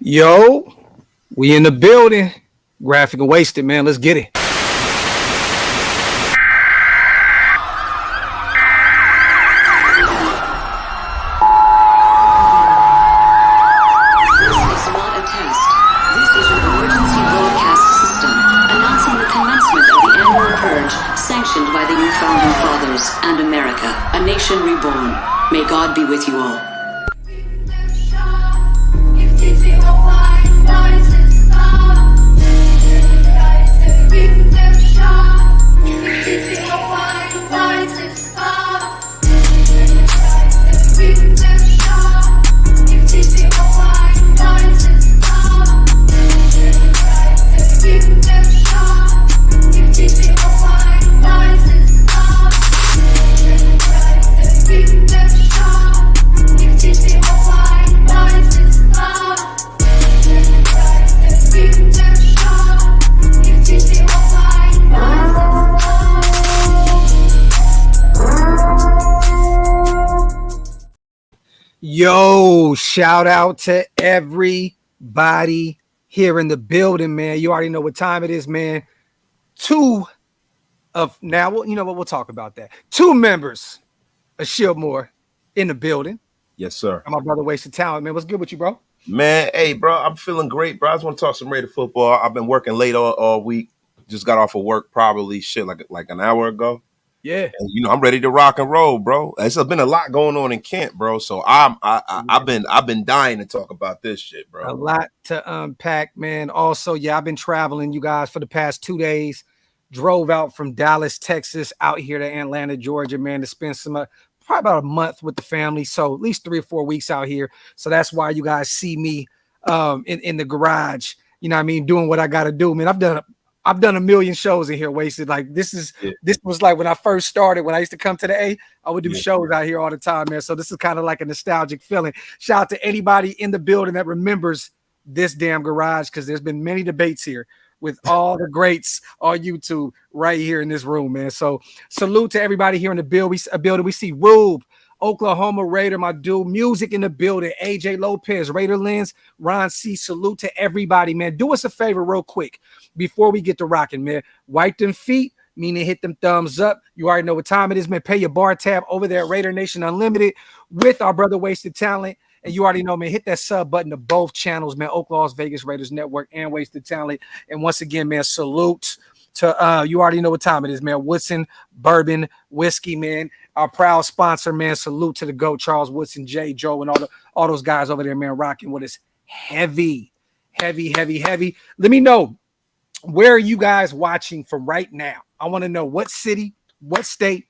Yo, we in the building. Graphk and Wasted, man. Let's get it. Sanctioned by the new founding fathers and America, a nation reborn. May God be with you all. Yo, shout out to everybody here in the building, man. You already know what time it is, man. Two we'll talk about that. Two members of Shieldmore in the building. Yes, sir. And my brother Wasted Talent, man. What's good with you, bro? Man, hey, bro, I'm feeling great, bro. I just want to talk some Raider football. I've been working late all week. Just got off of work probably like an hour ago. Yeah. And, I'm ready to rock and roll, bro. It's been a lot going on in Kent, bro. So I've been dying to talk about this shit, bro. A lot to unpack, man. Also, I've been traveling, you guys, for the past 2 days. Drove out from Dallas, Texas, out here to Atlanta, Georgia, man, to spend probably about a month with the family. So at least 3 or 4 weeks out here. So that's why you guys see me in the garage, doing what I got to do, man. I've done a million shows in here, Wasted. Like this was like when I first started, when I used to come to the A, I would do shows out here all the time, man. So this is kind of like a nostalgic feeling. Shout out to anybody in the building that remembers this damn garage, because there's been many debates here with all the greats on YouTube right here in this room, man. So salute to everybody here in the building. We see Rube, Oklahoma Raider, my dude, Music in the building, AJ Lopez, Raider Lens, Ron C. Salute to everybody, man. Do us a favor real quick before we get to rocking, man. Wipe them feet, meaning hit them thumbs up. You already know what time it is, man. Pay your bar tab over there at Raider Nation Unlimited with our brother Wasted Talent. And you already know, man, hit that sub button to both channels, man. Oklahoma's Vegas Raiders Network and Wasted Talent. And once again, man, salute to you already know what time it is, man. Woodson Bourbon Whiskey, man. Our proud sponsor, man. Salute to the GOAT, Charles Woodson, Jay, Joe, and all those guys over there, man, rocking with us. Heavy. Let me know, where are you guys watching from right now? I want to know what city, what state,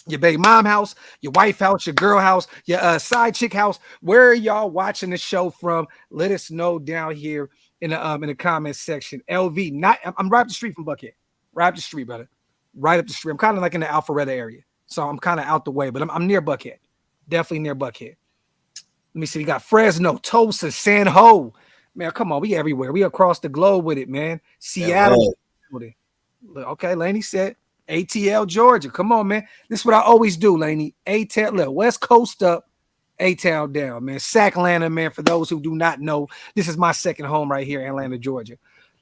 your baby mom house, your wife house, your girl house, your side chick house. Where are y'all watching the show from? Let us know down here in the comment section. LV, I'm right up the street from Buckhead. Right up the street, brother. Right up the street. I'm kind of like in the Alpharetta area. So I'm kind of out the way, but I'm near Buckhead. Definitely near Buckhead. Let me see. We got Fresno, Tulsa, San Ho. Man, come on. We everywhere. We across the globe with it, man. Seattle. Okay, Laney said ATL, Georgia. Come on, man. This is what I always do, Laney. A-Town, look, West Coast up, A-Town down, man. Sacklanta, man. For those who do not know, this is my second home right here in Atlanta, Georgia.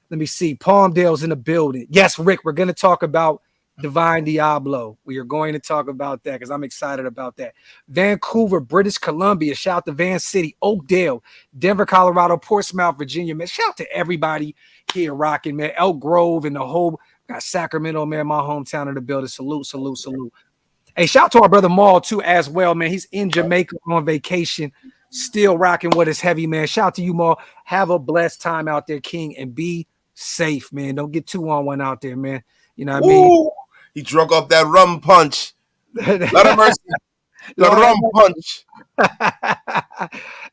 Let me see. Palmdale's in the building. Yes, Rick, we're going to talk about Divine Deablo. We are going to talk about that because I'm excited about that. Vancouver, British Columbia. Shout out to Van City, Oakdale, Denver, Colorado, Portsmouth, Virginia, man. Shout out to everybody here rocking, man. Elk Grove and the whole got Sacramento, man, my hometown in the building. Salute. Hey, shout out to our brother Maul too as well, man. He's in Jamaica on vacation, still rocking with us heavy, man. Shout out to you, Maul. Have a blessed time out there, King, and be safe, man. Don't get 2-on-1 out there, man. You know what I mean? He drunk off that rum punch. Let him mercy. The rum punch.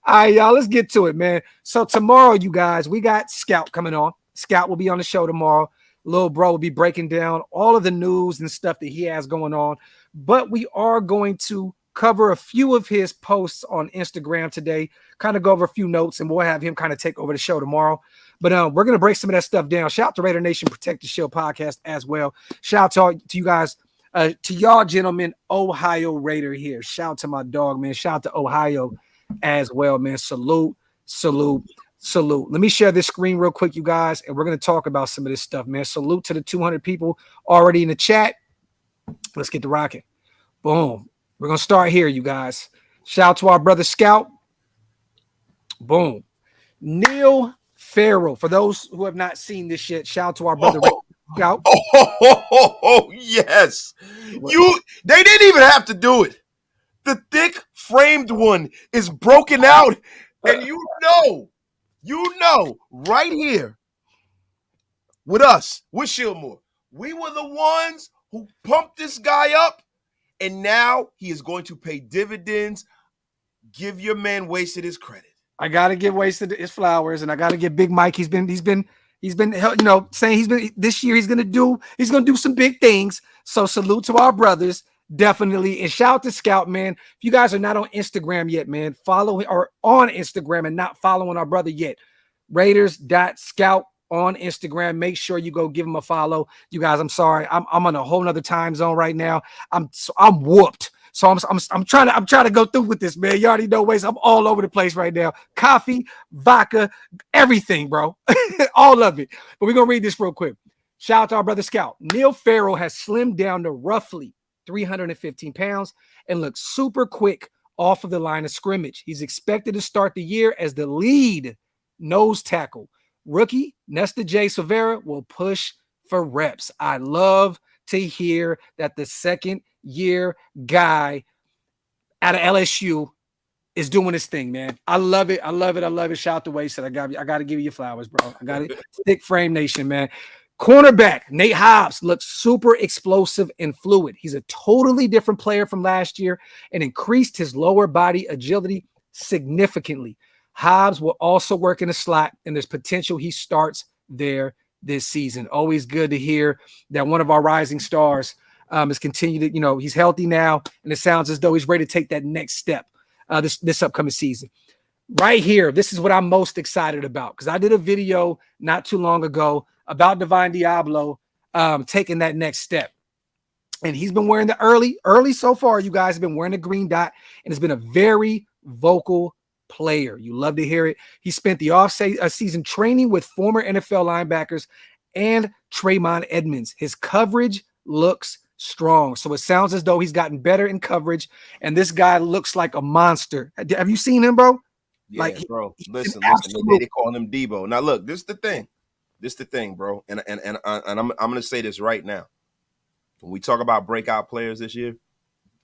All right, y'all, let's get to it, man. So tomorrow, you guys, we got Scout coming on. Scout will be on the show tomorrow. Little bro will be breaking down all of the news and stuff that he has going on. But we are going to cover a few of his posts on Instagram today, kind of go over a few notes, and we'll have him kind of take over the show tomorrow. But we're going to break some of that stuff down. Shout out to Raider Nation Protect the Shield podcast as well. Shout out to you guys, to y'all gentlemen, Ohio Raider here. Shout out to my dog, man. Shout out to Ohio as well, man. Salute. Salute. Let me share this screen real quick, you guys, and we're going to talk about some of this stuff, man. Salute to the 200 people already in the chat. Let's get to rocking. Boom. We're going to start here, you guys. Shout out to our brother Scout. Boom. Neil Farrell. For those who have not seen this yet, shout out to our brother Scout. Yes. They didn't even have to do it. The thick framed one is broken out, and you know, right here with us, with Shieldmore, we were the ones who pumped this guy up, and now he is going to pay dividends. Give your man Wasted his credit. I gotta give Wasted his flowers, and I gotta give Big Mike. He's been, saying this year he's gonna do some big things. So salute to our brothers, definitely, and shout out to Scout, man. If you guys are not on Instagram yet, man, follow or on Instagram and not following our brother yet, Raiders.Scout on Instagram. Make sure you go give him a follow. You guys, I'm sorry, I'm on a whole nother time zone right now. I'm whooped. So I'm trying to go through with this, man. You already know ways. I'm all over the place right now. Coffee, vodka, everything, bro. All of it. But we're gonna read this real quick. Shout out to our brother Scout. Neil Farrell has slimmed down to roughly 315 pounds and looks super quick off of the line of scrimmage. He's expected to start the year as the lead nose tackle. Rookie Nesta Jade-Silvera will push for reps. I love to hear that the second-year guy out of LSU is doing his thing, man. I love it. I love it. I love it. Shout out to Wasted. I got to give you your flowers, bro. I got it. Thick frame nation, man. Cornerback Nate Hobbs looks super explosive and fluid. He's a totally different player from last year and increased his lower body agility significantly. Hobbs will also work in the slot, and there's potential he starts there this season. Always good to hear that one of our rising stars has continued to, he's healthy now, and it sounds as though he's ready to take that next step this upcoming season. Right here, this is what I'm most excited about, because I did a video not too long ago about Divine Deablo taking that next step. And he's been wearing the early so far, you guys have been wearing the green dot, and it's been a very vocal player. You love to hear it. He spent the off-season training with former NFL linebackers and Tremaine Edmunds. His coverage looks strong. So it sounds as though he's gotten better in coverage, and this guy looks like a monster. Have you seen him, bro? Yeah, bro. Listen. They call him Debo. Now, look, this is the thing, bro. And I'm going to say this right now. When we talk about breakout players this year,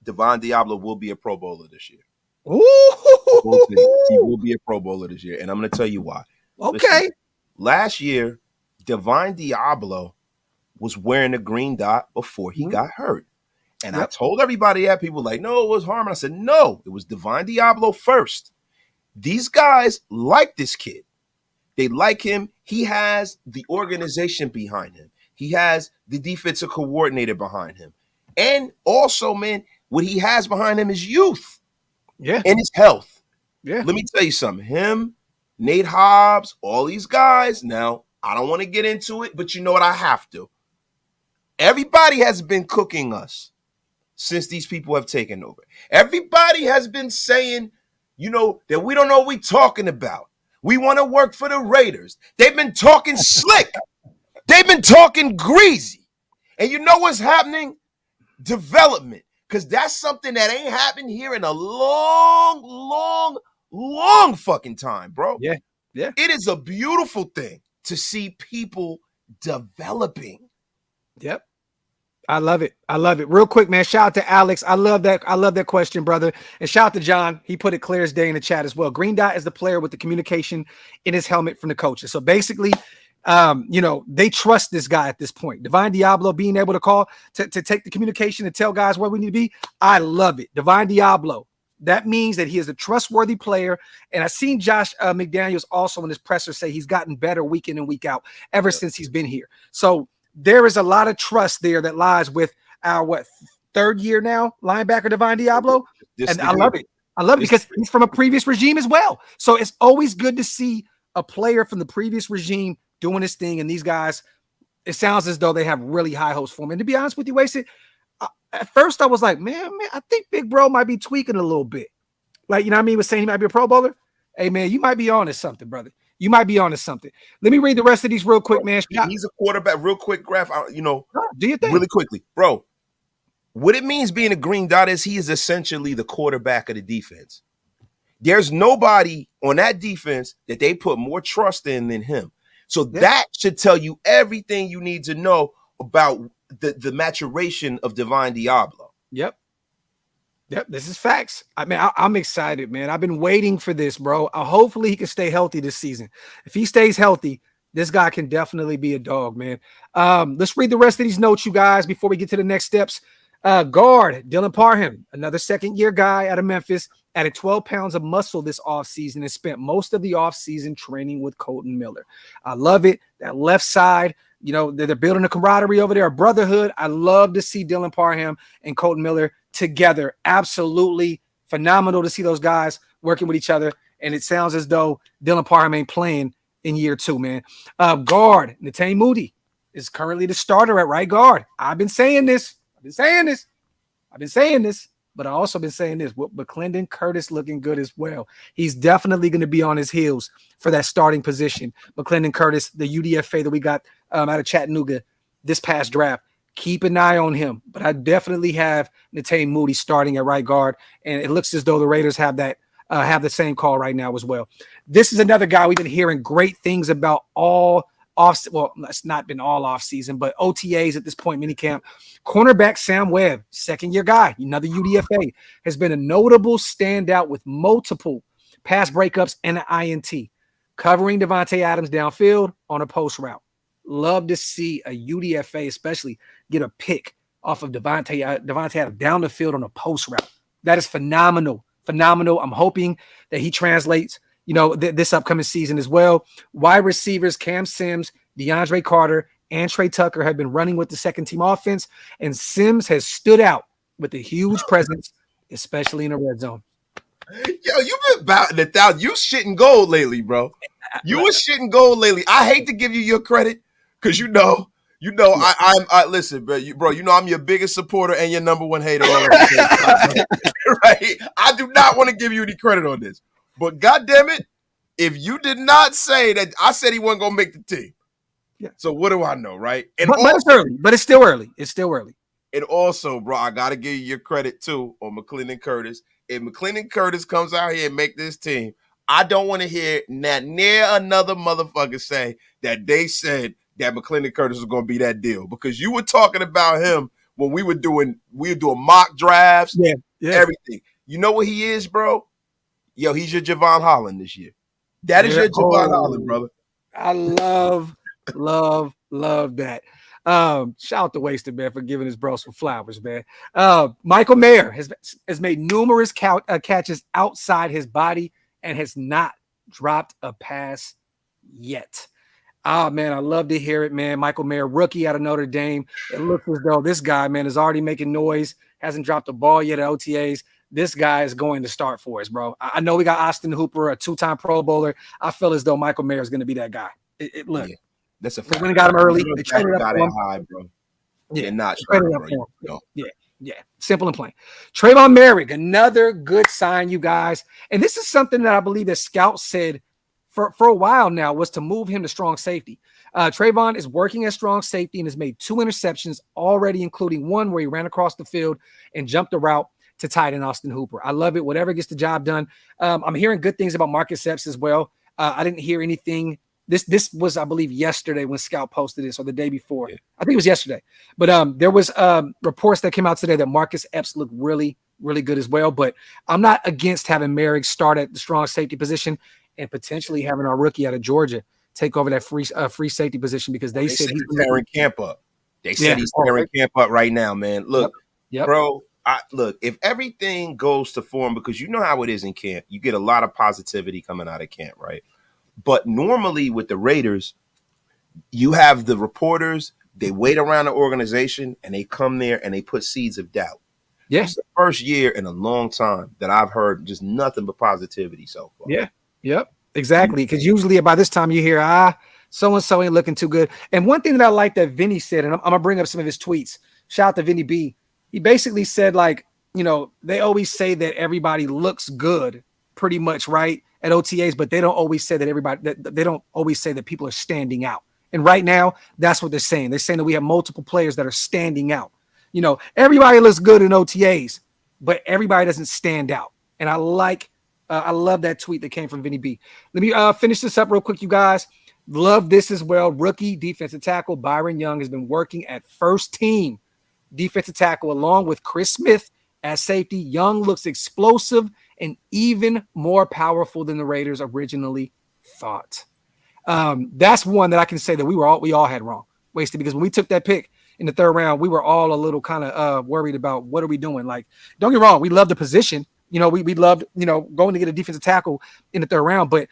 Divine Deablo will be a Pro Bowler this year. Ooh. He will be a Pro Bowler this year, and I'm going to tell you why. Okay. Listen, last year, Divine Deablo was wearing a green dot before he got hurt. And I told everybody that. People were like, no, it was Harmon. I said, no, it was Divine Deablo first. These guys like this kid. They like him. He has the organization behind him. He has the defensive coordinator behind him. And also, man, what he has behind him is youth. Yeah. And his health. Yeah. Let me tell you something. Him, Nate Hobbs, all these guys. Now, I don't want to get into it, but you know what? I have to. Everybody has been cooking us since these people have taken over. Everybody has been saying, that we don't know what we're talking about. We want to work for the Raiders. They've been talking slick. They've been talking greasy. And you know what's happening? Development. Because that's something that ain't happened here in a long fucking time, bro. Yeah. Yeah. It is a beautiful thing to see people developing. Yep. I love it. I love it. Real quick, man. Shout out to Alex. I love that question, brother. And shout out to John. He put it clear as day in the chat as well. Green dot is the player with the communication in his helmet from the coaches. So basically, they trust this guy at this point. Divine Deablo being able to call to take the communication and tell guys where we need to be. I love it. Divine Deablo. That means that he is a trustworthy player. And I've seen Josh McDaniels also in his presser say he's gotten better week in and week out ever since he's been here. So there is a lot of trust there that lies with our third year now linebacker Divine Deablo. And I love it. I love it because he's from a previous regime as well. So it's always good to see a player from the previous regime doing his thing. And these guys, it sounds as though they have really high hopes for him. And to be honest with you, Wasted, at first I was like, man, I think Big Bro might be tweaking a little bit. Like, was saying he might be a Pro Bowler. Hey, man, you might be on to something, brother. You might be onto something. Let me read the rest of these real quick, man. He's a quarterback. Real quick, Graphk. Do you think? Really quickly, bro. What it means being a green dot is he is essentially the quarterback of the defense. There's nobody on that defense that they put more trust in than him. So that should tell you everything you need to know about the maturation of Divine Deablo. Yep, this is facts. I mean, I'm excited, man. I've been waiting for this, bro. Hopefully he can stay healthy this season. If he stays healthy, this guy can definitely be a dog, man. Let's read the rest of these notes, you guys, before we get to the next steps. Guard, Dylan Parham, another second-year guy out of Memphis, added 12 pounds of muscle this offseason and spent most of the offseason training with Kolton Miller. I love it. That left side, they're building a camaraderie over there, a brotherhood. I love to see Dylan Parham and Kolton Miller together. Absolutely phenomenal to see those guys working with each other. And it sounds as though Dylan Parham ain't playing in year 2, man. Guard, Nate Moody is currently the starter at right guard. I've been saying this, but I also been saying this. But Clendon Curtis looking good as well. He's definitely going to be on his heels for that starting position. McClendon Curtis, the UDFA that we got out of Chattanooga this past draft. Keep an eye on him. But I definitely have Nate Moody starting at right guard, and it looks as though the Raiders have that have the same call right now as well. This is another guy we've been hearing great things about all off. Well, it's not been all off season, but OTAs at this point, minicamp. Cornerback Sam Webb, second-year guy, another UDFA, has been a notable standout with multiple pass breakups and an INT, covering Devontae Adams downfield on a post route. Love to see a UDFA especially get a pick off of Devontae Adams down the field on a post route. That is phenomenal. I'm hoping that he translates this upcoming season as well. Wide receivers Cam Sims, DeAndre Carter, and Trey Tucker have been running with the second team offense, and Sims has stood out with a huge presence, especially in the red zone. Yo, you've been batting it down. You shitting gold lately, bro. You were shitting gold lately. I hate to give you your credit because I listen, bro. I'm your biggest supporter and your number one hater. All right? I do not want to give you any credit on this. But goddamn it, if you did not say that, I said he wasn't gonna make the team. Yeah. So what do I know, right? And but it's early. But it's still early. And also, bro, I gotta give you your credit too on McClendon Curtis. If McClendon Curtis comes out here and make this team, I don't want to hear near another motherfucker say that they said that McClendon Curtis was gonna be that deal, because you were talking about him when we were doing mock drafts, everything. You know what he is, bro? Yo, he's your Javon Holland this year. That is your Javon Holland, brother. I love that. Shout out to Wasted, man, for giving his bro some flowers, man. Michael Mayer has made numerous catches outside his body and has not dropped a pass yet. Man, I love to hear it, man. Michael Mayer, rookie out of Notre Dame. It looks as though this guy, man, is already making noise, hasn't dropped a ball yet at OTAs. This guy is going to start for us, bro. I know we got Austin Hooper, a 2-time Pro Bowler. I feel as though Michael Mayer is going to be that guy. Look, that's a fact. We got him early. They traded up for him. High, bro. Yeah, not traded up for him. Yeah. Simple and plain. Trayvon Merrick, another good sign, you guys. And this is something that I believe that scouts said for a while now, was to move him to strong safety. Trayvon is working as strong safety and has made 2 interceptions already, including one where he ran across the field and jumped a route to tight end Austin Hooper. I love it. Whatever gets the job done. I'm hearing good things about Marcus Epps as well. I didn't hear anything. This was, I believe, yesterday when Scout posted this, or the day before. Yeah. I think it was yesterday. But there was reports that came out today that Marcus Epps looked really, really good as well. But I'm not against having Merrick start at the strong safety position and potentially having our rookie out of Georgia take over that free safety position, because they said he's tearing camp up. They said he's tearing camp up right now, man. Look, bro. Look, if everything goes to form, because you know how it is in camp, you get a lot of positivity coming out of camp, right? But normally with the Raiders, you have the reporters, they wait around the organization and they come there and they put seeds of doubt. Yeah. It's the first year in a long time that I've heard just nothing but positivity so far. Yeah. Yep. Exactly. Because usually by this time you hear, so-and-so ain't looking too good. And one thing that I like that Vinny said, and I'm going to bring up some of his tweets. Shout out to Vinny B. He basically said, like, they always say that everybody looks good pretty much, right? at OTAs, but they don't always say that they don't always say that people are standing out. And right now, that's what they're saying. They're saying that we have multiple players that are standing out. You know, everybody looks good in OTAs, but everybody doesn't stand out. And I love that tweet that came from Vinny B. Let me finish this up real quick, you guys. Love this as well. Rookie defensive tackle Byron Young has been working at first team defensive tackle along with Chris Smith as safety. Young looks explosive and even more powerful than the Raiders originally thought. That's one that I can say that we all had wrong, wasted, because when we took that pick in the third round, we were all a little kind of worried about what are we doing. Like, don't get me wrong, we love the position. You know, we loved, you know, going to get a defensive tackle in the third round, but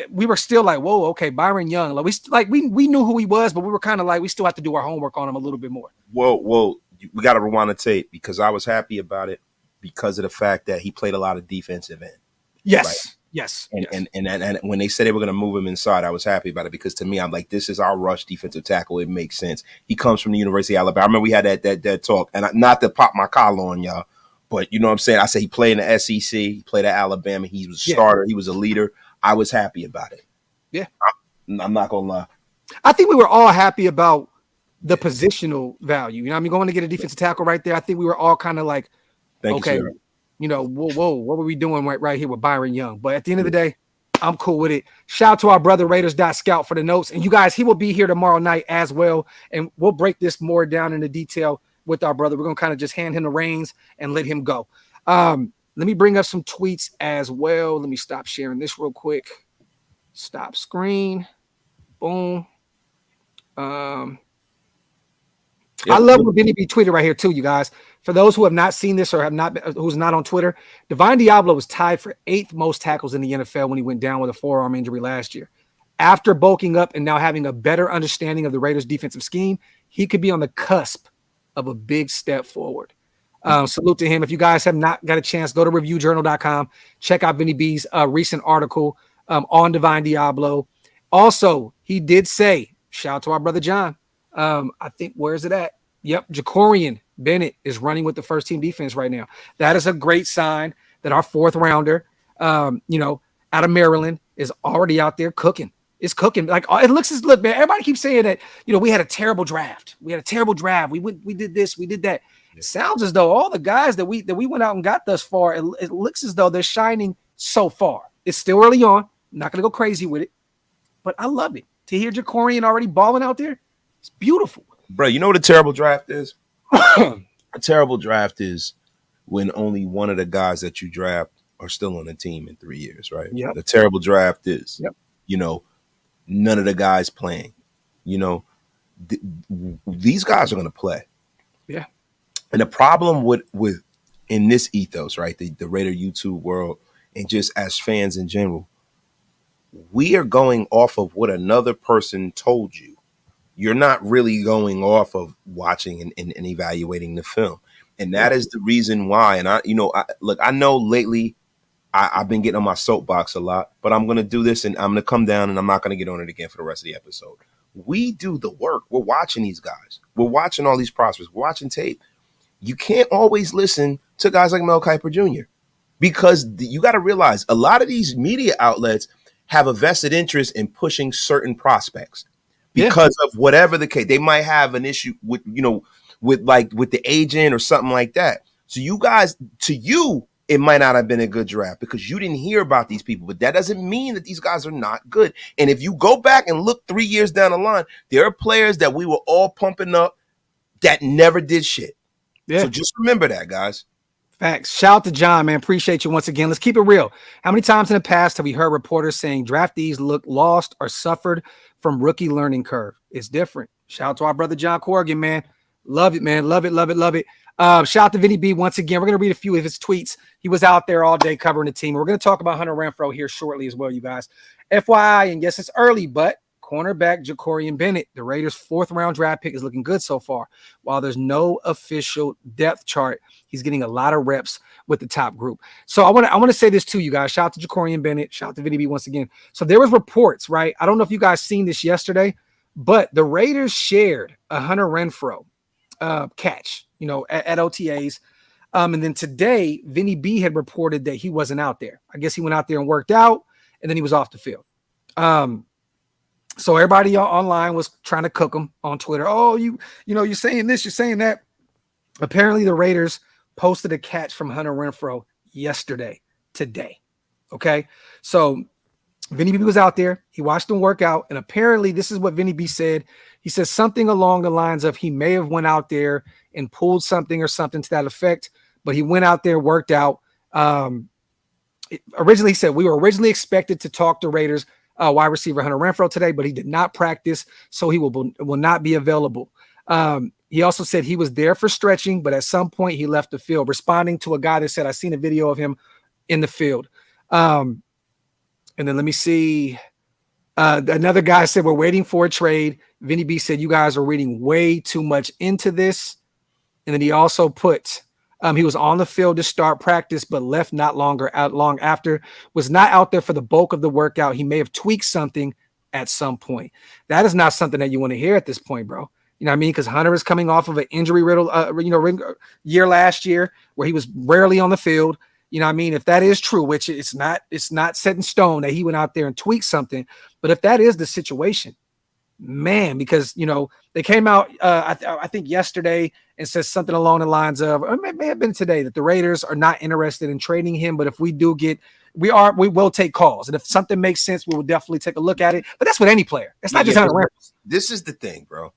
we were still like, whoa, okay, Byron Young. Like we knew who he was, but we were kind of like, we still have to do our homework on him a little bit more. Well, we got to rewind the tape because I was happy about it because of the fact that he played a lot of defensive end. Yes. Right? Yes. And when they said they were going to move him inside, I was happy about it because to me, I'm like, this is our rush defensive tackle. It makes sense. He comes from the University of Alabama. I remember we had that talk, and not to pop my collar on y'all, but you know what I'm saying? I said he played in the SEC. He played at Alabama. He was a starter. He was a leader. I was happy about it. Yeah. I'm not going to lie. I think we were all happy about the positional value. You know what I mean? Going to get a defensive tackle right there. I think we were all kind of like, okay, you know, whoa, what were we doing right here with Byron Young? But at the end of the day, I'm cool with it. Shout out to our brother Raiders.scout for the notes. And you guys, he will be here tomorrow night as well. And we'll break this more down into detail with our brother. We're going to kind of just hand him the reins and let him go. Let me bring up some tweets as well. Let me stop sharing this real quick. Stop screen. Boom. I love what Vinny B tweeted right here too, you guys. For those who have not seen this or who's not on Twitter, Divine Deablo was tied for 8th most tackles in the NFL when he went down with a forearm injury last year. After bulking up and now having a better understanding of the Raiders' defensive scheme, he could be on the cusp of a big step forward. Salute to him. If you guys have not got a chance, go to reviewjournal.com. Check out Vinny B's recent article on Divine Deablo. Also, he did say, shout out to our brother John. I think, where is it at? Yep, Jacorian Bennett is running with the first team defense right now. That is a great sign that our 4th rounder, out of Maryland, is already out there cooking. It's cooking. Like, it looks look, man. Everybody keeps saying that, we had a terrible draft. We did this, we did that. It sounds as though all the guys that we went out and got thus far, it looks as though they're shining so far. It's still early on. I'm not gonna go crazy with it, but I love it to hear Jacorian already balling out there. It's beautiful. Bro, you know what a terrible draft is? A terrible draft is when only one of the guys that you draft are still on the team in 3 years, right? Yep. The terrible draft is, none of the guys playing. These guys are going to play. Yeah. And the problem with in this ethos, right, the Raider YouTube world, and just as fans in general, we are going off of what another person told you. You're not really going off of watching and evaluating the film. And that is the reason why. And I know lately I've been getting on my soapbox a lot, but I'm going to do this and I'm going to come down and I'm not going to get on it again for the rest of the episode. We do the work. We're watching these guys. We're watching all these prospects. We're watching tape. You can't always listen to guys like Mel Kiper Jr. because you got to realize a lot of these media outlets have a vested interest in pushing certain prospects. Because of whatever the case, they might have an issue with the agent or something like that. So you guys, to you, it might not have been a good draft because you didn't hear about these people. But that doesn't mean that these guys are not good. And if you go back and look 3 years down the line, there are players that we were all pumping up that never did shit. Yeah. So just remember that, guys. Facts. Shout out to John, man. Appreciate you once again. Let's keep it real. How many times in the past have we heard reporters saying draftees look lost or suffered from rookie learning curve? It's different. Shout out to our brother John Corrigan, man. Love it, man. Love it, love it, love it. Shout out to Vinny B once again. We're going to read a few of his tweets. He was out there all day covering the team. We're going to talk about Hunter Renfrow here shortly as well, you guys. FYI, and yes, it's early, but cornerback Jacorian Bennett, the Raiders' 4th round draft pick, is looking good so far. While there's no official depth chart, he's getting a lot of reps with the top group. So I want to say this to you guys. Shout out to Jacorian Bennett. Shout out to Vinny B once again. So there was reports, right? I don't know if you guys seen this yesterday, but the Raiders shared a Hunter Renfrow catch, at OTAs. And then today, Vinny B had reported that he wasn't out there. I guess he went out there and worked out and then he was off the field. So everybody online was trying to cook him on Twitter. Oh, you're saying this, you're saying that. Apparently the Raiders posted a catch from Hunter Renfrow today. Okay. So Vinny B was out there. He watched him work out. And apparently this is what Vinny B said. He says something along the lines of he may have went out there and pulled something or something to that effect, but he went out there, worked out. Originally he said we were originally expected to talk to Raiders wide receiver Hunter Renfrow today, but he did not practice, so he will not be available. He also said he was there for stretching, but at some point he left the field, responding to a guy that said, I seen a video of him in the field. And then let me see. Another guy said, we're waiting for a trade. Vinny B said, you guys are reading way too much into this. And then he also put, he was on the field to start practice, but left not long after, was not out there for the bulk of the workout. He may have tweaked something at some point. That is not something that you want to hear at this point, bro. You know what I mean? Because Hunter is coming off of an injury-riddled year last year where he was rarely on the field. You know what I mean? If that is true, which it's not set in stone that he went out there and tweaked something, but if that is the situation, man, because, they came out, I think yesterday and said something along the lines of, or it may have been today, that the Raiders are not interested in trading him, but if we do we will take calls. And if something makes sense, we will definitely take a look at it. But that's with any player. It's not just Hunter Renfrow. This is the thing, bro.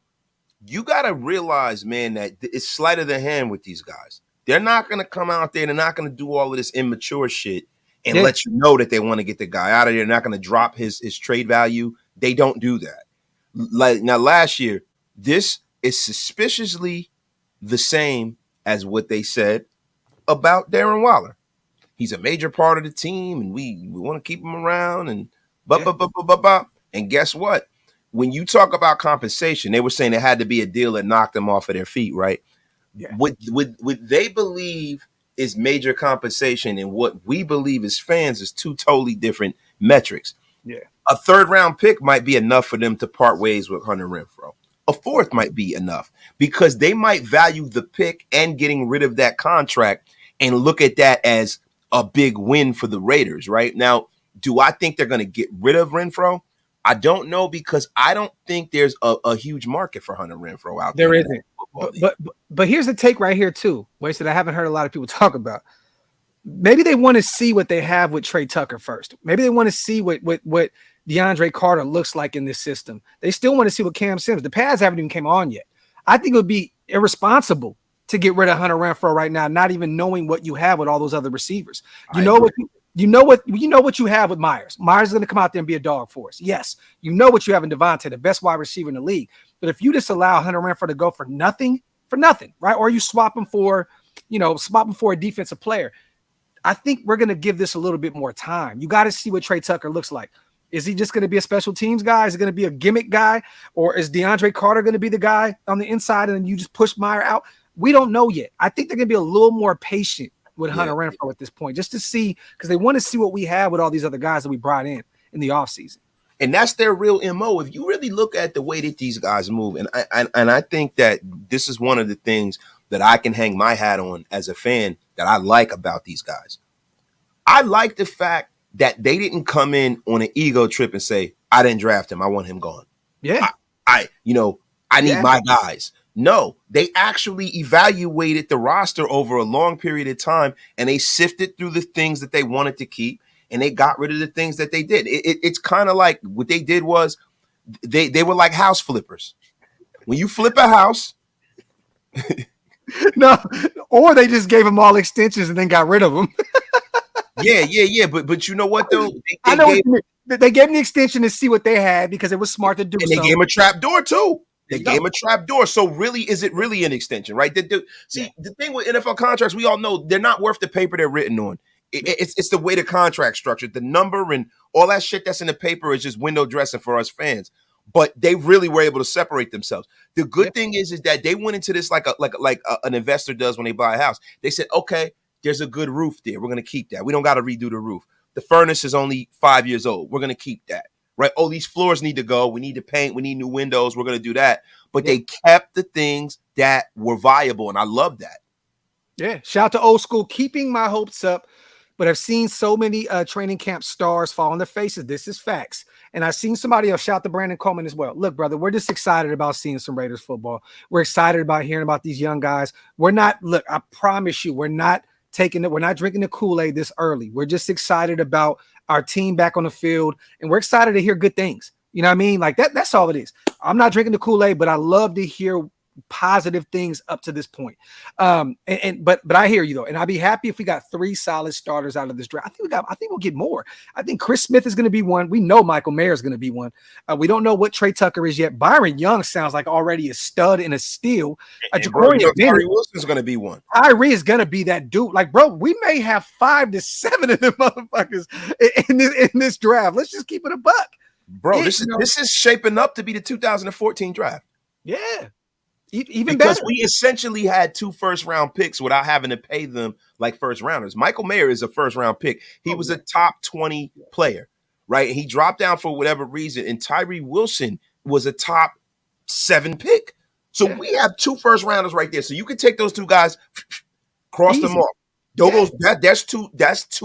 You got to realize, man, that it's sleight of the hand with these guys. They're not going to come out there. They're not going to do all of this immature shit and let you know that they want to get the guy out of there. They're not going to drop his trade value. They don't do that. Now, last year, this is suspiciously the same as what they said about Darren Waller. He's a major part of the team, and we want to keep him around. And and guess what? When you talk about compensation, they were saying it had to be a deal that knocked them off of their feet, right? Yeah. What they believe is major compensation and what we believe as fans is two totally different metrics. Yeah. A third round pick might be enough for them to part ways with Hunter Renfrow. A fourth might be enough because they might value the pick and getting rid of that contract and look at that as a big win for the Raiders, right? Now, do I think they're going to get rid of Renfrow? I don't know because I don't think there's a huge market for Hunter Renfrow out there. There isn't. But here's the take right here too, Waste that I haven't heard a lot of people talk about. Maybe they want to see what they have with Trey Tucker first. Maybe they want to see what DeAndre Carter looks like in this system. They still want to see what Cam Sims. The pads haven't even came on yet. I think it would be irresponsible to get rid of Hunter Renfrow right now, not even knowing what you have with all those other receivers. You know what you have with Myers. Myers is going to come out there and be a dog for us. Yes, you know what you have in Devontae, the best wide receiver in the league. But if you just allow Hunter Renfrow to go for nothing, right? Or you swap him for a defensive player. I think we're going to give this a little bit more time. You got to see what Trey Tucker looks like. Is he just going to be a special teams guy? Is he going to be a gimmick guy? Or is DeAndre Carter going to be the guy on the inside and then you just push Meyer out? We don't know yet. I think they're going to be a little more patient with Hunter Renfrow at this point, just to see, because they want to see what we have with all these other guys that we brought in the offseason. And that's their real MO. If you really look at the way that these guys move, and I think that this is one of the things that I can hang my hat on as a fan that I like about these guys. I like the fact that they didn't come in on an ego trip and say, I didn't draft him, I want him gone. Yeah. I need my guys. No, they actually evaluated the roster over a long period of time and they sifted through the things that they wanted to keep and they got rid of the things that they did. It's kind of like what they did was they were like house flippers. When you flip a house. No, or they just gave them all extensions and then got rid of them. Yeah. But you know what though? They gave them the extension to see what they had because it was smart to do. And they gave them a trap door too. They gave him a trap door. So really, is it really an extension, right? The thing with NFL contracts, we all know they're not worth the paper they're written on. It's the way the contract structured. The number and all that shit that's in the paper is just window dressing for us fans. But they really were able to separate themselves. The good thing is that they went into this like an investor does when they buy a house. They said, okay, there's a good roof there. We're going to keep that. We don't got to redo the roof. The furnace is only 5 years old. We're going to keep that. Right? Oh, these floors need to go. We need to paint. We need new windows. We're going to do that. But they kept the things that were viable, and I love that. Yeah. Shout out to Old School, keeping my hopes up. but I've seen so many training camp stars fall on their faces. This is facts. And I've seen somebody else shout to Brandon Coleman as well. Look, brother, we're just excited about seeing some Raiders football. We're excited about hearing about these young guys. We're not, look, I promise you, we're not drinking the Kool-Aid this early. We're just excited about our team back on the field, and we're excited to hear good things. You know what I mean? Like that's all it is. I'm not drinking the Kool-Aid, but I love to hear positive things up to this point. But I hear you though, and I'd be happy if we got 3 solid starters out of this draft. I think we'll get more. I think Chris Smith is going to be one. We know Michael Mayer is going to be one. We don't know what Trey Tucker is yet. Byron Young sounds like already a stud and a steal. Tyree Wilson's going to be one. Tyree is going to be that dude. Like, bro, we may have 5 to 7 of them motherfuckers in this draft. Let's just keep it a buck. Bro, this is shaping up to be the 2014 draft. Yeah. Even because better. We essentially had 2 first-round picks without having to pay them like first-rounders. Michael Mayer is a first-round pick. He was a top 20 player, right? And he dropped down for whatever reason. And Tyree Wilson was a top 7 pick. So we have 2 first-rounders right there. So you can take those 2 guys, cross them off. That's two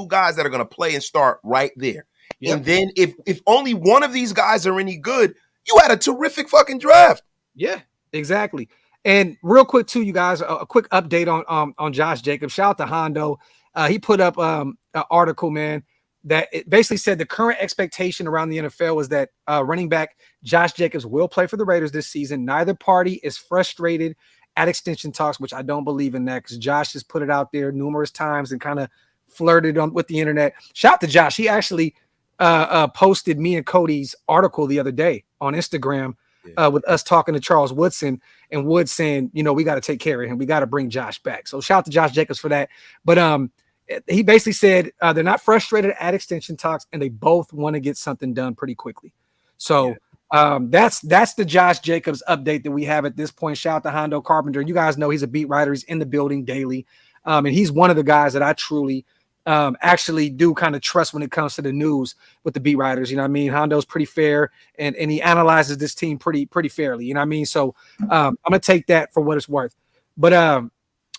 guys that are going to play and start right there. Yep. And then if only one of these guys are any good, you had a terrific fucking draft. Yeah. Exactly. And real quick too, you guys, a quick update on Josh Jacobs. Shout out to Hondo. He put up an article, man, that it basically said the current expectation around the NFL was that running back Josh Jacobs will play for the Raiders this season. Neither party is frustrated at extension talks, which I don't believe in that because Josh has put it out there numerous times and kind of flirted with the internet. Shout out to Josh. He actually posted me and Cody's article the other day on Instagram. With us talking to Charles Woodson and Wood saying, we got to take care of him. We got to bring Josh back. So shout out to Josh Jacobs for that. But he basically said they're not frustrated at extension talks and they both want to get something done pretty quickly. So that's the Josh Jacobs update that we have at this point. Shout out to Hondo Carpenter. You guys know he's a beat writer. He's in the building daily. And he's one of the guys that I truly actually do kind of trust when it comes to the news with the beat writers. You know what I mean? Hondo's pretty fair and he analyzes this team pretty fairly. You know what I mean? So I'm going to take that for what it's worth. But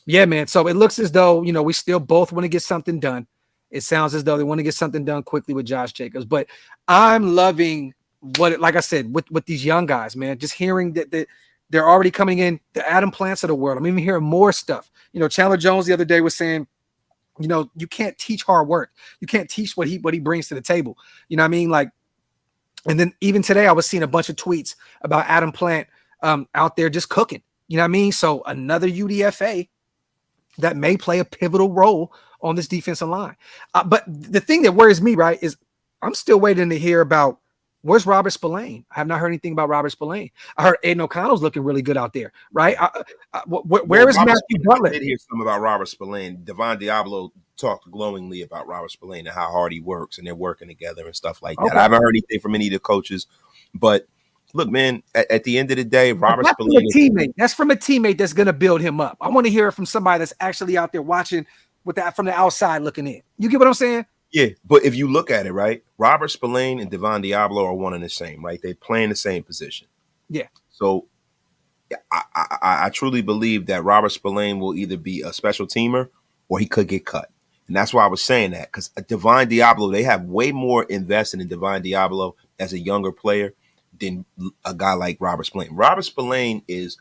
yeah, man. So it looks as though, we still both want to get something done. It sounds as though they want to get something done quickly with Josh Jacobs. But I'm loving like I said, with these young guys, man, just hearing that they're already coming in, the Adam Plants of the world. I'm even hearing more stuff. Chandler Jones the other day was saying, you can't teach hard work. You can't teach what he brings to the table. You know what I mean? Like, and then even today I was seeing a bunch of tweets about Adam Plant out there just cooking. You know what I mean? So another UDFA that may play a pivotal role on this defensive line. But the thing that worries me, right, is I'm still waiting to hear about where's Robert Spillane. I have not heard anything about Robert Spillane. I heard Aiden O'Connell's looking really good out there, right? Where is Matthew Butler? I did hear something about Robert Spillane. Divine Deablo talked glowingly about Robert Spillane and how hard he works, and they're working together and stuff like that. I haven't heard anything from any of the coaches, but look, man, at the end of the day, Robert Spillane. That's from a teammate that's going to build him up. I want to hear it from somebody that's actually out there watching with that from the outside looking in. You get what I'm saying? Yeah, but if you look at it, right, Robert Spillane and Divine Deablo are one and the same, right? They play in the same position. Yeah. So I truly believe that Robert Spillane will either be a special teamer or he could get cut. And that's why I was saying that, because Divine Deablo, they have way more invested in Divine Deablo as a younger player than a guy like Robert Spillane. Robert Spillane is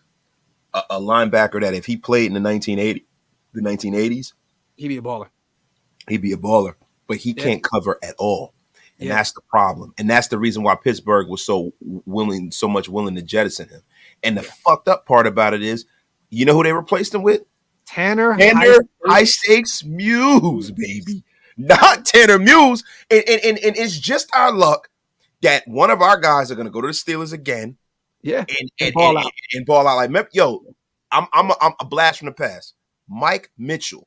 a linebacker that if he played in the 1980s, he'd be a baller. He'd be a baller. But he can't cover at all. And that's the problem. And that's the reason why Pittsburgh was so much willing to jettison him. And the fucked up part about it is, you know who they replaced him with? Tanner High Stakes Muse, baby. Not Tanner Muse. And it's just our luck that one of our guys are going to go to the Steelers again. Yeah. And ball out. And ball out. Like, yo, I'm a blast from the past. Mike Mitchell.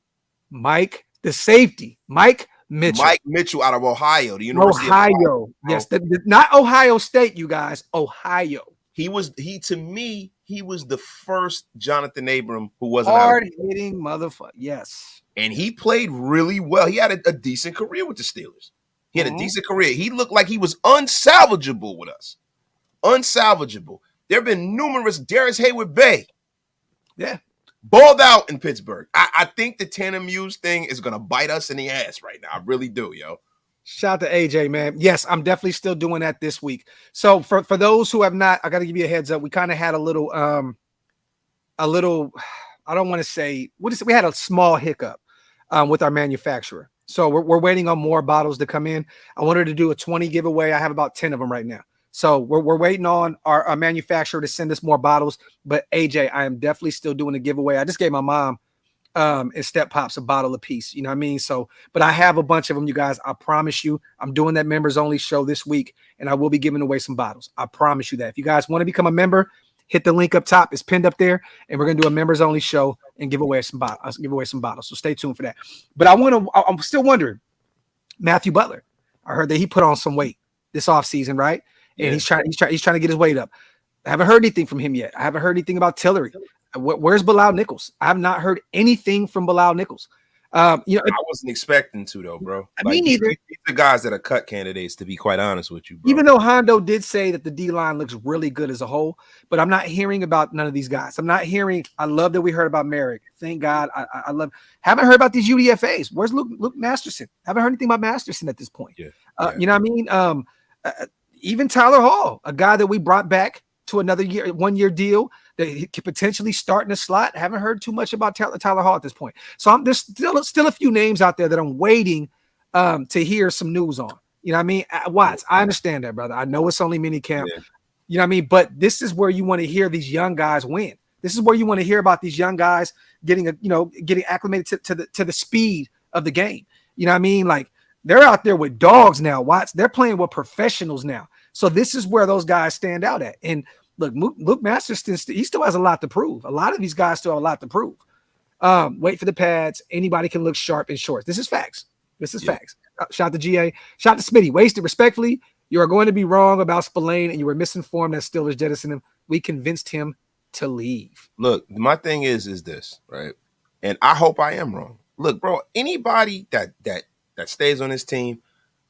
Mike, the safety. Mike Mitchell out of Ohio, the University of Ohio. Yes, not Ohio State, you guys. Ohio. He was the first Jonathan Abram who wasn't hard-hitting motherfucker. Yes. And he played really well. He had a decent career with the Steelers. He had a decent career. He looked like he was unsalvageable with us. Unsalvageable. There have been numerous Darius Hayward Bay. Yeah. balled out in Pittsburgh. I think the Tanner Muse thing is gonna bite us in the ass right now. I really do, yo. Shout out to AJ, man. Yes, I'm definitely still doing that this week. So for those who have not, I got to give you a heads up. We kind of had a little, I don't want to say, we had a small hiccup with our manufacturer. So we're waiting on more bottles to come in. I wanted to do a 20 giveaway. I have about 10 of them right now. So we're waiting on our manufacturer to send us more bottles. But AJ, I am definitely still doing a giveaway. I just gave my mom and Step Pops a bottle apiece. You know what I mean? So, but I have a bunch of them, you guys. I promise you, I'm doing that members only show this week, and I will be giving away some bottles. I promise you that. If you guys want to become a member, hit the link up top. It's pinned up there, and we're gonna do a members only show and give away some bottles. So stay tuned for that. But I'm still wondering, Matthew Butler. I heard that he put on some weight this offseason, right? And Yeah. he's trying to get his weight up. I haven't heard anything from him yet. I haven't heard anything about Tillery. Where's Bilal Nichols? I have not heard anything from Bilal Nichols. I wasn't expecting to though, bro. Me neither. These are guys that are cut candidates, to be quite honest with you, bro. Even though Hondo did say that the D line looks really good as a whole, but I'm not hearing about none of these guys. I'm not hearing. I love that we heard about Merrick. Thank God. I love. Haven't heard about these UDFAs. Where's Luke Masterson? Haven't heard anything about Masterson at this point. Yeah. You know what I mean? Even Tyler Hall, a guy that we brought back to another 1 year deal that he could potentially start in a slot. Haven't heard too much about Tyler Hall at this point. So there's still a few names out there that I'm waiting to hear some news on. You know what I mean? Watts, I understand that, brother. I know it's only mini camp. Yeah. You know what I mean? But this is where you want to hear these young guys win. This is where you want to hear about these young guys getting acclimated to the speed of the game. You know what I mean? Like they're out there with dogs now, Watts. They're playing with professionals now. So this is where those guys stand out at. And look, Luke Masterson, he still has a lot to prove. A lot of these guys still have a lot to prove. Wait for the pads. Anybody can look sharp in shorts. This is facts. Facts. Shout out to GA. Shout out to Smitty. Wasted respectfully. You are going to be wrong about Spillane, and you were misinformed that Steelers jettisoned him. We convinced him to leave. Look, my thing is this, right? And I hope I am wrong. Look, bro, anybody that stays on this team,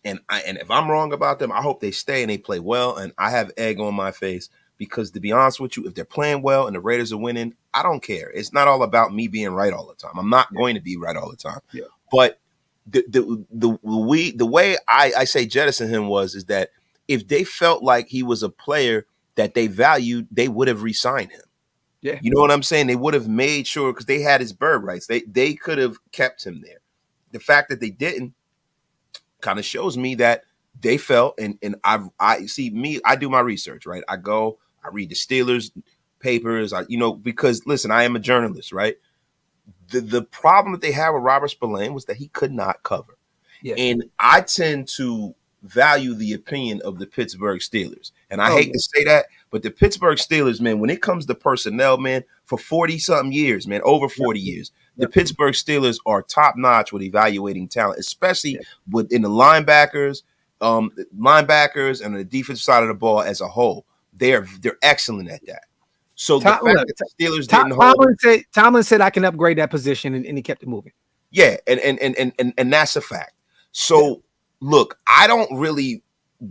and if I'm wrong about them, I hope they stay and they play well, and I have egg on my face. Because to be honest with you, if they're playing well and the Raiders are winning, I don't care. It's not all about me being right all the time. I'm not going to be right all the time. Yeah. But the way I say jettison him is that if they felt like he was a player that they valued, they would have re-signed him. Yeah. You know what I'm saying? They would have made sure, because they had his bird rights. They could have kept him there. The fact that they didn't kind of shows me that they felt, and I see me, I do my research, right? I read the Steelers papers, because listen, I am a journalist, right? The problem that they had with Robert Spillane was that he could not cover. Yeah. And I tend to value the opinion of the Pittsburgh Steelers. And I hate to say that, but the Pittsburgh Steelers, man, when it comes to personnel, man, for 40-something years, man, over 40 years, the Pittsburgh Steelers are top-notch with evaluating talent, especially within the linebackers and the defensive side of the ball as a whole. They're excellent at that. So the fact that the Steelers didn't hold Tomlin said I can upgrade that position, and he kept it moving. Yeah, and that's a fact. So look, I don't really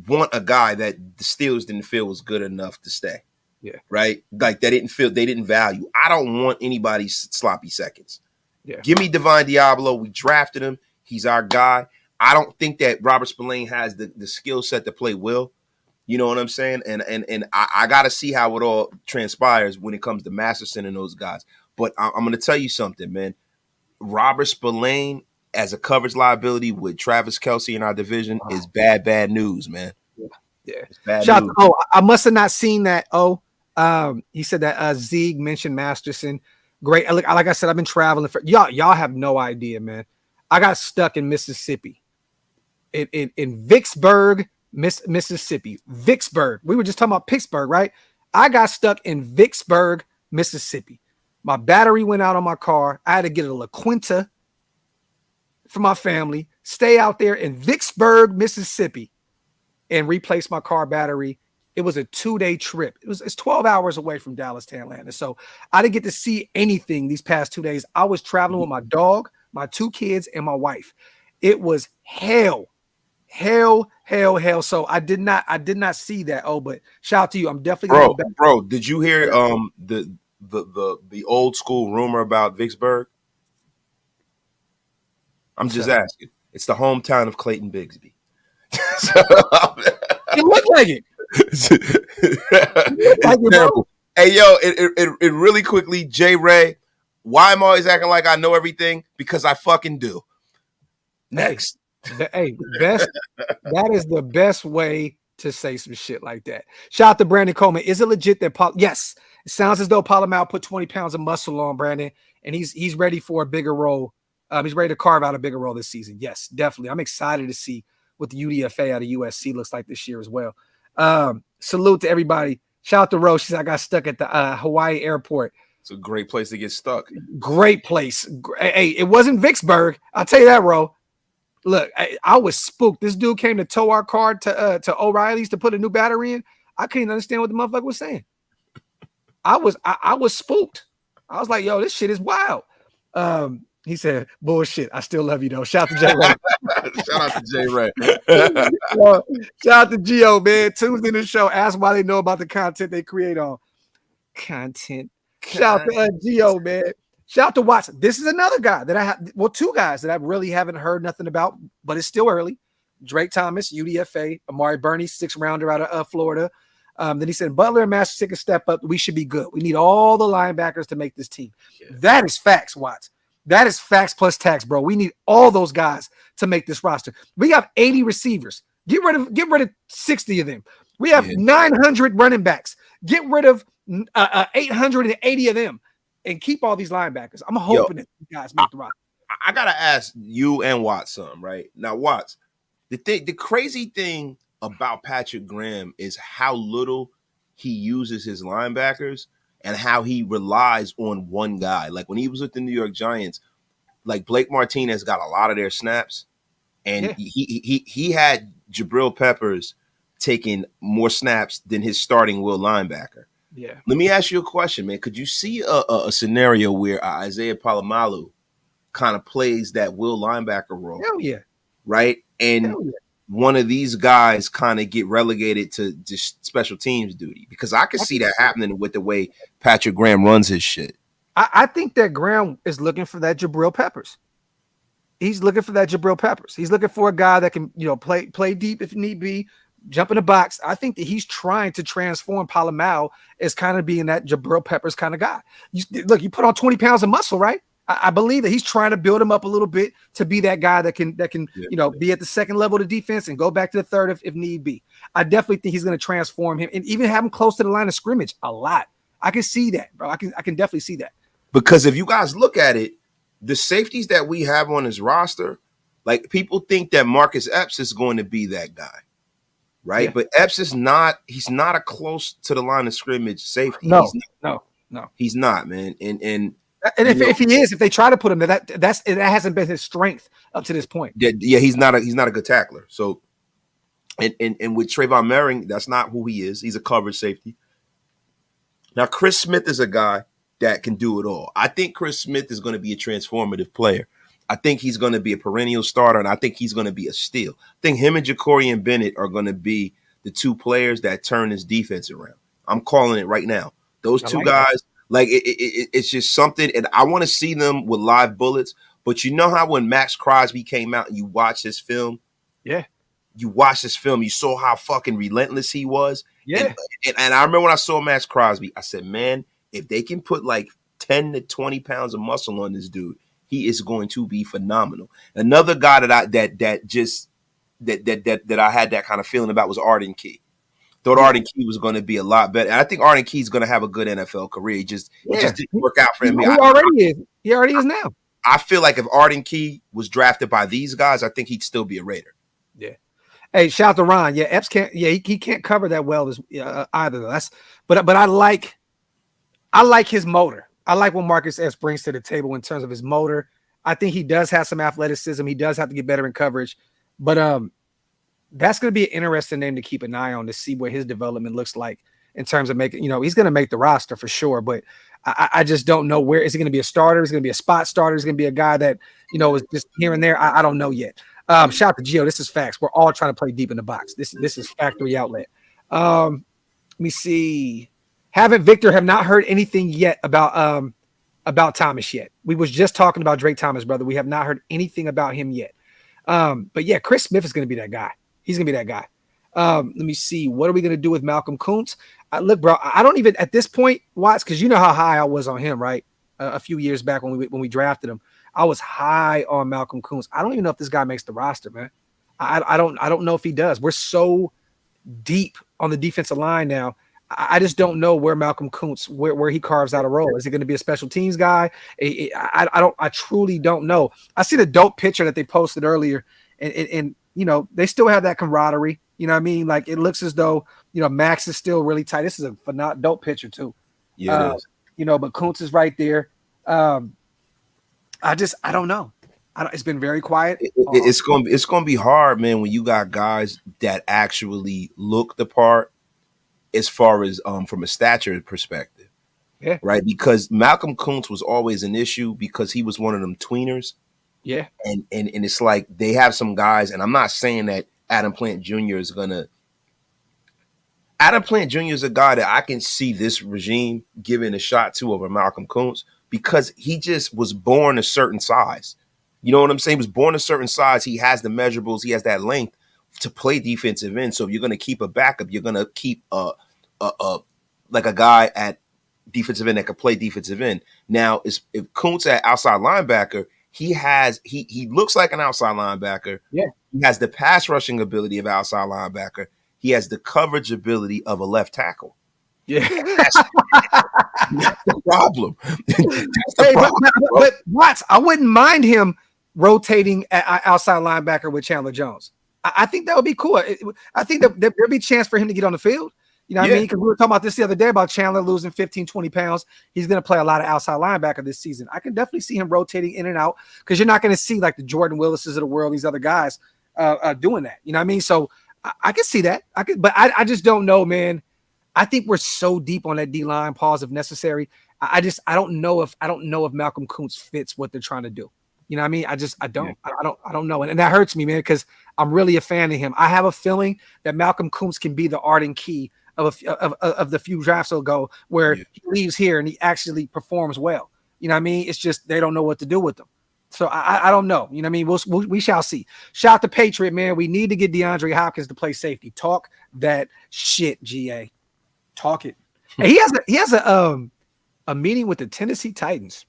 want a guy that the Steelers didn't feel was good enough to stay. Yeah. Right? Like they didn't value. I don't want anybody's sloppy seconds. Yeah. Give me Divine Deablo. We drafted him. He's our guy. I don't think that Robert Spillane has the skill set to play Will. You know what I'm saying? And I got to see how it all transpires when it comes to Masterson and those guys. But I'm going to tell you something, man. Robert Spillane as a coverage liability with Travis Kelce in our division is bad news, man. Yeah. Bad news. I must have not seen that. He said that Zeig mentioned Masterson. Great. Like I said, I've been traveling for y'all have no idea, man. I got stuck in Mississippi. In Vicksburg, Mississippi. Vicksburg. We were just talking about Pittsburgh, right? I got stuck in Vicksburg, Mississippi. My battery went out on my car. I had to get a La Quinta for my family, stay out there in Vicksburg, Mississippi, and replace my car battery. It was a 2-day trip. It's 12 hours away from Dallas to Atlanta. So I didn't get to see anything these past 2 days. I was traveling with my dog, my 2 kids, and my wife. It was hell. So I did not see that. But shout out to you. I'm definitely bro. Did you hear the old school rumor about Vicksburg? I'm just asking. It's the hometown of Clayton Bigsby. It looked like it. It's terrible. Hey, yo, it really quickly, J. Ray, why I'm always acting like I know everything? Because I fucking do. Next. Hey, that is the best way to say some shit like that. Shout out to Brandon Coleman. Is it legit that yes, it sounds as though Palomar put 20 pounds of muscle on Brandon, and he's ready for a bigger role. He's ready to carve out a bigger role this season. Yes, definitely. I'm excited to see what the UDFA out of USC looks like this year as well. Salute to everybody. Shout out to Rose. She said, I got stuck at the Hawaii airport. It's a great place to get stuck. Great place. Hey, it wasn't Vicksburg. I'll tell you that, Ro. Look, I was spooked. This dude came to tow our car to O'Reilly's to put a new battery in. I couldn't understand what the motherfucker was saying. I was spooked. I was like, yo, this shit is wild. He said, bullshit. I still love you, though. Shout out to J. Ray. Shout out to J. Ray. Shout out to Gio, man. Tunes in the show. Ask why they know about the content they create on content. Shout out to Gio, man. Shout out to Watson. This is another guy that I have. Well, two guys that I really haven't heard nothing about, but it's still early. Drake Thomas, UDFA. Amari Burney, 6th rounder out of Florida. Then he said, Butler and Master take a step up. We should be good. We need all the linebackers to make this team. Yeah. That is facts, Watts. That is facts plus tax, bro. We need all those guys to make this roster. We have 80 receivers. Get rid of 60 of them. We have 900 running backs. Get rid of 880 of them and keep all these linebackers. I'm hoping that you guys make the roster. I gotta ask you and Watts something, right? Now, Watts, the crazy thing about Patrick Graham is how little he uses his linebackers and how he relies on one guy. Like when he was with the New York Giants, like Blake Martinez got a lot of their snaps, and he had Jabril Peppers taking more snaps than his starting will linebacker. Yeah. Let me ask you a question, man. Could you see a scenario where Isaiah Palomalu kind of plays that will linebacker role? Hell yeah. Right? And one of these guys kind of get relegated to just special teams duty, because I could see that happening with the way Patrick Graham runs his shit. I think that Graham is looking for that Jabril Peppers. He's looking for that Jabril Peppers. He's looking for a guy that can, play deep if need be, jump in the box. I think that he's trying to transform Palomar as kind of being that Jabril Peppers kind of guy. You put on 20 pounds of muscle, right? I believe that he's trying to build him up a little bit to be that guy that can be at the second level of defense and go back to the third if need be. I definitely think he's going to transform him and even have him close to the line of scrimmage a lot. I can see that, bro. I can definitely see that. Because if you guys look at it, the safeties that we have on his roster, like people think that Marcus Epps is going to be that guy, right? Yeah. But Epps is not. He's not a close to the line of scrimmage safety. No, he's not, man. And if he is, if they try to put him there, that hasn't been his strength up to this point. Yeah, he's not a good tackler. So, and with Trayvon Merring, that's not who he is. He's a coverage safety. Now, Chris Smith is a guy that can do it all. I think Chris Smith is going to be a transformative player. I think he's going to be a perennial starter, and I think he's going to be a steal. I think him and Jacorian Bennett are going to be the two players that turn this defense around. I'm calling it right now. Those two guys. Like it's just something, and I want to see them with live bullets. But you know how when Max Crosby came out and you watch his film, you saw how fucking relentless he was. Yeah, and I remember when I saw Max Crosby, I said, man, if they can put like 10 to 20 pounds of muscle on this dude, he is going to be phenomenal. Another guy that I had that kind of feeling about was Arden Key. Thought Arden Key was going to be a lot better. And I think Arden Key is going to have a good NFL career. It just didn't work out for him. He already is now. I feel like if Arden Key was drafted by these guys, I think he'd still be a Raider. Yeah. Hey, shout out to Ron. Yeah, Epps can't. Yeah, he can't cover that well as either. But I like his motor. I like what Marcus Epps brings to the table in terms of his motor. I think he does have some athleticism. He does have to get better in coverage. But that's going to be an interesting name to keep an eye on to see what his development looks like in terms of making. He's going to make the roster for sure. But I just don't know where. Is he going to be a starter? Is he going to be a spot starter? Is he going to be a guy that is just here and there? I don't know yet. Shout out to Gio. This is facts. We're all trying to play deep in the box. This is factory outlet. Let me see. Victor have not heard anything yet about Thomas yet. We was just talking about Drake Thomas, brother. We have not heard anything about him yet. But yeah, Chris Smith is going to be that guy. He's going to be that guy. Let me see. What are we going to do with Malcolm Kuntz? Look, bro, I don't even at this point, Watts, because you know how high I was on him, right? A few years back when we drafted him, I was high on Malcolm Kuntz. I don't even know if this guy makes the roster, man. I don't know if he does. We're so deep on the defensive line now. I just don't know where Malcolm Kuntz, where he carves out a role. Is he going to be a special teams guy? I truly don't know. I see the dope picture that they posted earlier, and you know, they still have that camaraderie. You know what I mean? Like, it looks as though, you know, Max is still really tight. This is a phenomenal dope picture too. Yeah, it is. You know, but Kuntz is right there. I don't know. It's been very quiet. It's gonna be hard, man, when you got guys that actually look the part as far as from a stature perspective. Yeah. Right. Because Malcolm Kuntz was always an issue because he was one of them tweeners. Yeah. And it's like they have some guys, and I'm not saying that Adam Plant Jr. is gonna. Adam Plant Jr. is a guy that I can see this regime giving a shot to over Malcolm Kuntz because he just was born a certain size. You know what I'm saying? He was born a certain size. He has the measurables. He has that length to play defensive end. So if you're going to keep a backup, you're going to keep like a guy at defensive end that can play defensive end. Now, if Kuntz at outside linebacker, he looks like an outside linebacker. Yeah. He has the pass rushing ability of outside linebacker. He has the coverage ability of a left tackle. Yeah. That's the problem. But Watts, I wouldn't mind him rotating at outside linebacker with Chandler Jones. I think that would be cool. I think that there'd be a chance for him to get on the field. You know what I mean? Because we were talking about this the other day about Chandler losing 15, 20 pounds. He's going to play a lot of outside linebacker this season. I can definitely see him rotating in and out because you're not going to see like the Jordan Willises of the world, these other guys doing that. You know what I mean? So I can see that. But I just don't know, man. I think we're so deep on that D-line, pause if necessary. I don't know if Malcolm Kuntz fits what they're trying to do. You know what I mean? I don't know. And that hurts me, man, because I'm really a fan of him. I have a feeling that Malcolm Kuntz can be the Arden Key of the few drafts ago where he leaves here and he actually performs well. You know what I mean? It's just they don't know what to do with him. So I don't know. You know what I mean? We shall see. Shout out to Patriot, man. We need to get DeAndre Hopkins to play safety. Talk that shit, GA. Talk it. And he has a meeting with the Tennessee Titans.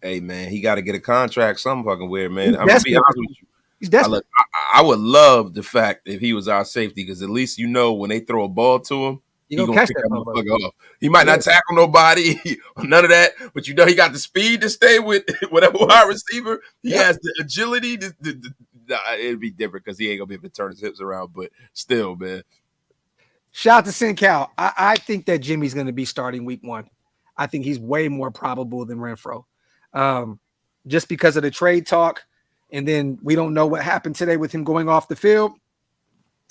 Hey, man, he got to get a contract some fucking weird, man. I'm going to be honest with you. He's desperate. I would love the fact if he was our safety because at least you know when they throw a ball to him, he's going to catch that motherfucker off. He might not tackle nobody, none of that, but you know he got the speed to stay with whatever wide receiver. He has the agility. It'd be different because he ain't going to be able to turn his hips around, but still, man. Shout out to SinCal. I think that Jimmy's going to be starting week 1. I think he's way more probable than Renfro. Just because of the trade talk, and then we don't know what happened today with him going off the field.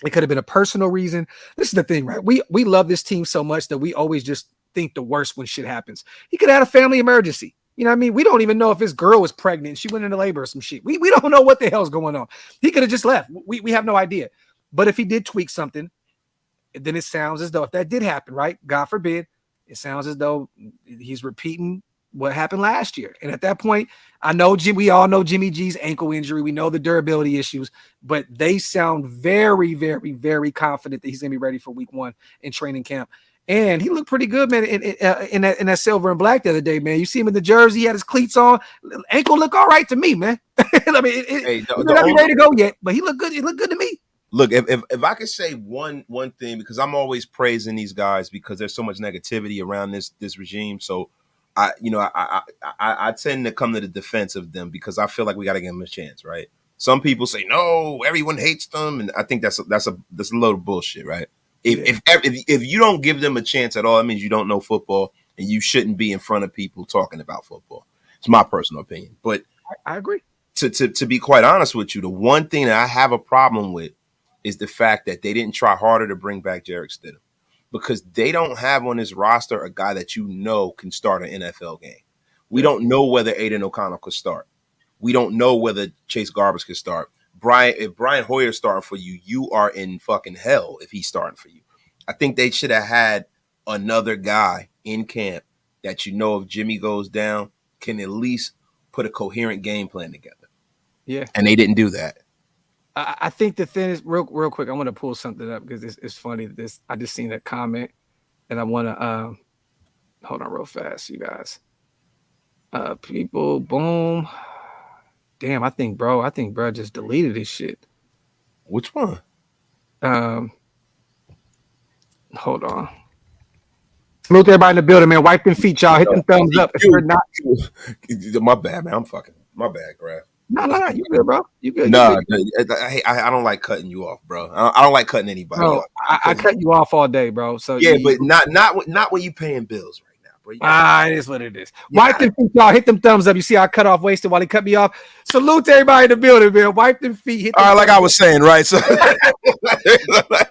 It could have been a personal reason. This is the thing, right? We love this team so much that we always just think the worst when shit happens. He could have had a family emergency. You know what I mean? We don't even know if his girl was pregnant. She went into labor or some shit. We don't know what the hell's going on. He could have just left. We have no idea. But if he did tweak something, then it sounds as though if that did happen, right? God forbid, it sounds as though he's repeating what happened last year. And at that point, I know we all know Jimmy G's ankle injury. We know the durability issues, but they sound very, very, very confident that he's going to be ready for week 1 in training camp. And he looked pretty good, man, in that silver and black the other day, man. You see him in the jersey, he had his cleats on. Ankle look all right to me, man. I mean, he's not ready to go yet, but he looked good. He looked good to me. Look, if I could say one thing, because I'm always praising these guys because there's so much negativity around this regime. So I tend to come to the defense of them because I feel like we got to give them a chance, right? Some people say no, everyone hates them, and I think that's a load of bullshit, right? If you don't give them a chance at all, that means you don't know football, and you shouldn't be in front of people talking about football. It's my personal opinion, but I agree. To be quite honest with you, the one thing that I have a problem with is the fact that they didn't try harder to bring back Jarek Stidham. Because they don't have on this roster a guy that you know can start an NFL game. We don't know whether Aiden O'Connell could start. We don't know whether Chase Garbage could start. If Brian Hoyer's starting for you, you are in fucking hell if he's starting for you. I think they should have had another guy in camp that you know if Jimmy goes down can at least put a coherent game plan together. Yeah. And they didn't do that. I think the thing is real quick. I want to pull something up because it's funny. I just seen that comment and I want to hold on real fast, you guys. People, boom. Damn, I think bro just deleted this shit. Which one? Hold on. Salute everybody in the building, man. Wipe them feet, y'all. Hit them thumbs up if you're not. My bad, man. My bad, Graphk. No. You good, bro. You good. No, I don't like cutting you off, bro. I don't like cutting anybody off. I cut you off all day, bro. So yeah, but not when you paying bills right now, bro. It is what it is. Wipe them feet, y'all. Hit them thumbs up. You see, I cut off wasted while he cut me off. Salute to everybody in the building, man. Wipe them feet. Hit them all right, like I was saying, right? So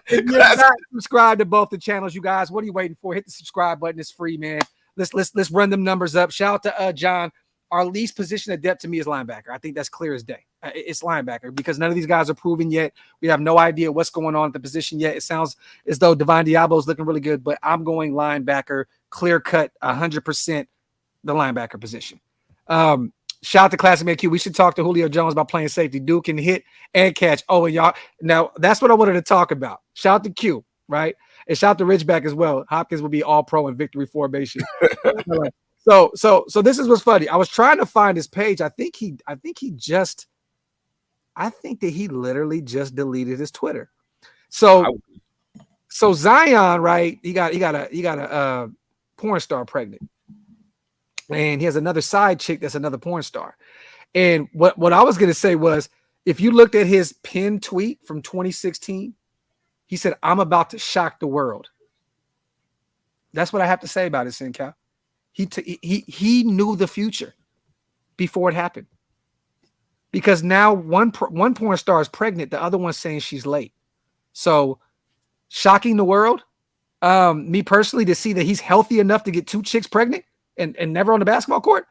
if you're not subscribed to both the channels, you guys, what are you waiting for? Hit the subscribe button. It's free, man. Let's run them numbers up. Shout out to John. Our least position of depth to me is linebacker. I think that's clear as day. It's linebacker because none of these guys are proven yet. We have no idea what's going on at the position yet. It sounds as though Divine Deablo is looking really good, but I'm going linebacker, clear cut, 100% the linebacker position. Shout out to Classic Man Q. We should talk to Julio Jones about playing safety. Dude can hit and catch. Oh, and y'all, now that's what I wanted to talk about. Shout out to Q, right? And shout out to Ridgeback as well. Hopkins will be all pro in victory formation. So this is what's funny. I was trying to find his page. I think that he literally just deleted his Twitter. So Zion, right? He got a porn star pregnant, and he has another side chick that's another porn star. And what I was gonna say was, if you looked at his pinned tweet from 2016, he said, "I'm about to shock the world." That's what I have to say about it, Sincal. He knew the future before it happened, because now one porn star is pregnant, the other one's saying she's late. So shocking the world. Me personally, to see that he's healthy enough to get two chicks pregnant and never on the basketball court,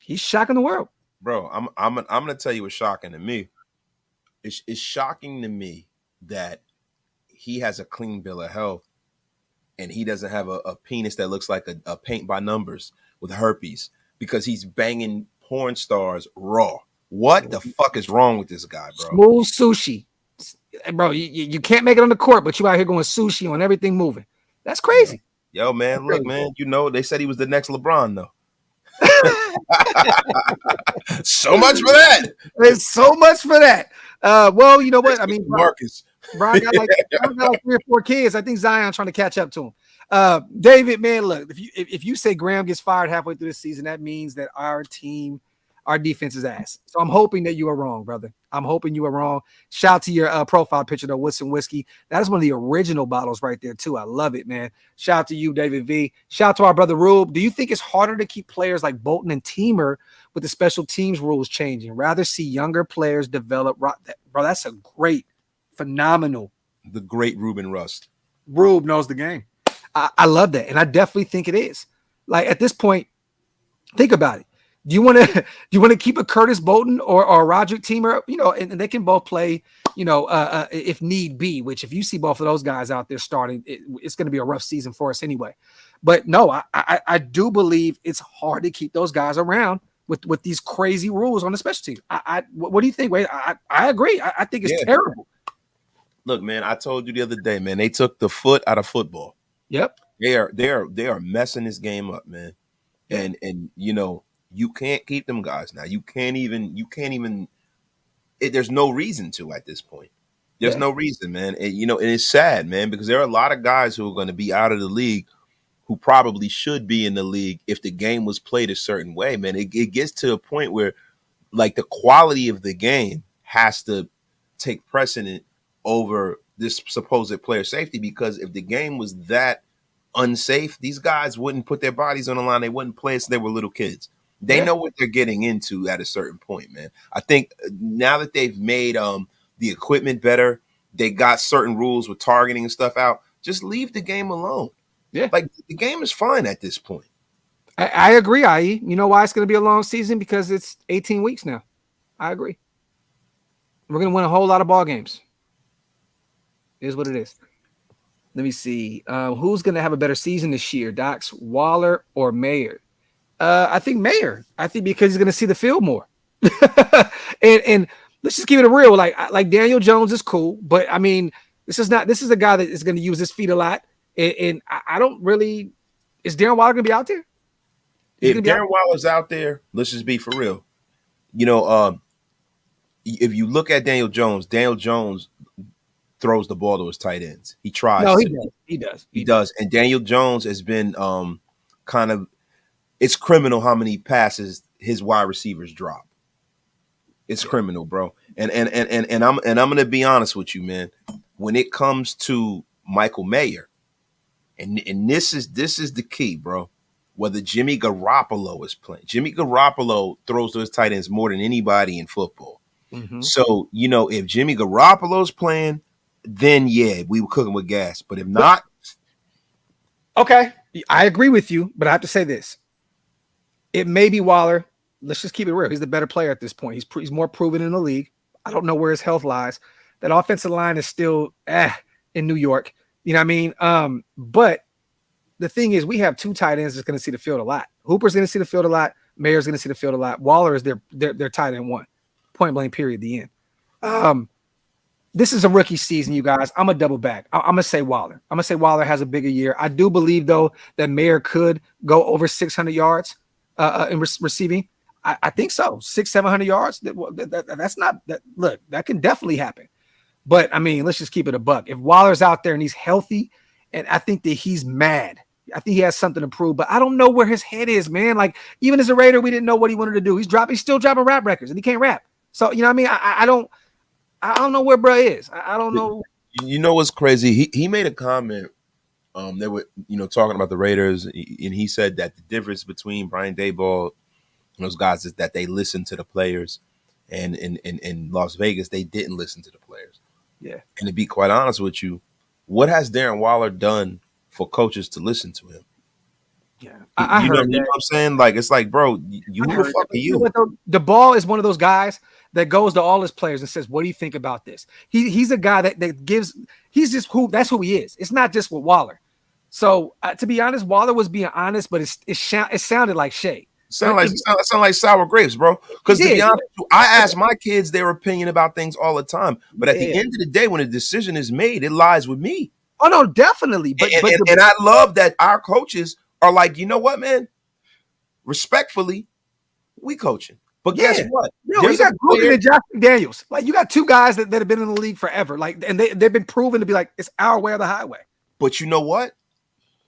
he's shocking the world. Bro, I'm gonna tell you what's shocking to me. It's shocking to me that he has a clean bill of health. And he doesn't have a penis that looks like a paint by numbers with herpes, because he's banging porn stars raw. What the fuck is wrong with this guy, bro? Smooth sushi. Bro, you can't make it on the court, but you out here going sushi on everything moving. That's crazy. Yo, man, look, man, you know, they said he was the next LeBron, though. So much for that. There's so much for that. Well, you know what? I mean, Marcus. Brian got like 3 or 4 kids. I think Zion's trying to catch up to him. David, man, look, if you say Graham gets fired halfway through the season, that means that our defense is ass. So I'm hoping that you are wrong, brother. I'm hoping you are wrong. Shout out to your profile picture, though, Woodson Whiskey. That is one of the original bottles right there, too. I love it, man. Shout out to you, David V. Shout out to our brother Rube. Do you think it's harder to keep players like Bolton and Teamer with the special teams rules changing? Rather see younger players develop? Bro, that's a great, phenomenal. The great Ruben Rust. Rube knows the game. I love that, and I definitely think it is. Like, at this point, think about it. Do you want to keep a Curtis Bolton or a Roderick Teamer? You know, and they can both play, you know, if need be, which if you see both of those guys out there starting, it's going to be a rough season for us anyway. But no, I do believe it's hard to keep those guys around with these crazy rules on the special team. What do you think, Wade? I agree. I think it's terrible. Look, man, I told you the other day, man, they took the foot out of football. Yep. They are messing this game up, man. And you know, you can't keep them guys now. You can't even there's no reason to at this point. There's no reason, man. And, you know, and it's sad, man, because there are a lot of guys who are going to be out of the league who probably should be in the league if the game was played a certain way, man. It gets to a point where, like, the quality of the game has to take precedent over this supposed player safety, because if the game was that unsafe, these guys wouldn't put their bodies on the line. They wouldn't play as they were little kids. They know what they're getting into at a certain point, man. I think now that they've made the equipment better, they got certain rules with targeting and stuff out, just leave the game alone. Yeah. Like, the game is fine at this point. I agree, IE. You know why it's going to be a long season? Because it's 18 weeks now. I agree. We're going to win a whole lot of ball games. It is what it is. Let me see. Who's going to have a better season this year, Docs, Waller or Mayer? I think Mayer. I think because he's going to see the field more. and let's just keep it real. Like Daniel Jones is cool, but I mean, this is a guy that is going to use his feet a lot. And I don't really. Is Darren Waller going to be out there? If Darren Waller's out there, let's just be for real. You know, if you look at Daniel Jones throws the ball to his tight ends. He tries. No, he does. And Daniel Jones has been kind of. It's criminal how many passes his wide receivers drop. It's criminal, bro. And I'm gonna be honest with you, man. When it comes to Michael Mayer, and this is the key, bro. Whether Jimmy Garoppolo is playing, Jimmy Garoppolo throws to his tight ends more than anybody in football. Mm-hmm. So if Jimmy Garoppolo's playing, then yeah, we were cooking with gas. But if not, okay, I agree with you. But I have to say this. It may be Waller. Let's just keep it real. He's the better player at this point. He's more proven in the league. I don't know where his health lies. That offensive line is still in New York. You know what I mean? But the thing is, we have two tight ends that's going to see the field a lot. Hooper's going to see the field a lot. Mayer's going to see the field a lot. Waller is their tight end one. Point blank period, the end. This is a rookie season, you guys. I'm going to double back. I'm going to say Waller. I'm going to say Waller has a bigger year. I do believe, though, that Mayer could go over 600 yards. In receiving, I think so. 600-700 yards. That's not that. Look, that can definitely happen. But I mean, let's just keep it a buck. If Waller's out there and he's healthy, and I think that he's mad. I think he has something to prove. But I don't know where his head is, man. Like even as a Raider, we didn't know what he wanted to do. He's still dropping rap records, and he can't rap. So you know what I mean? I don't know where bro is. I don't know. You know what's crazy? He made a comment. They were, talking about the Raiders, and he said that the difference between Brian Daboll and those guys is that they listen to the players, and in Las Vegas they didn't listen to the players. Yeah. And to be quite honest with you, what has Darren Waller done for coaches to listen to him? Yeah, I heard that. You know what I'm saying? Like it's like, bro, who the fuck are you? The ball is one of those guys that goes to all his players and says, "What do you think about this?" He's a guy that gives. He's just that's who he is. It's not just with Waller. So to be honest, Waller was being honest, but it sounded like shade. Sound like sour grapes, bro. Because to be honest, I ask my kids their opinion about things all the time. But at the end of the day, when a decision is made, it lies with me. Oh no, definitely. But I love that our coaches are like, you know what, man? Respectfully, we coaching. But guess what? No, you got Gruden and Josh McDaniels. Like you got two guys that have been in the league forever. Like, and they've been proven to be like, it's our way or the highway. But you know what?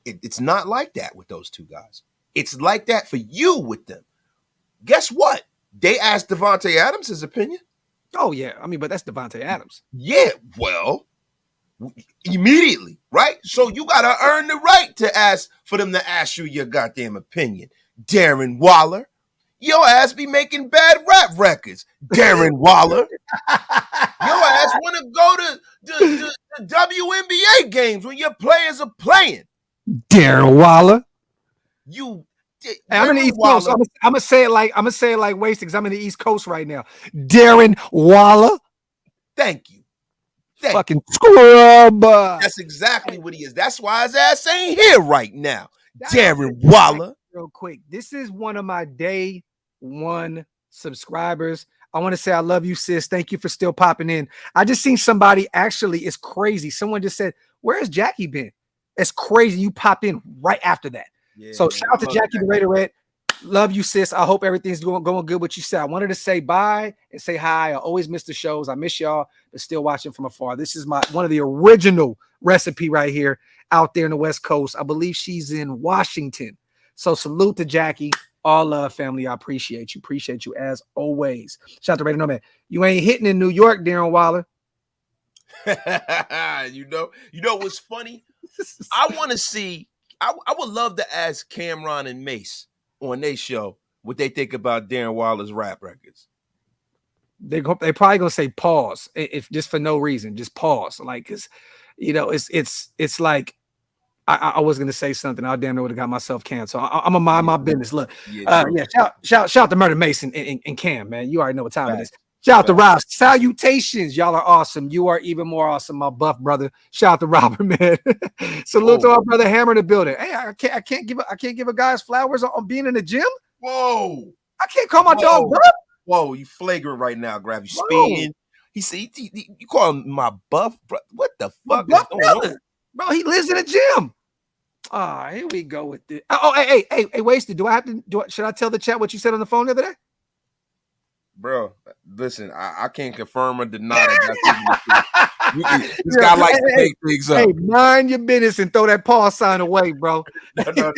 It's not like that with those two guys. It's like that for you with them. Guess what? They asked Devontae Adams his opinion. Oh, yeah. I mean, but that's Devontae Adams. Yeah, well, immediately, right? So you got to earn the right to ask for them to ask you your goddamn opinion. Darren Waller, your ass be making bad rap records. Darren Waller, your ass want to go to the WNBA games when your players are playing. Darren Waller. I'm in the East Coast. So I'm gonna say it like Wasted because I'm in the East Coast right now. Darren Waller. Thank you. Fucking scrub. That's exactly what he is. That's why his ass ain't here right now. Darren Waller. Real quick. This is one of my day one subscribers. I want to say I love you, sis. Thank you for still popping in. I just seen somebody actually, it's crazy. Someone just said, where has Jackie been? It's crazy. You popped in right after that. Yeah, so shout out to Jackie the Raiderette. Love you, sis. I hope everything's going good what you said. I wanted to say bye and say hi. I always miss the shows. I miss y'all, but still watching from afar. This is one of the original recipe right here out there in the West Coast. I believe she's in Washington. So salute to Jackie. All love, family. I appreciate you. Appreciate you as always. Shout out to Raider No Man. You ain't hitting in New York, Darren Waller. you know what's funny? I want to see. I would love to ask Cameron and Mace on their show what they think about Darren Waller's rap records. They probably gonna say pause if just for no reason, just pause. Like, cause it's like I was gonna say something. I damn near would have got myself canceled. I'm gonna mind my business. Look, shout out to Murder Mason and Cam, man. You already know what time it is. Shout out to Rob. Salutations. Y'all are awesome. You are even more awesome, my buff brother. Shout out to Robert, man. Salute to our brother Hammer in the building. Hey, I can't give a guy's flowers on being in the gym. Whoa. I can't call my dog buff. Whoa, you flagrant right now, Graphk. You speeding. He said you call him my buff, bro. What the fuck is going on? Bro, he lives in a gym. Ah, here we go with this. Oh, hey, Wasted. Should I tell the chat what you said on the phone the other day? Bro, listen, I can't confirm or deny that. This guy likes to take things up. Hey, mind your business and throw that pause sign away, bro. No.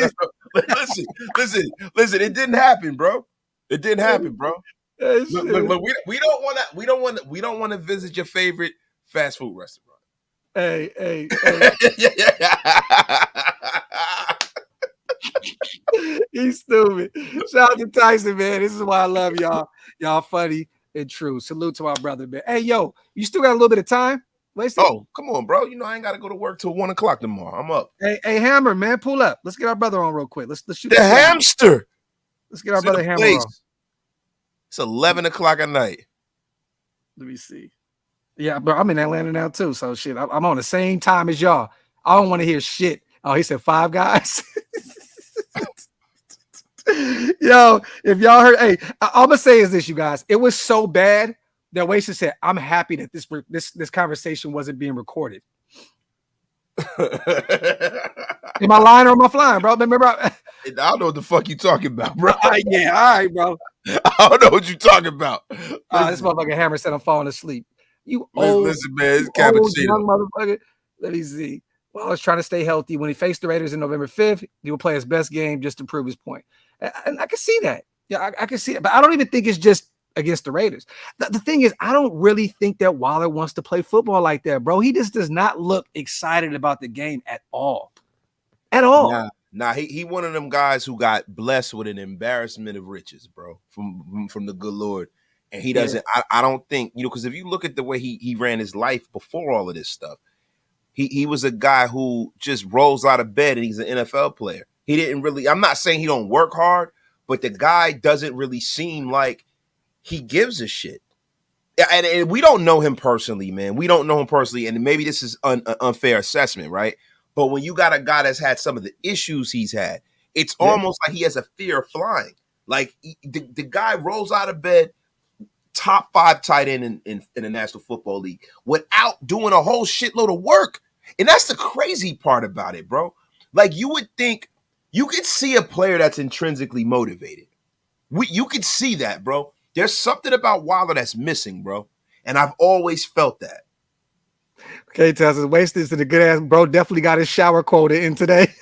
Listen. It didn't happen, bro. It didn't happen, bro. Look, we don't want to visit your favorite fast food restaurant. Hey. He's stupid. Shout out to Tyson, man. This is why I love y'all. Y'all funny and true. Salute to our brother, man. Hey, yo, you still got a little bit of time? Oh, come on, bro. You know I ain't got to go to work till 1 o'clock tomorrow. I'm up. Hey, Hammer, man, pull up. Let's get our brother on real quick. Let's shoot the hamster. Let's get our brother Hammer on. It's 11 o'clock at night. Let me see. Yeah, but I'm in Atlanta now too. So shit, I'm on the same time as y'all. I don't want to hear shit. Oh, he said 5 guys. Yo, if y'all heard, hey, all I'm gonna say is this, you guys. It was so bad that Wasted said, "I'm happy that this conversation wasn't being recorded." Am I lying or am I flying, bro? Remember, I don't know what the fuck you talking about, bro. Yeah, all right, bro. I don't know what you talking about. This motherfucker Hammer said I'm falling asleep. You listen, man, it's cappuccino. Young motherfucker. Let me see. Well, I was trying to stay healthy. When he faced the Raiders in November 5th, he will play his best game just to prove his point. And I can see that. Yeah, I can see it. But I don't even think it's just against the Raiders. The thing is, I don't really think that Waller wants to play football like that, bro. He just does not look excited about the game at all. At all. Nah, he one of them guys who got blessed with an embarrassment of riches, bro, from the good Lord. And he doesn't, I don't think, because if you look at the way he ran his life before all of this stuff, he was a guy who just rolls out of bed and he's an NFL player. He didn't really, I'm not saying he don't work hard, but the guy doesn't really seem like he gives a shit. And we don't know him personally, man. We don't know him personally. And maybe this is an unfair assessment, right? But when you got a guy that's had some of the issues he's had, it's almost like he has a fear of flying. Like the guy rolls out of bed, top 5 tight end in the National Football League without doing a whole shitload of work. And that's the crazy part about it, bro. Like you would think you could see a player that's intrinsically motivated. You could see that, bro. There's something about Waller that's missing, bro. And I've always felt that. Okay, Tessa, Wasted to the good ass bro. Definitely got his shower quota in today.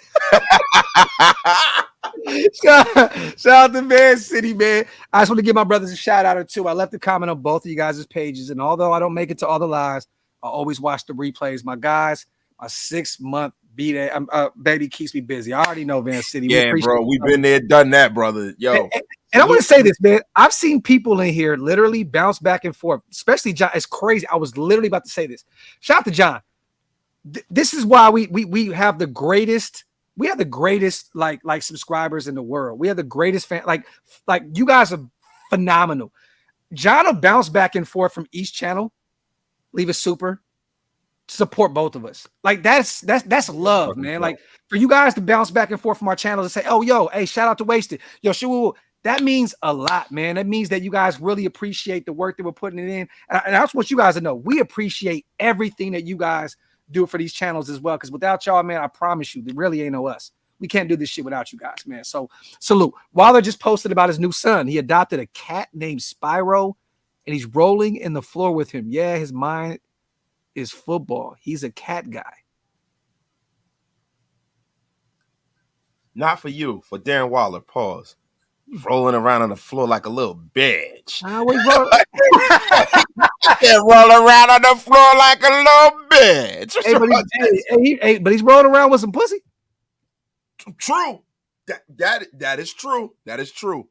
Shout out to Man City, man. I just want to give my brothers a shout out or two. I left a comment on both of you guys' pages, and although I don't make it to all the lives, I always watch the replays. My guys, my 6-month baby keeps me busy. I already know Van City. Yeah, bro, we've been there, done that, brother. Yo, and I want to say this, man. I've seen people in here literally bounce back and forth, especially John. It's crazy. I was literally about to say this. Shout out to John. This is why we have the greatest. We have the greatest like subscribers in the world. We have the greatest fan. Like you guys are phenomenal. John will bounce back and forth from each channel, leave a super, support both of us. Like that's love, man. Like for you guys to bounce back and forth from our channels and say, "Oh, yo, hey, shout out to Wasted, yo, sure." That means a lot, man. That means that you guys really appreciate the work that we're putting it in, and I just want you guys to know we appreciate everything that you guys do for these channels as well. Because without y'all, man, I promise you, there really ain't no us. We can't do this shit without you guys, man. So salute. Waller just posted about his new son. He adopted a cat named Spyro, and he's rolling in the floor with him. Yeah, his mind is football. He's a cat guy. Not for you, for Darren Waller. Pause. Rolling around on the floor like a little bitch. Can't roll around on the floor like a little bitch. But he's rolling around with some pussy. True. That is true. That is true.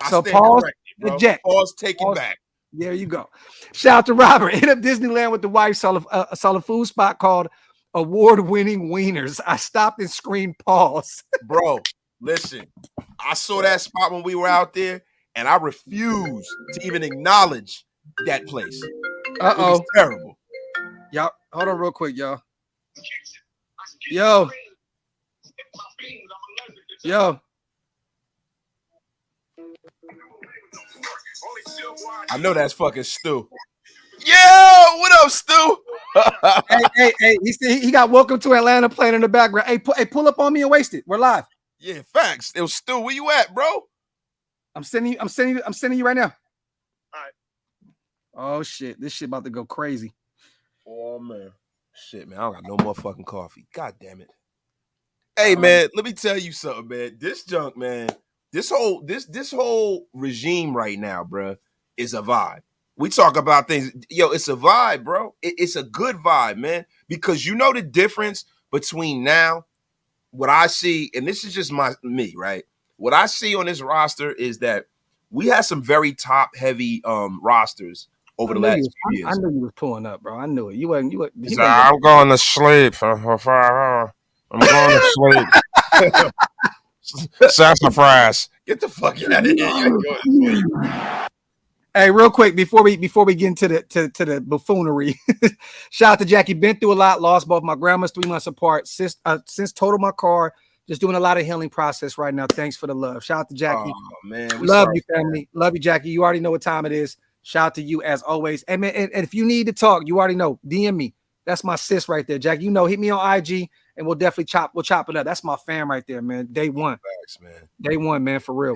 So pause, eject. Pause, take it back. There you go. Shout out to Robert. Hit up Disneyland with the wife. Saw a food spot called Award-Winning Wieners. I stopped and screamed pause. Bro, listen. I saw that spot when we were out there, and I refused to even acknowledge that place. Uh It was oh. terrible. Y'all, hold on real quick, y'all. Yo. Yo. I know that's fucking Stu. Yo, what up, Stu? Hey. He got "Welcome to Atlanta" playing in the background. Hey, pull up on me and waste it. We're live. Yeah, facts. It was Stu. Where you at, bro? I'm sending you right now. All right. Oh shit, this shit about to go crazy. Oh man. Shit, man. I don't got no more fucking coffee. God damn it. Hey man, let me tell you something, man. This junk, man. This whole regime right now, bro, is a vibe. We talk about things. Yo, it's a vibe, bro. It's a good vibe, man. Because you know the difference between now, what I see, and this is just me, right? What I see on this roster is that we had some very top heavy rosters over the last few years. I knew you was pulling up, bro. I knew it. I'm going to sleep. I'm going to sleep. Sassafras. Get the fuck out of here. You ain't going to sleep. Hey, real quick before we get into the buffoonery, shout out to Jackie. Been through a lot, lost both my grandmas 3 months apart. Since totaled my car, just doing a lot of healing process right now. Thanks for the love. Shout out to Jackie. Oh man, love you, family. Love you, Jackie. You already know what time it is. Shout out to you as always. And if you need to talk, you already know. DM me. That's my sis right there, Jackie. You know, hit me on IG and we'll definitely chop it up. That's my fam right there, man. Day one. Thanks, man. Day one, man, for real.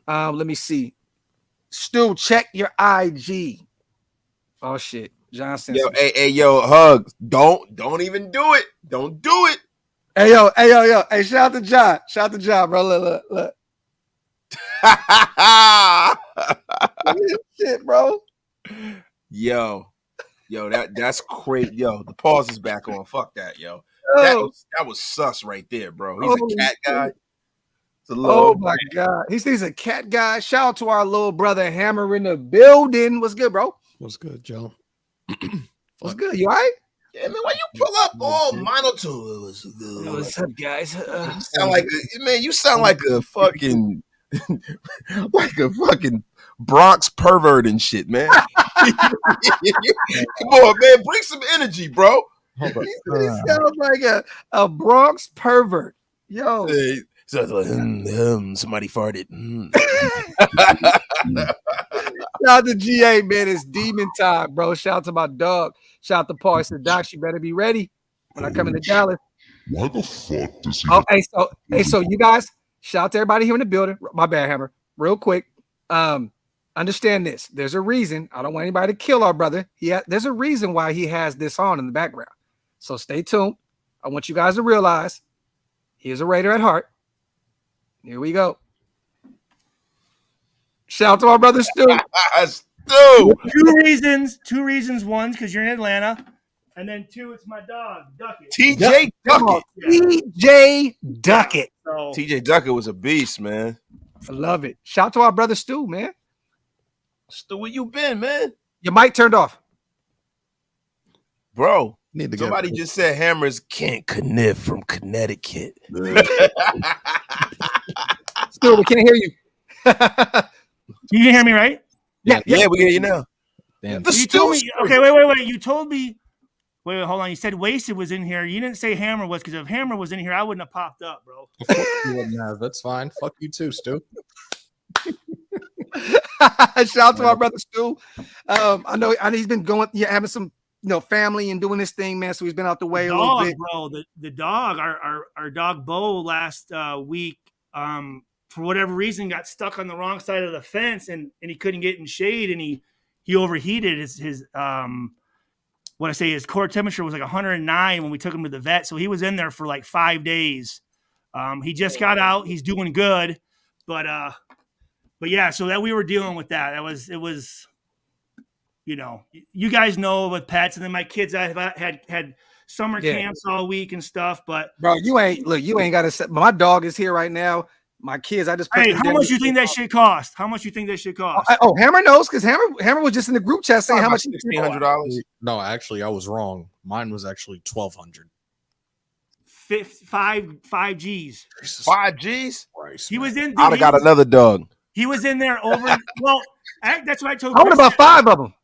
Let me see. Stu, check your IG. Oh shit, Johnson. Yo, Hug. Don't even do it. Don't do it. Hey, yo. Hey, shout out to John. Shout out to John, bro. Look. Shit, bro. Yo, that's crazy. Yo, the pause is back on. Fuck that, yo. That was sus right there, bro. He's a cat guy. Oh my God. He's a cat guy. Shout out to our little brother Hammer in the building. What's good, bro? What's good, Joe? What's good? You all right? Yeah, man, why you pull up all monotone? What's up, guys? You sound like a fucking Bronx pervert and shit, man. Come on, man, bring some energy, bro. He sounds like a Bronx pervert. Yo. Hey, somebody farted. Shout out to GA, man. It's demon time, bro. Shout out to my dog. Shout out to Paul. He said, Doc, you better be ready when I come into Dallas. Why the fuck does he? Oh, so you guys, shout out to everybody here in the building. My bad, Hammer. Real quick. Understand this. There's a reason. I don't want anybody to kill our brother. There's a reason why he has this on in the background. So stay tuned. I want you guys to realize he is a Raider at heart. Here we go. Shout out to our brother Stu. Stu. Two reasons. One, because you're in Atlanta. And then two, it's my dog, Duckett. TJ Duckett. TJ Duckett. So, TJ Duckett was a beast, man. I love it. Shout out to our brother Stu, man. Stu, where you been, man? Your mic turned off. Bro. Somebody just said Hammers can't connect from Connecticut. Stu, we can't hear you. You can hear me, right? Yeah, we hear you now. Damn. You told me. Okay, wait. You told me. Wait, hold on. You said Wasted was in here. You didn't say Hammer was, because if Hammer was in here, I wouldn't have popped up, bro. You wouldn't have. That's fine. Fuck you too, Stu. Shout out to our brother Stu. I know he's been having some family and doing this thing, man. So he's been out the way a little bit. Bro, the dog, our dog Bo last week, for whatever reason, got stuck on the wrong side of the fence and he couldn't get in shade, and he overheated. His core temperature was like 109 when we took him to the vet. So he was in there for like 5 days. He just got out. He's doing good, but yeah. So that we were dealing with that. It was. You guys know with pets, and then my kids had summer camps all week and stuff. But bro, you ain't got to set. My dog is here right now. My kids, I just put. Hey, how much you think that shit cost? How much you think that shit cost? Hammer knows, because Hammer was just in the group chat saying how much. $1,600. No, actually, I was wrong. Mine was actually $1,200. Five G's. 5 G's. Christ, he was in. I'd have got another dog. He was in there over. Well, That's what I told I want Chris. about 5 of them.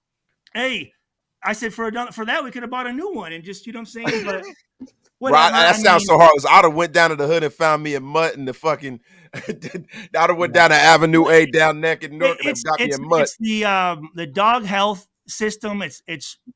Hey, I said for that we could have bought a new one and just, you know what I'm saying? But Bro, whatever. that sounds so heartless. I'd have went down to the hood and found me a mutt in the fucking. I'd have went down to Avenue A down Neck in Newark and got me a mutt. It's the dog health system. It's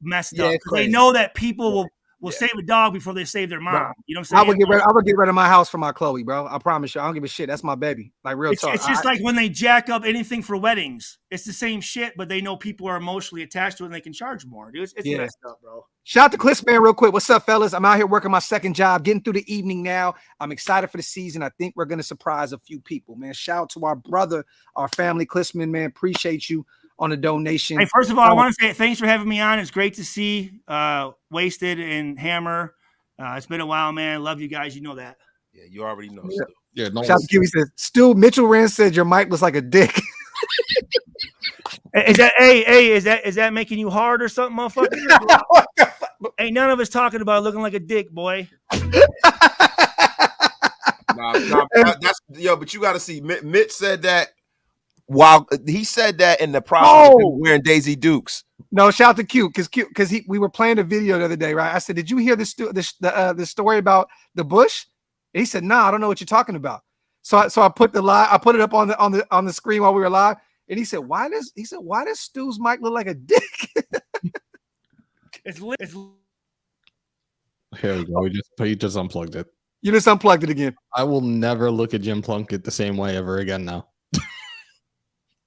messed up. It's They crazy. know that people will save a dog before they save their mom. Bro, You know what I'm saying? I would get rid of my house for my Chloe, bro. I promise you. I don't give a shit. That's my baby. Like real talk. It's just like when they jack up anything for weddings. It's the same shit, but they know people are emotionally attached to it and they can charge more, dude. It's messed up, bro. Shout out to Cliffman real quick. What's up, fellas? I'm out here working my second job, getting through the evening now. I'm excited for the season. I think we're going to surprise a few people, man. Shout out to our brother, our family, Cliffman, man. Appreciate you on the donation. Hey, first of all, I want to say thanks for having me on. It's great to see Wasted and Hammer. It's been a while, man. Love you guys. You know that. Yeah, you already know. Yeah. Yeah, no. Shout out to Kiwi says, Stu Mitchell Wren said your mic looks like a dick. Is that making you hard or something, motherfucker? Ain't none of us talking about looking like a dick, boy. That's but you got to see. Mitch said that while he said that in the process of him wearing Daisy Dukes. No, shout out to Q because we were playing a video the other day, right? I said, "Did you hear the story about the bush?" And he said, "No, I don't know what you're talking about." So I put it up on the screen while we were live, and he said, "Why does Stu's mic look like a dick?" It's Here we go. He just unplugged it. You just unplugged it again. I will never look at Jim Plunkett the same way ever again now.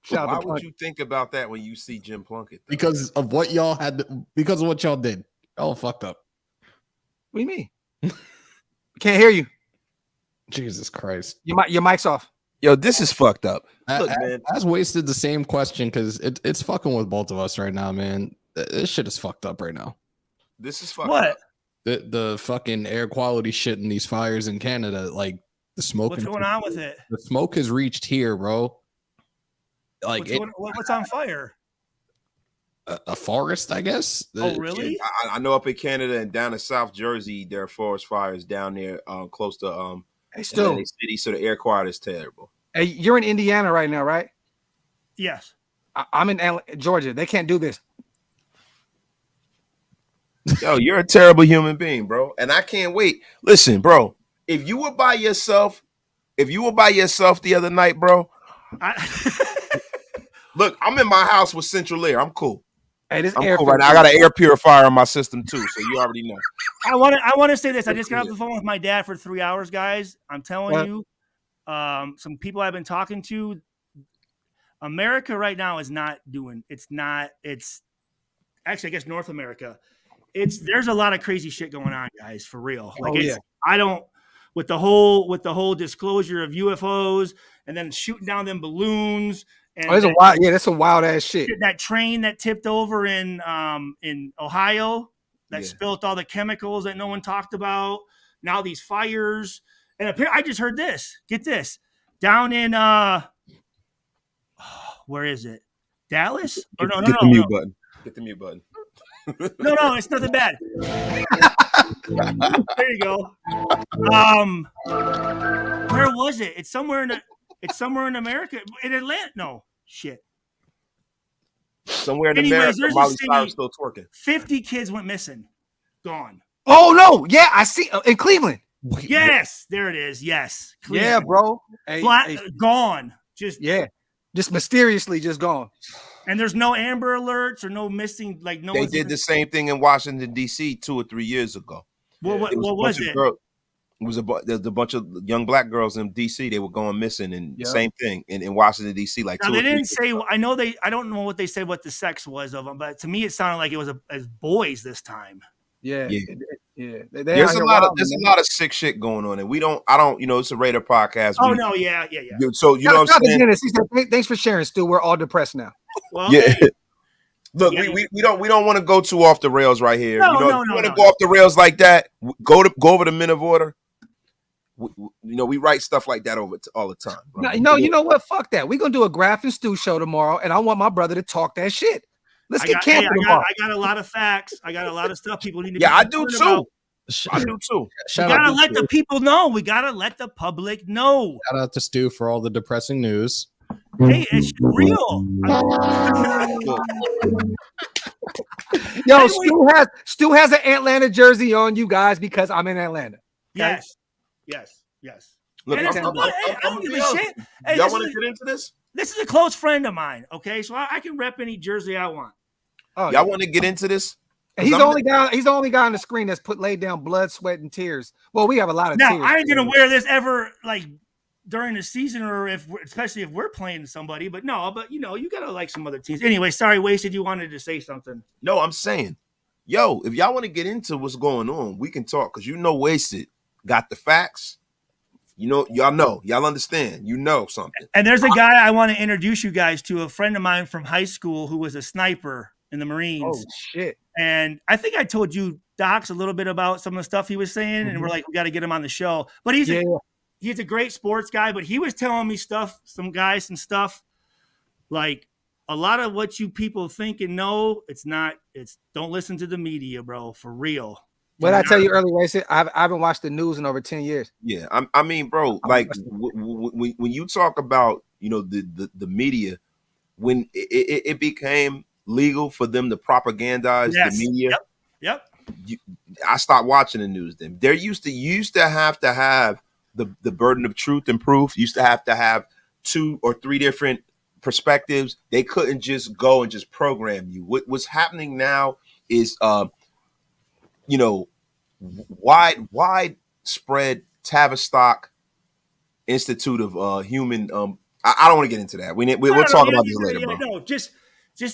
Why would you think about that when you see Jim Plunkett? Though? Because of what y'all because of what y'all did. Y'all fucked up. What do you mean? Can't hear you. Jesus Christ. Your mic's off. Yo, this is fucked up. Look, man. I wasted the same question because it's fucking with both of us right now, man. This shit is fucked up right now. This is fucked up. The fucking air quality shit in these fires in Canada, like the smoke. What's going on with it? The smoke has reached here, bro. Like what's on fire? A forest, I guess. Oh, really? I know up in Canada and down in South Jersey, there are forest fires down there close to City, so the air quality is terrible. Hey, you're in Indiana right now, right? Yes. I'm in Georgia. They can't do this. Yo, you're a terrible human being, bro. And I can't wait. Listen, bro, if you were by yourself the other night, bro. Look, I'm in my house with Central Air. I'm cool. Hey, this I'm air cool right now. I got an air purifier in my system too, so you already know. I want to say this. I just got off the phone with my dad for 3 hours, guys. I'm telling you, some people I've been talking to, America right now is not doing. It's actually, I guess North America. There's a lot of crazy shit going on, guys, for real. Like I don't with the whole disclosure of UFOs and then shooting down them balloons. And that's some wild ass shit. That train that tipped over in Ohio that spilled all the chemicals that no one talked about. Now these fires, and I just heard this. Get this, down in where is it? Dallas? Or no. Get the mute button. Get the mute button. No, it's nothing bad. There you go. Where was it? It's somewhere in America. In Atlanta? No, shit. Somewhere in America, Miley Cyrus still twerking. 50 kids went missing. Gone. Oh, no. Yeah, I see. In Cleveland. Yes, there it is. Yes. Cleveland. Yeah, bro. Gone. Just mysteriously just gone. And there's no Amber Alerts or no missing. Like no. They did the same thing in Washington, D.C. 2 or 3 years ago. What was it? It was there's a bunch of young black girls in D.C. They were going missing, and same thing in Washington D.C. Like now, they didn't say. I know they. I don't know what they said. What the sex was of them, but to me, it sounded like it was as boys this time. Yeah. There's a lot of sick shit going on, and I don't. You know, it's a Radar podcast. Oh no, yeah. So you know what I'm saying. He said, thanks for sharing, Stu. We're all depressed now. Well, yeah. Look, we don't want to go too off the rails right here. No, you want to go off the rails like that? Go over the Men of Order. We write stuff like that all the time. Bro. No, you know what? Fuck that. We're gonna do a Graphk and Stu show tomorrow, and I want my brother to talk that shit. Let's get camping tomorrow. I got a lot of facts. I got a lot of stuff people need to. Yeah, I do too. I do too. We gotta let the people know. We gotta let the public know. Shout out to Stu for all the depressing news. Hey, it's real. Yo, Stu has an Atlanta jersey on, you guys, because I'm in Atlanta. Okay? Yes. Look, And I'm I don't gonna give be a honest. shit. Hey, Y'all want to get into this? This is a close friend of mine. Okay, so I can rep any jersey I want. Oh, Y'all want to get into this? He's the only guy. He's the only guy on the screen that's laid down blood, sweat, and tears. Well, we have a lot of Now tears. I ain't gonna wear this ever like during the season or especially if we're playing somebody. But you gotta like some other teams. Anyway, sorry, Wasted. You wanted to say something? No, I'm saying, yo, if y'all want to get into what's going on, we can talk because Wasted got the facts. Y'all understand. You know something. And there's a guy I want to introduce you guys to, a friend of mine from high school who was a sniper in the Marines. Oh shit! And I think I told you, Docs, a little bit about some of the stuff he was saying, and we're like, we got to get him on the show. But he's a great sports guy. But he was telling me some stuff like a lot of what you people think and know. Don't listen to the media, bro, for real. What I tell you earlier, Wasted, I haven't watched the news in over 10 years. Yeah, I mean, bro, like when you talk about the media, when it became legal for them to propagandize the media. Yep. I stopped watching the news. Then you used to have the burden of truth and proof. You used to have 2 or 3 different perspectives. They couldn't just go and just program you. What's happening now is widespread Tavistock Institute of Human. I don't want to get into that. We'll talk about this later, bro. No, just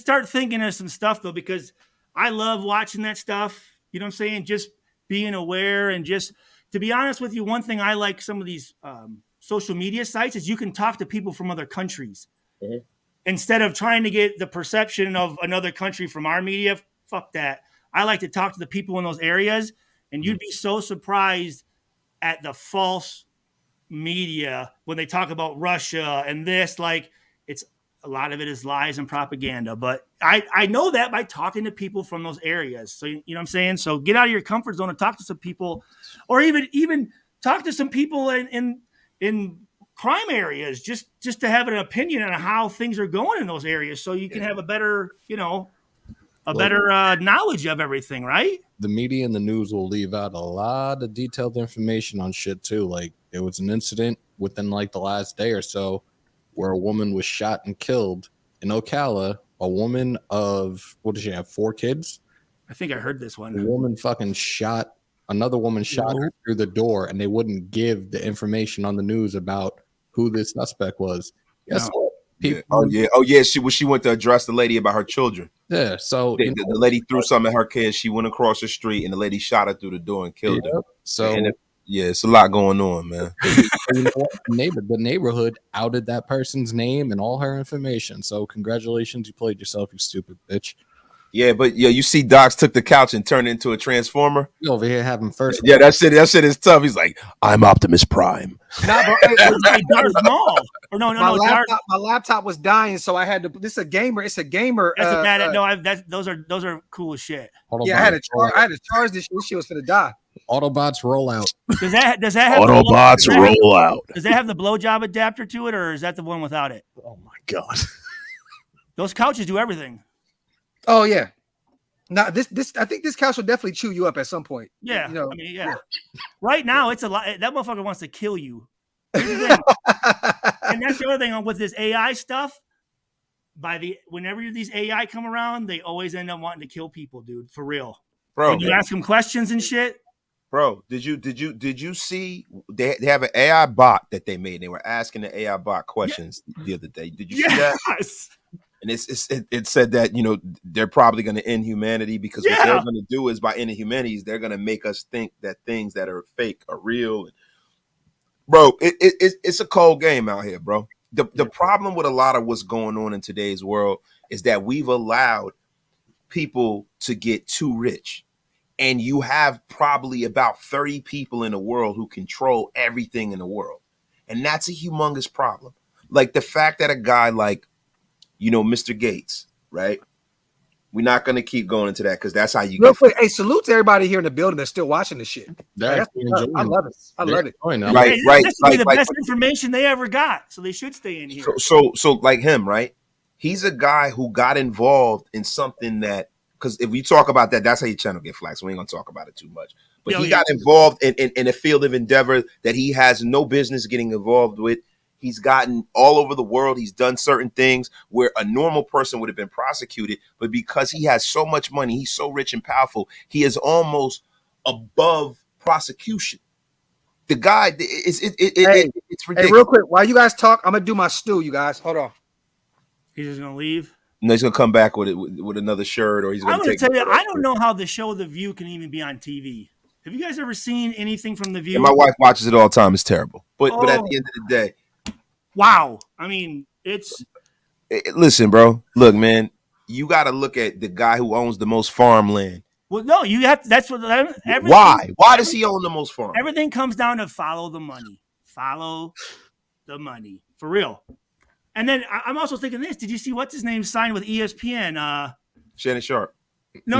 start thinking of some stuff though, because I love watching that stuff. You know what I'm saying? Just being aware and just to be honest with you, one thing I like some of these social media sites is you can talk to people from other countries instead of trying to get the perception of another country from our media. Fuck that. I like to talk to the people in those areas. And you'd be so surprised at the false media when they talk about Russia and this, like it's a lot of it is lies and propaganda. But I know that by talking to people from those areas. So, you know what I'm saying? So get out of your comfort zone and talk to some people, or even talk to some people in crime areas, just to have an opinion on how things are going in those areas. So you can have a better, knowledge of everything, right? The media and the news will leave out a lot of detailed information on shit too. Like there was an incident within like the last day or so where a woman was shot and killed in Ocala. A woman of, what did she have, 4 kids? I think I heard this one. A woman fucking shot another woman, shot her through the door, and they wouldn't give the information on the news about who this suspect was. Yes. No. People, Oh yeah. She went to address the lady about her children. Yeah. So the lady threw something at her kids. She went across the street, and the lady shot her through the door and killed her. So it's a lot going on, man. You know what? The neighborhood outed that person's name and all her information. So congratulations, you played yourself, you stupid bitch. Yeah, but you see, Docs took the couch and turned it into a transformer. You over here having first. Yeah, that shit is tough. He's like, I'm Optimus Prime. Nah, but Darth Maul. Or no. My laptop was dying, so I had to. This is a gamer. It's a gamer. Those are cool as shit. Autobots, I had to charge this shit. This shit was gonna die. Autobots roll out. Does that have Autobots roll out? Does that have the blowjob adapter to it, or is that the one without it? Oh my god! Those couches do everything. Oh yeah. Now this I think this couch will definitely chew you up at some point. Yeah. I mean, yeah. Right now it's a lot. That motherfucker wants to kill you. Here's the thing. And that's the other thing with this AI stuff. Whenever these AI come around, they always end up wanting to kill people, dude. For real. Bro, when you ask them questions and shit. Bro, did you see they have an AI bot that they made? They were asking the AI bot questions the other day. Did you see that? And it said that they're probably going to end humanity because what they're going to do is by ending humanity, they're going to make us think that things that are fake are real. Bro, it's a cold game out here, bro. The problem with a lot of what's going on in today's world is that we've allowed people to get too rich. And you have probably about 30 people in the world who control everything in the world. And that's a humongous problem. Like the fact that a guy like, Mr. Gates, right? We're not gonna keep going into that because that's how you Real get. quick, hey, salute to everybody here in the building that's still watching this shit. They're That's actually what's up. I enjoying love it. I love it. Right, Hey, right. This would be the Like, best information they ever got, so they should stay in here. so like him, right? He's a guy who got involved in something that, because if we talk about that, that's how your channel get flagged. So we ain't gonna talk about it too much. But he got involved in a field of endeavor that he has no business getting involved with. He's gotten all over the world. He's done certain things where a normal person would have been prosecuted, but because he has so much money, he's so rich and powerful, he is almost above prosecution. The guy, it's ridiculous. Hey, real quick, while you guys talk, I'm gonna do my stew. You guys, hold on. He's just gonna leave. No, he's gonna come back with another shirt, or he's I'm gonna gonna take. tell you, I don't know how the show The View can even be on TV. Have you guys ever seen anything from The View? And my wife watches it all the time. It's terrible, but at the end of the day, wow. I mean, it's. Listen, bro. Look, man. You got to look at the guy who owns the most farmland. Well, no, you have. That's what. Why? Why does he own the most farm? Everything comes down to follow the money. Follow the money for real. And then I'm also thinking this. Did you see what's his name signed with ESPN? Shannon Sharp. No.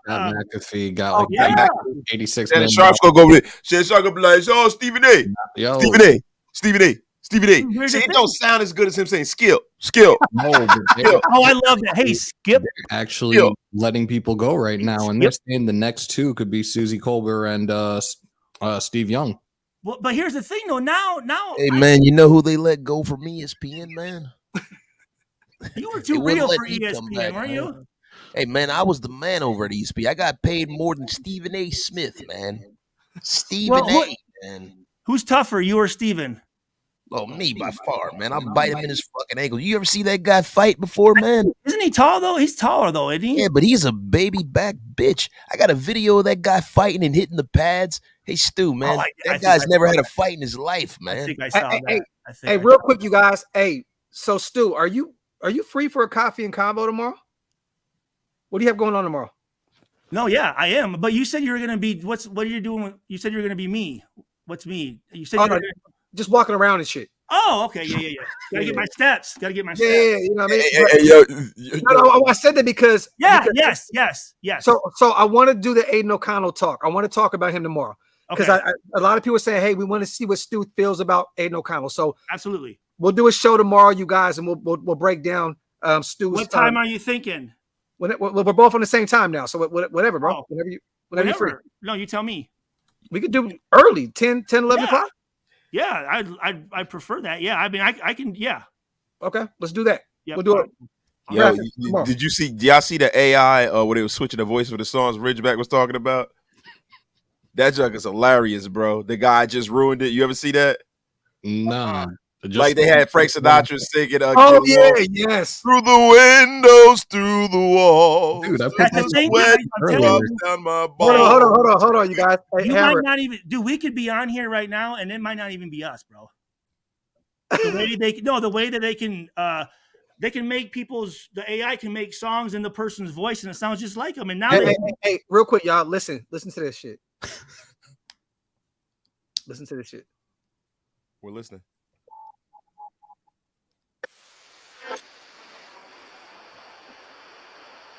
McAfee got like 86 Shannon million. Sharp's gonna go over there. Shannon Sharp gonna be like, "Oh, Stephen A. Yo, Stephen A. See, it don't sound as good as him saying skill. no, but Oh, I love that. Hey, Skip. actually letting people go right now, and they're saying the next two could be Susie Colbert and Steve Young. Well, but here's the thing, though. Now, Hey man, you know who they let go from ESPN, man? you were They too wouldn't real let for me come ESPN, back, weren't man. you? Hey man, I was the man over at ESPN. I got paid more than Stephen A. Smith, man. Stephen A. Man. Who's tougher, you or Steven? Oh, me by far, man. I'll bite him in his fucking ankle. You ever see that guy fight before, man? Isn't he tall though? He's taller though, isn't he? Yeah, but he's a baby back bitch. I got a video of that guy fighting and hitting the pads. Hey, Stu, man, that guy's never had a fight in his life, man. I think I saw that. Hey, real quick, you guys. Hey, so Stu, are you free for a coffee and convo tomorrow? What do you have going on tomorrow? No, yeah, I am. But you said you were gonna be. What are you doing? You said you're gonna be me. What's me? You said just walking around and shit. Oh, okay, yeah. Gotta get my steps. Yeah, you know what I mean. No, I said that because yes. So I want to do the Aiden O'Connell talk. I want to talk about him tomorrow because a lot of people say, hey, we want to see what Stu feels about Aiden O'Connell. So absolutely, we'll do a show tomorrow, you guys, and we'll break down Stu's. What time are you thinking? We're both on the same time now, so whatever, bro. Oh. Whenever you're free. No, you tell me. We could do early, 10, 11 o'clock. Yeah, I prefer that. Yeah, I mean, I can. Yeah. Okay, let's do that. Yep. We'll do it. Yo, did y'all see the AI where they were switching the voice for the songs Ridgeback was talking about? That junk is hilarious, bro. The guy just ruined it. You ever see that? Nah. Like they had Frank Sinatra singing. Oh yeah, yes. Through the windows, through the walls. Dude, I put That's the that thing. earlier. Down my balls. Hold on, you guys. Hey, You Hammer. might not even. Dude, we could be on here right now, and it might not even be us, bro. The way that they can make the AI can make songs in the person's voice, and it sounds just like them. And now, hey, real quick, y'all, listen to this shit. Listen to this shit. We're listening.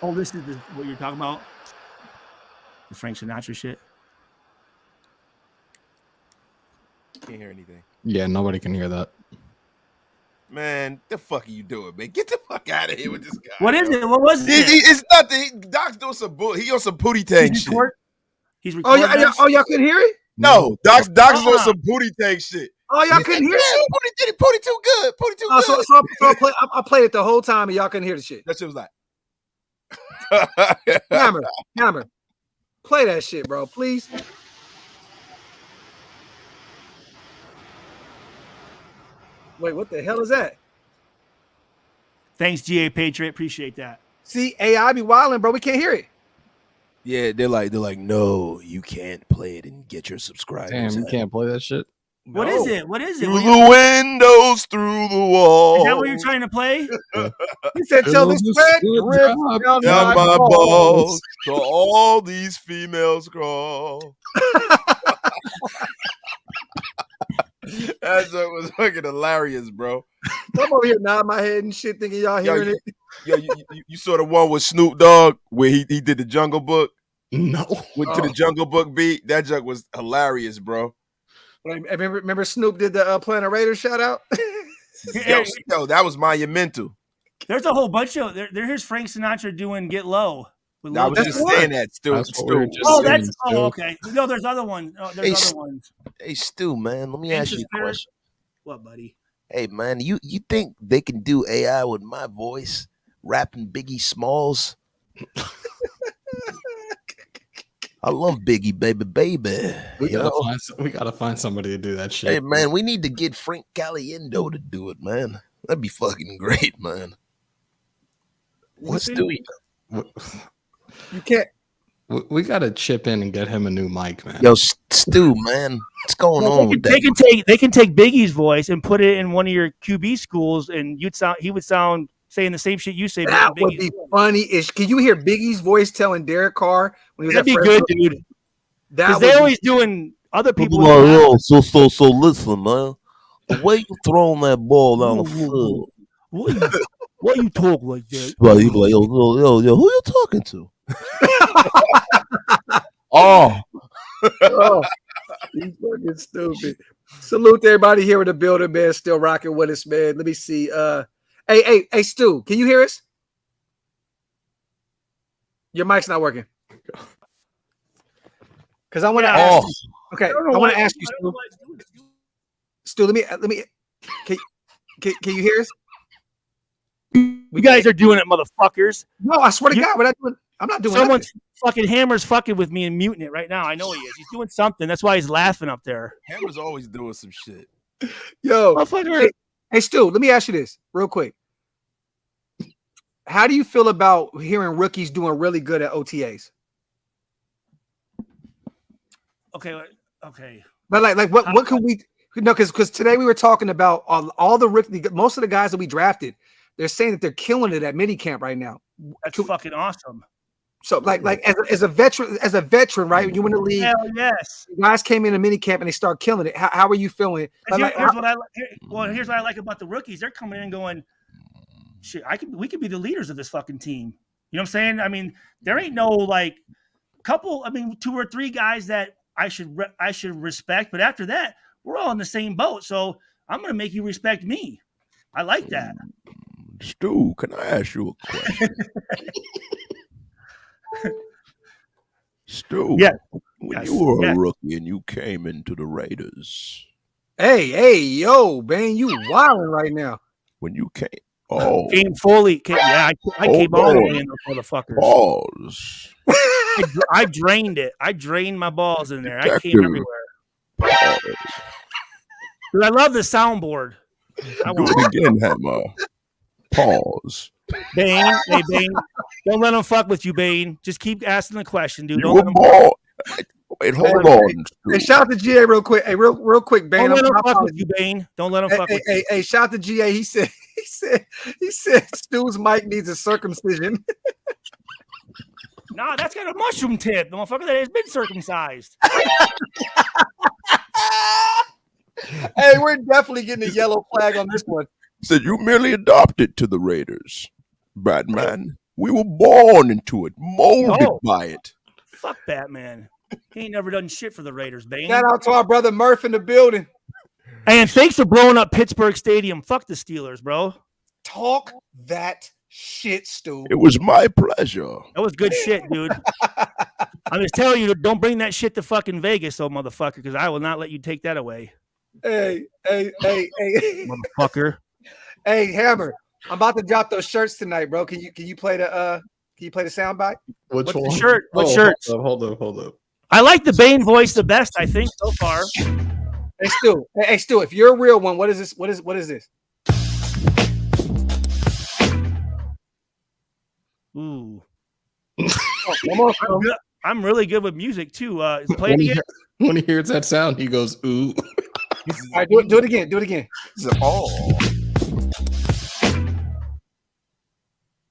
oh, this is what you're talking about, the Frank Sinatra shit. Can't hear anything. Yeah, nobody can hear that. Man, the fuck are you doing, man? Get the fuck out of here with this guy. What is it? What was it? It's nothing. Doc's doing some bull. He on some booty tank shit. He's recording. Y'all couldn't hear it? No, Doc's doing some booty tank shit. Oh, y'all couldn't hear it? Pooty too good. Pooty too good. So I played it the whole time and y'all couldn't hear the shit. That shit was like. Hammer. Play that shit, bro, please. Wait, what the hell is that? Thanks, GA Patriot. Appreciate that. See, AI be wilding, bro. We can't hear it. Yeah, they're like, no, you can't play it and get your subscribers. Damn, you can't play that shit. What is it? What is it? Through the windows, through the walls. Is that what you're trying to play? He said, "Tell this spread down my balls, so all these females crawl." That joke was fucking hilarious, bro. I'm over here nodding my head and shit, thinking y'all hearing it. Yo, you saw the one with Snoop Dogg where he did the Jungle Book? No. Went to the Jungle Book beat. That joke was hilarious, bro. Remember Snoop did the Planet Raiders shout out? Yo, that was monumental. There's a whole bunch of here's Frank Sinatra doing Get Low. I was just saying that, Stu. Okay. No, there's other ones. There's other ones. Hey, Stu, man, let me ask you a question. What, buddy? Hey, man, you think they can do AI with my voice, rapping Biggie Smalls? I love Biggie, baby. We gotta find somebody to do that shit. Hey, man, we need to get Frank Caliendo to do it, man. That'd be fucking great, man. What's doing? You can't. We gotta chip in and get him a new mic, man. Yo, Stu, man, what's going on with that? They can take Biggie's voice and put it in one of your QB schools, and he would sound saying the same shit you say. That would be funny. Can you hear Biggie's voice telling Derek Carr when he was That'd be good, dude. Because they're always doing other people. So listen, man. The way you throwing that ball down the field. Why you talk like that? Well, you be like, yo, who you talking to? Oh, he's fucking stupid. Salute to everybody here in the building, man. Still rocking with us, man. Let me see. Hey, Stu, can you hear us? Your mic's not working. Because I want to ask you. Okay, I want to ask you, Stu. Stu, let me. Can you hear us? You guys are doing it, motherfuckers. No, I swear to God, I'm not doing. Someone's fucking Hammer's fucking with me and muting it right now. I know he is. He's doing something. That's why he's laughing up there. Hammer's always doing some shit. Yo, hey, Stu, let me ask you this real quick. How do you feel about hearing rookies doing really good at OTAs? Okay. But like what can we? No, because today we were talking about all the rookies. Most of the guys that we drafted, they're saying that they're killing it at minicamp right now. That's fucking awesome. So like as a veteran, right? You win the league. Hell yes. Guys came in a minicamp and they start killing it. How are you feeling? Here's what I like about the rookies. They're coming in and going, shit, we could be the leaders of this fucking team. You know what I'm saying? I mean, there ain't no like couple. I mean, 2 or 3 guys that I should respect, but after that, we're all in the same boat. So I'm gonna make you respect me. I like that. Stu, can I ask you a question? Stu, when you were a rookie and you came into the Raiders. Hey, yo, man, you wilding right now. When you came, came fully. I came all the way in those motherfuckers. Balls. I drained it. I drained my balls in there. I came everywhere. Dude, I love the soundboard. Do it again, Hammer. Pause. Bane, hey Bane, don't let him fuck with you, Bane. Just keep asking the question, dude. Don't let him Wait, hold on. Hey, shout out to GA real quick. Hey, real quick, Bane. Don't let him fuck with you, Bane. Don't let him fuck with you. Hey, shout out to GA. He said Stu's mic needs a circumcision. Nah, that's got a mushroom tip, the motherfucker that has been circumcised. Hey, we're definitely getting a yellow flag on this one. Said you merely adopted to the Raiders, Batman. We were born into it, molded by it. Fuck Batman. He ain't never done shit for the Raiders, Bane. Shout out to our brother Murph in the building. And thanks for blowing up Pittsburgh Stadium. Fuck the Steelers, bro. Talk that shit, Stu. It was my pleasure. That was good shit, dude. I'm just telling you, don't bring that shit to fucking Vegas, motherfucker, because I will not let you take that away. Hey. Motherfucker. Hey, Hammer, I'm about to drop those shirts tonight, bro. Can you play the soundbite? Which one? Shirt? What shirts? Hold up. I like the Bane voice the best, I think, so far. Hey, Stu, if you're a real one, what is this? What is this? Ooh. Oh, I'm really good with music too. Play it again. When he hears that sound, he goes, ooh. All right, do it again. Do it again.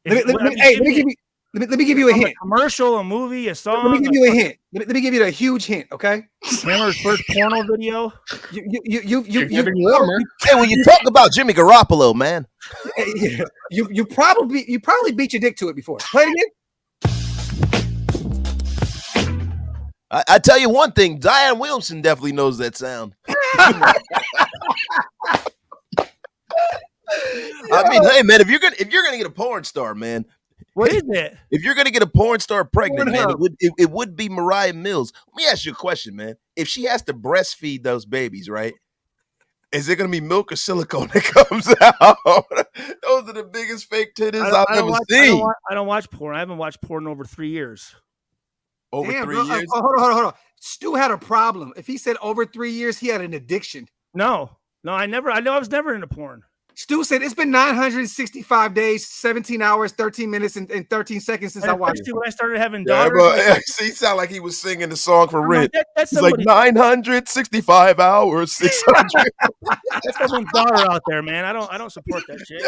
Let me give you a hint. A commercial, a movie, a song. Let me give you a hint. Let me give you a huge hint, okay? Hammer's first porno video. Hey, when you talk about Jimmy Garoppolo, man, Yeah. You probably beat your dick to it before. Play it again. I tell you one thing, Diane Williamson definitely knows that sound. I mean, hey man, if you're gonna get a porn star, man. What is it? If you're gonna get a porn star pregnant, man, it would be Mariah Mills. Let me ask you a question, man. If she has to breastfeed those babies, right? Is it gonna be milk or silicone that comes out? Those are the biggest fake titties I've ever seen. I don't watch porn. I haven't watched porn in over 3 years. Over 3 years? Hold on. Stu had a problem. If he said over 3 years, he had an addiction. No, I was never into porn. Stu said it's been 965 days, 17 hours, 13 minutes, and 13 seconds since I watched it. When I started having daughters. Bro, see, he sounded like he was singing the song for Rent. That's like 965 hours, 600. That's someone's daughter out there, man. I don't support that shit.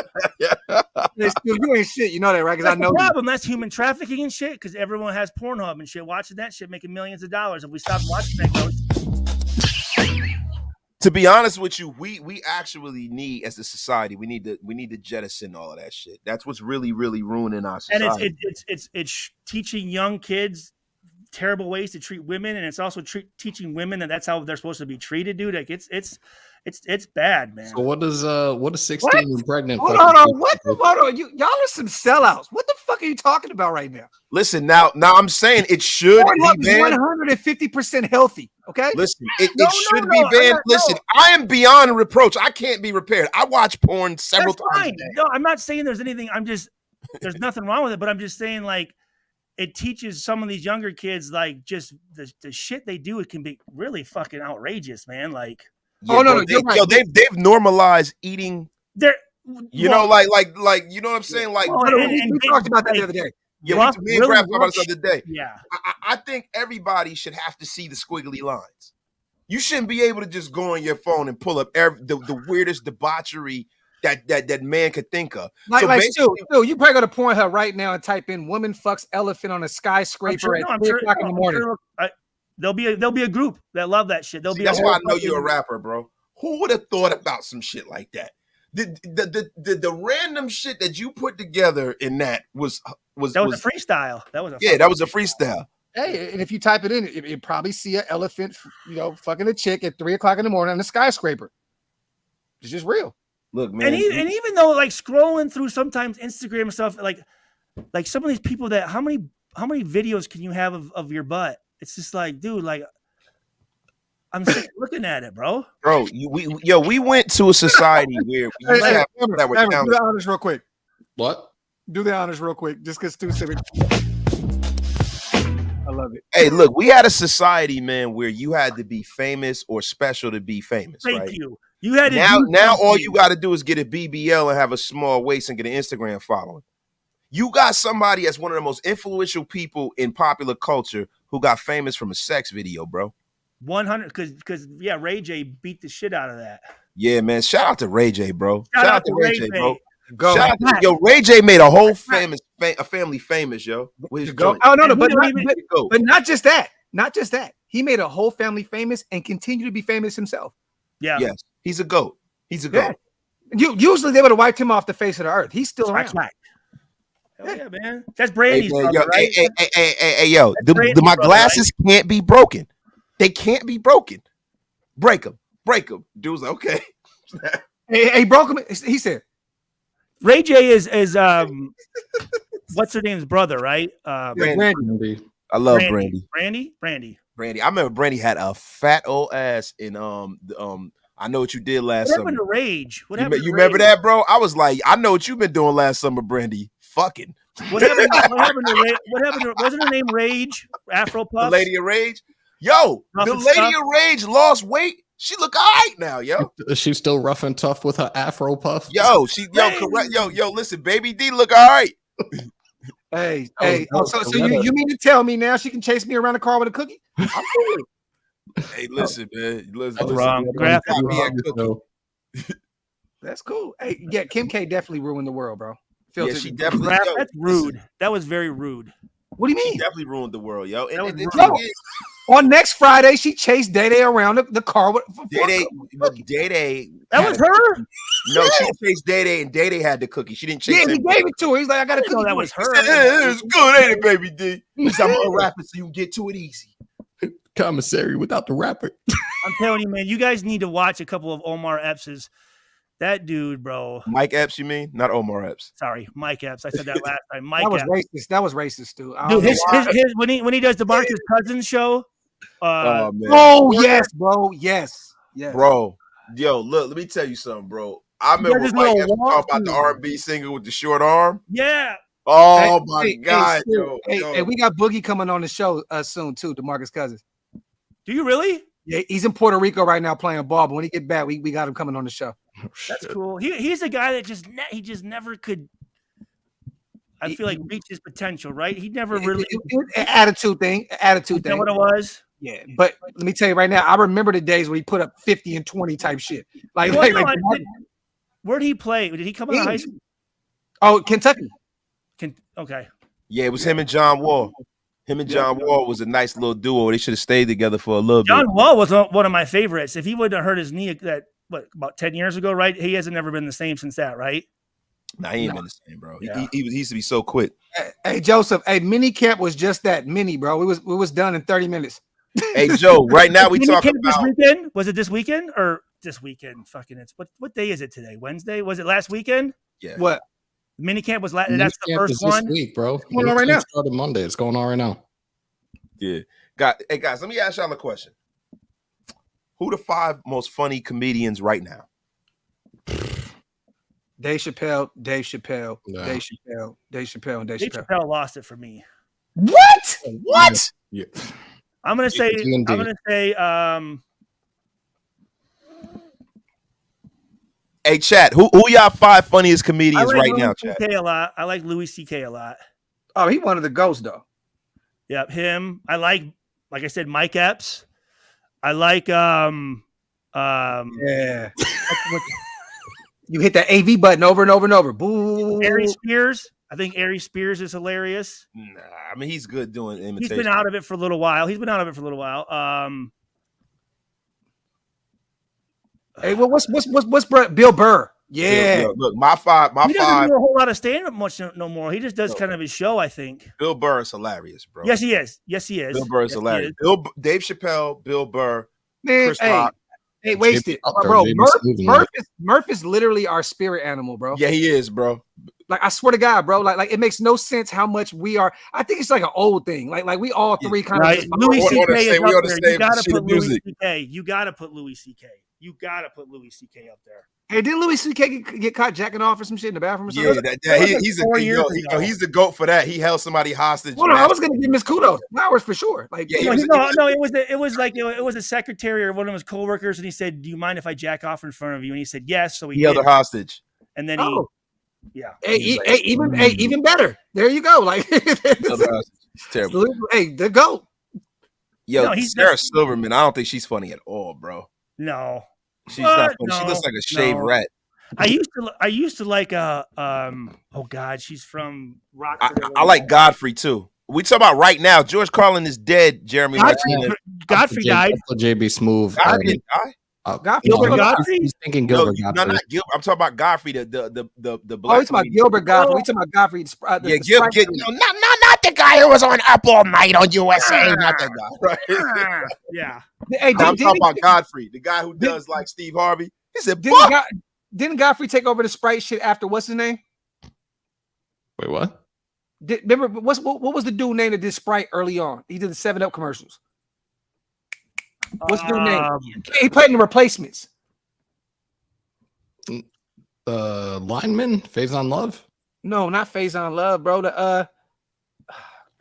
Hey, Stu, you ain't shit. You know that, right? Because I know the problem. That's human trafficking and shit. Because everyone has Pornhub and shit. Watching that shit, making millions of dollars. If we stop watching that, goes. To be honest with you, we actually need, as a society, we need to jettison all of that shit. That's what's really ruining our society. And it's teaching young kids terrible ways to treat women, and it's also teaching women that that's how they're supposed to be treated, dude. Like it's bad, man. So what does 16 and pregnant? Hold on. Y'all are some sellouts. What the fuck are you talking about right now? Listen, now I'm saying it should be banned. 150% healthy. Okay. Listen, it should be banned. Listen, I am beyond reproach. I can't be repaired. I watch porn several times a day. No, I'm not saying there's anything. There's nothing wrong with it, but I'm just saying like it teaches some of these younger kids like just the shit they do. It can be really fucking outrageous, man. Like. Yeah, they've normalized eating. You know, you know what I'm saying? Like we talked about that the other day. Yeah, me and Graphk talked about this the other day. Yeah, I think everybody should have to see the squiggly lines. You shouldn't be able to just go on your phone and pull up the weirdest debauchery that man could think of. Stu, you probably go to Pornhub right now and type in "woman fucks elephant on a skyscraper" at 3 o'clock in the morning. There'll be a group that love that shit. That's why I know you're a rapper, bro. Who would have thought about some shit like that? The random shit that you put together in that was a freestyle. That was a freestyle. Hey, and if you type it in, you probably see an elephant, fucking a chick at 3 o'clock in the morning on a skyscraper. It's just real. Look, man. And even though like scrolling through sometimes Instagram and stuff, like some of these people that how many videos can you have of your butt? It's just like, dude, like I'm sick looking at it, bro. Bro, we went to a society where we used to have that were do the honors real quick. What? Do the honors real quick, just because Stu said it. I love it. Hey, look, we had a society, man, where you had to be famous or special to be famous. Thank right? you. You had to now all you got to do is get a BBL and have a small waist and get an Instagram following. You got somebody as one of the most influential people in popular culture who got famous from a sex video, bro. 100, because Ray J beat the shit out of that. Yeah, man. Shout out to Ray J, bro. Shout out to Ray J, bro. Ray J made a whole family famous, yo. But not just that. Not just that. He made a whole family famous and continued to be famous himself. Yeah. Yes. He's a GOAT. Usually they would have wiped him off the face of the earth. He's still around. Hell yeah, man. That's Brandy's brother, right? Hey, yo. My glasses can't be broken. They can't be broken. Break them. Dude's like, okay. He broke him. He said, Ray J is what's her name's brother, right? Brandy. I love Brandy. Brandy. I remember Brandy had a fat old ass in I Know What You Did Last Summer. What happened to Rage? You remember that, bro? I was like, I know what you've been doing last summer, Brandy. Fucking. What happened to Rage? Wasn't her name Rage? Afro Puff? The Lady of Rage? Yo, the Lady of Rage lost weight. She look all right now, yo. Is she still rough and tough with her Afro puff? Correct. Yo, listen, Baby D look all right. Hey. So you mean to tell me now she can chase me around the car with a cookie? Hey, listen, man. That's wrong. That's cool. Hey, yeah, Kim K definitely ruined the world, bro. Yeah, she definitely. That's rude. That was very rude. What do you mean? She definitely ruined the world, yo. On next Friday, she chased Day Day around the car with Day. That was her? No, she chased Day Day, and Day Day had the cookie. She didn't chase Yeah, he him. gave it to her. He's like, I got a I didn't know cookie. that was her. It's good, ain't it, baby D? He said, I'm gonna wrap it so you can get to it easy. Commissary without the rapper. I'm telling you, man, you guys need to watch a couple of Omar Epps'. That dude, bro. Mike Epps, you mean? Not Omar Epps. Sorry, Mike Epps. I said that last time. Mike That was Epps. racist. That was racist, dude. Dude, his when he does the Marcus Cousins show. Oh man. Oh yes, bro. Yes. Yes. Bro. Yo, look, let me tell you something, bro. I remember this when Mike little Epps talked about the walk-through. R&B singer with the short arm. Yeah. Oh my God, Stu, yo. hey, we got Boogie coming on the show soon too, DeMarcus Cousins. Do you really? Yeah, he's in Puerto Rico right now playing ball, but when he get back, we got him coming on the show. That's cool. He's a guy that he just never could. I feel like reach his potential, right? He never really. Attitude thing. You know what it was? Yeah, but let me tell you right now, I remember the days where he put up 50 and 20 type shit. Where'd he play? Did he come out of high school? Oh, Kentucky. Okay. Yeah, it was him and John Wall. Him and John Wall was a nice little duo. They should have stayed together for a little John bit. Wall was one of my favorites. If he wouldn't have hurt his knee about 10 years ago, right? He hasn't never been the same since that, right? Nah, he ain't been the same, bro. Yeah. He used to be so quick. Hey, Joseph. Hey, mini camp was just that mini, bro. We was done in 30 minutes. Hey, Joe. Right now we talking this about. weekend. Was it this weekend or this weekend? Fucking it's what day is it today? Wednesday? Was it last weekend? Yeah. What? Mini camp was last. That's the first this one. week, bro. It's going on right now. Started Monday. It's going on right now. Yeah. Hey guys, let me ask y'all a question. Who the 5 most funny comedians right now? Dave Chappelle, Yeah. Dave Chappelle, and Dave Dave Chappelle. Chappelle lost it for me. What? What? Yeah. I'm gonna say. Hey, chat. Who y'all 5 funniest comedians I like right now, Louis chat? C.K. a lot. I like Louis C.K. a lot. Oh, he one of the ghosts though. Yep, him. I like I said, Mike Epps. I like Yeah. You hit that AV button over and over and over. Boo. Ari Spears. I think Ari Spears is hilarious. Nah, I mean he's good doing He's imitation. been out of it for a little while. Hey, what's Bill Burr? Yeah. Yo, look, my five. He doesn't do a whole lot of stand-up much no more. He just does kind of his show, I think. Bill Burr is hilarious, bro. Yes, he is. Bill Burr is hilarious. Dave Chappelle, Bill Burr, Man, Chris Rock. Hey, wasted, JB bro. Smooth, Murph is literally our spirit animal, bro. Yeah, he is, bro. Like I swear to God, bro. Like it makes no sense how much we are. I think it's like an old thing. Like we all three kind of. Right. Louis C.K. is we ought up to there. say You gotta shit put of Louis music. C.K. You gotta put Louis C.K. You gotta put Louis C.K. up there. Hey, didn't Louis C.K. get caught jacking off or some shit in the bathroom or Yeah, something? he's a 4 years ago. he's the GOAT for that. He held somebody hostage. Well, no, I was gonna give him his kudos. Flowers for sure. Like Yeah, It was a secretary or one of his coworkers, and he said, "Do you mind if I jack off in front of you?" And he said, "Yes." So he held her hostage. and then even better. There you go. Like It's terrible. Hey, the GOAT. Yo, No, he's Sarah Silverman, I don't think she's funny at all, bro. no. She's not funny. No, She looks like a shaved no. rat. I used to like oh God, she's from Rockford. I like Godfrey too. We talk about right now. George Carlin is dead. Jeremy Godfrey died. JB Smooth. Godfrey didn't die? Gilbert Godfrey? He's thinking No, Gilbert Godfrey. not Gilbert. I'm talking about Godfrey, the black. Oh, we talking about Gilbert Godfrey. We talking about Godfrey. Not the guy who was on Up All Night on USA. Not that guy. Right? Yeah. Hey, I'm talking about Godfrey, the guy who does like Steve Harvey. He said, didn't Godfrey take over the Sprite shit after what's his name? Wait, what? Remember what was the dude name that did Sprite early on? He did the 7-Up commercials. What's the dude name? He played in the Replacements. Lineman? Faison Love? No, not Faison Love, bro. The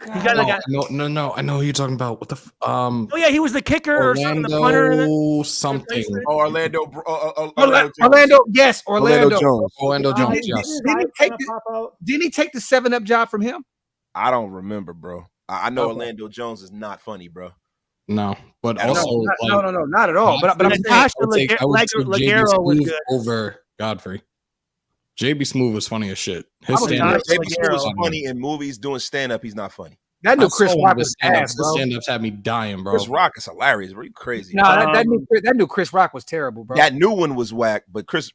No. I know who you're talking about. What the? Oh yeah, he was the kicker or something. The punter. Orlando something. Orlando Jones. Orlando Jones. Yes. Didn't he take the 7-Up job from him? I don't remember, bro. I know Orlando Jones is not funny, bro. No, but also no, not at all. But I'm Lagero was good over Godfrey. JB Smooth was funny as shit. His JB stand-up Smooth was funny in movies. Doing stand-up, he's not funny. That new Chris Rock was ass, bro. Stand-ups had me dying, bro. Chris Rock is hilarious. Bro, you crazy? No, that new Chris Rock was terrible, bro. That new one was whack, but Chris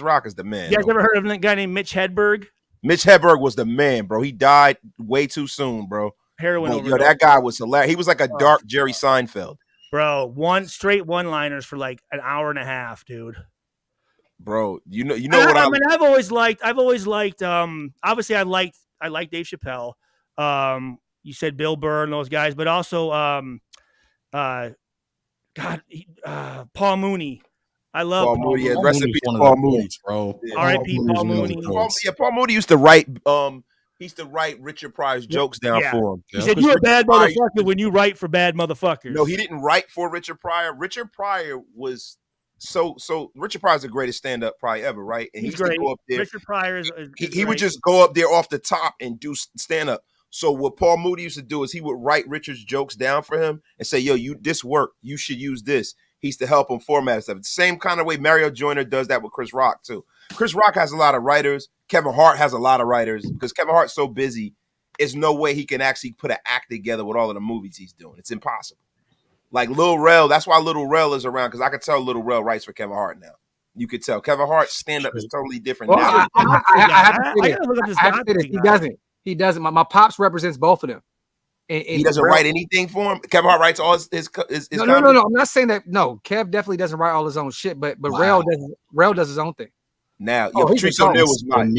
Rock is the man. You guys ever heard of a guy named Mitch Hedberg? Mitch Hedberg was the man, bro. He died way too soon, bro. Heroin overdose. Yo, that guy was hilarious. He was like a dark Jerry Seinfeld. Bro, straight one-liners for like an hour and a half, dude. Bro, you know what I mean, I've always liked obviously I like Dave Chappelle. You said Bill Burr and those guys, but also Paul Mooney. I love Paul Mooney. Yeah, rest in peace, Paul Mooney, bro. R.I.P. Paul Mooney. Paul Mooney used to write Richard Pryor's jokes down for him. He said, "You're a bad motherfucker when you write for bad motherfuckers." No, he didn't write for Richard Pryor. Richard Pryor was so Richard Pryor's the greatest stand-up probably ever, right? And he's great. Go up there. Richard Pryor is he would just go up there off the top and do stand-up. So what Paul Mooney used to do is he would write Richard's jokes down for him and say, "Yo, this work. You should use this." He used to help him format stuff. The same kind of way Mario Joyner does that with Chris Rock too. Chris Rock has a lot of writers. Kevin Hart has a lot of writers because Kevin Hart's so busy. There's no way he can actually put an act together with all of the movies he's doing. It's impossible. Like Lil Rel, that's why Lil Rel is around because I could tell Lil Rel writes for Kevin Hart now. You could tell Kevin Hart's stand-up is totally different now. He doesn't. My pops represents both of them. And he doesn't write anything for him. Kevin Hart writes all his No. I'm not saying that. No, Kev definitely doesn't write all his own shit, but wow. Rel does his own thing. Now, Patrice O'Neal was mine.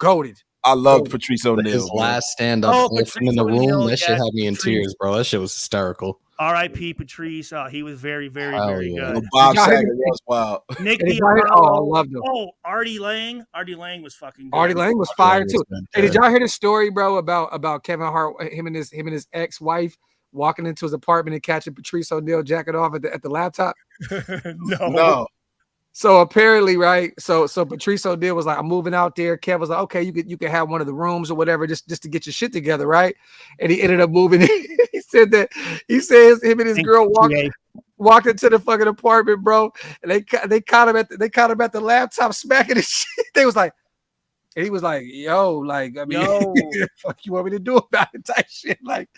Goated. I loved Patrice O'Neal. His last stand-up in the room, that shit had me in tears, bro. That shit was hysterical. R.I.P. Patrice. He was very, very, very good. Bob Saget was wild. Nick I loved him. Artie Lang. Artie Lang was fucking good. Artie Lang was fire too. Hey, did y'all hear the story, bro, about Kevin Hart, him and his ex-wife walking into his apartment and catching Patrice O'Neal jacking off at the laptop? No. So apparently, right? So Patrice O'Neal was like, "I'm moving out there." Kev was like, "Okay, you can have one of the rooms or whatever, just to get your shit together, right?" And he ended up moving. He said him and his girl walked into the fucking apartment, bro, and they caught him at the laptop smacking his shit. They was like, and he was like, "Yo, like, I mean, fuck you want me to do about it?" Type shit, like,